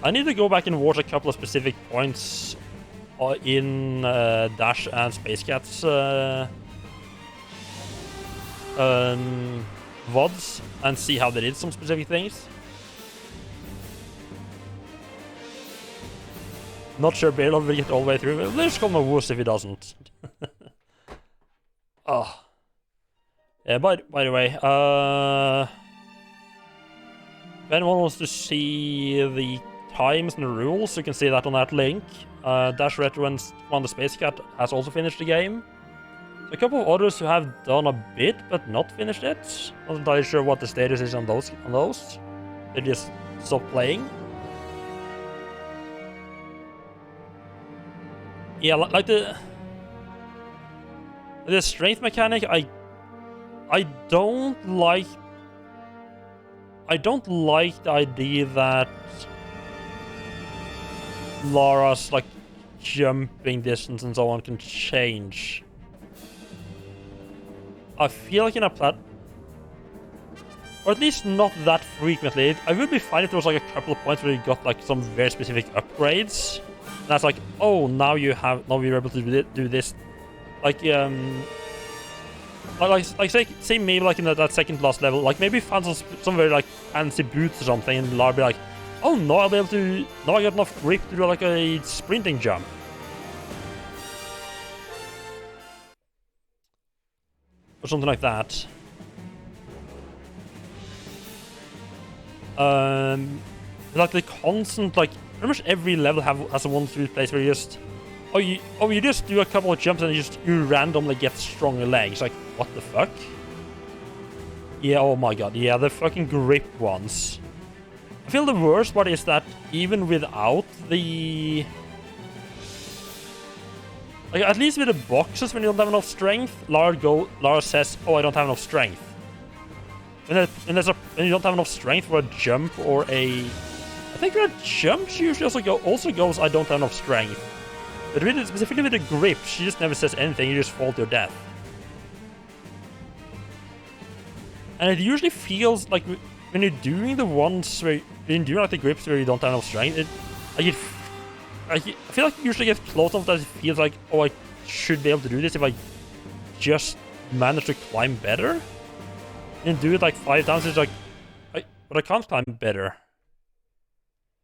I need to go back and watch a couple of specific points in Dash and Space Cat's VODs and see how they did some specific things. Not sure Bear Lover will get all the way through, but let's call him a wuss if he doesn't. Oh. Yeah, by the way, if anyone wants to see the times and the rules, you can see that on that link. Dash Retro and Commander Space Cat has also finished the game. So a couple of others who have done a bit but not finished it. Not entirely sure what the status is on those. They just stopped playing. Yeah, like the strength mechanic, I don't like the idea that Lara's like jumping distance and so on can change. I feel like in a or at least not that frequently. I would be fine if there was like a couple of points where you got like some very specific upgrades. And that's like, oh, now you're able to do this, like say maybe like in that second last level, like maybe find some very like fancy boots or something, and Lara be like, oh, now I'll be able to, now I got enough grip to do like a sprinting jump. Or something like that. like the constant, like pretty much every level has a one sweet place where you just you just do a couple of jumps and you randomly get stronger legs. Like, what the fuck? Yeah, oh my god, yeah, the fucking grip ones. I feel the worst part is that even without the... Like, at least with the boxes, when you don't have enough strength, Lara says, oh, I don't have enough strength. When you don't have enough strength for a jump or a... I think for a jump, she usually also goes, I don't have enough strength. But really, specifically with the grip, she just never says anything, you just fall to your death. And it usually feels like when you're doing the ones where you're doing like the grips where you don't have enough strength, I feel like you usually get close enough that it feels like, oh, I should be able to do this if I just manage to climb better. And do it like 5 times, it's like, but I can't climb better.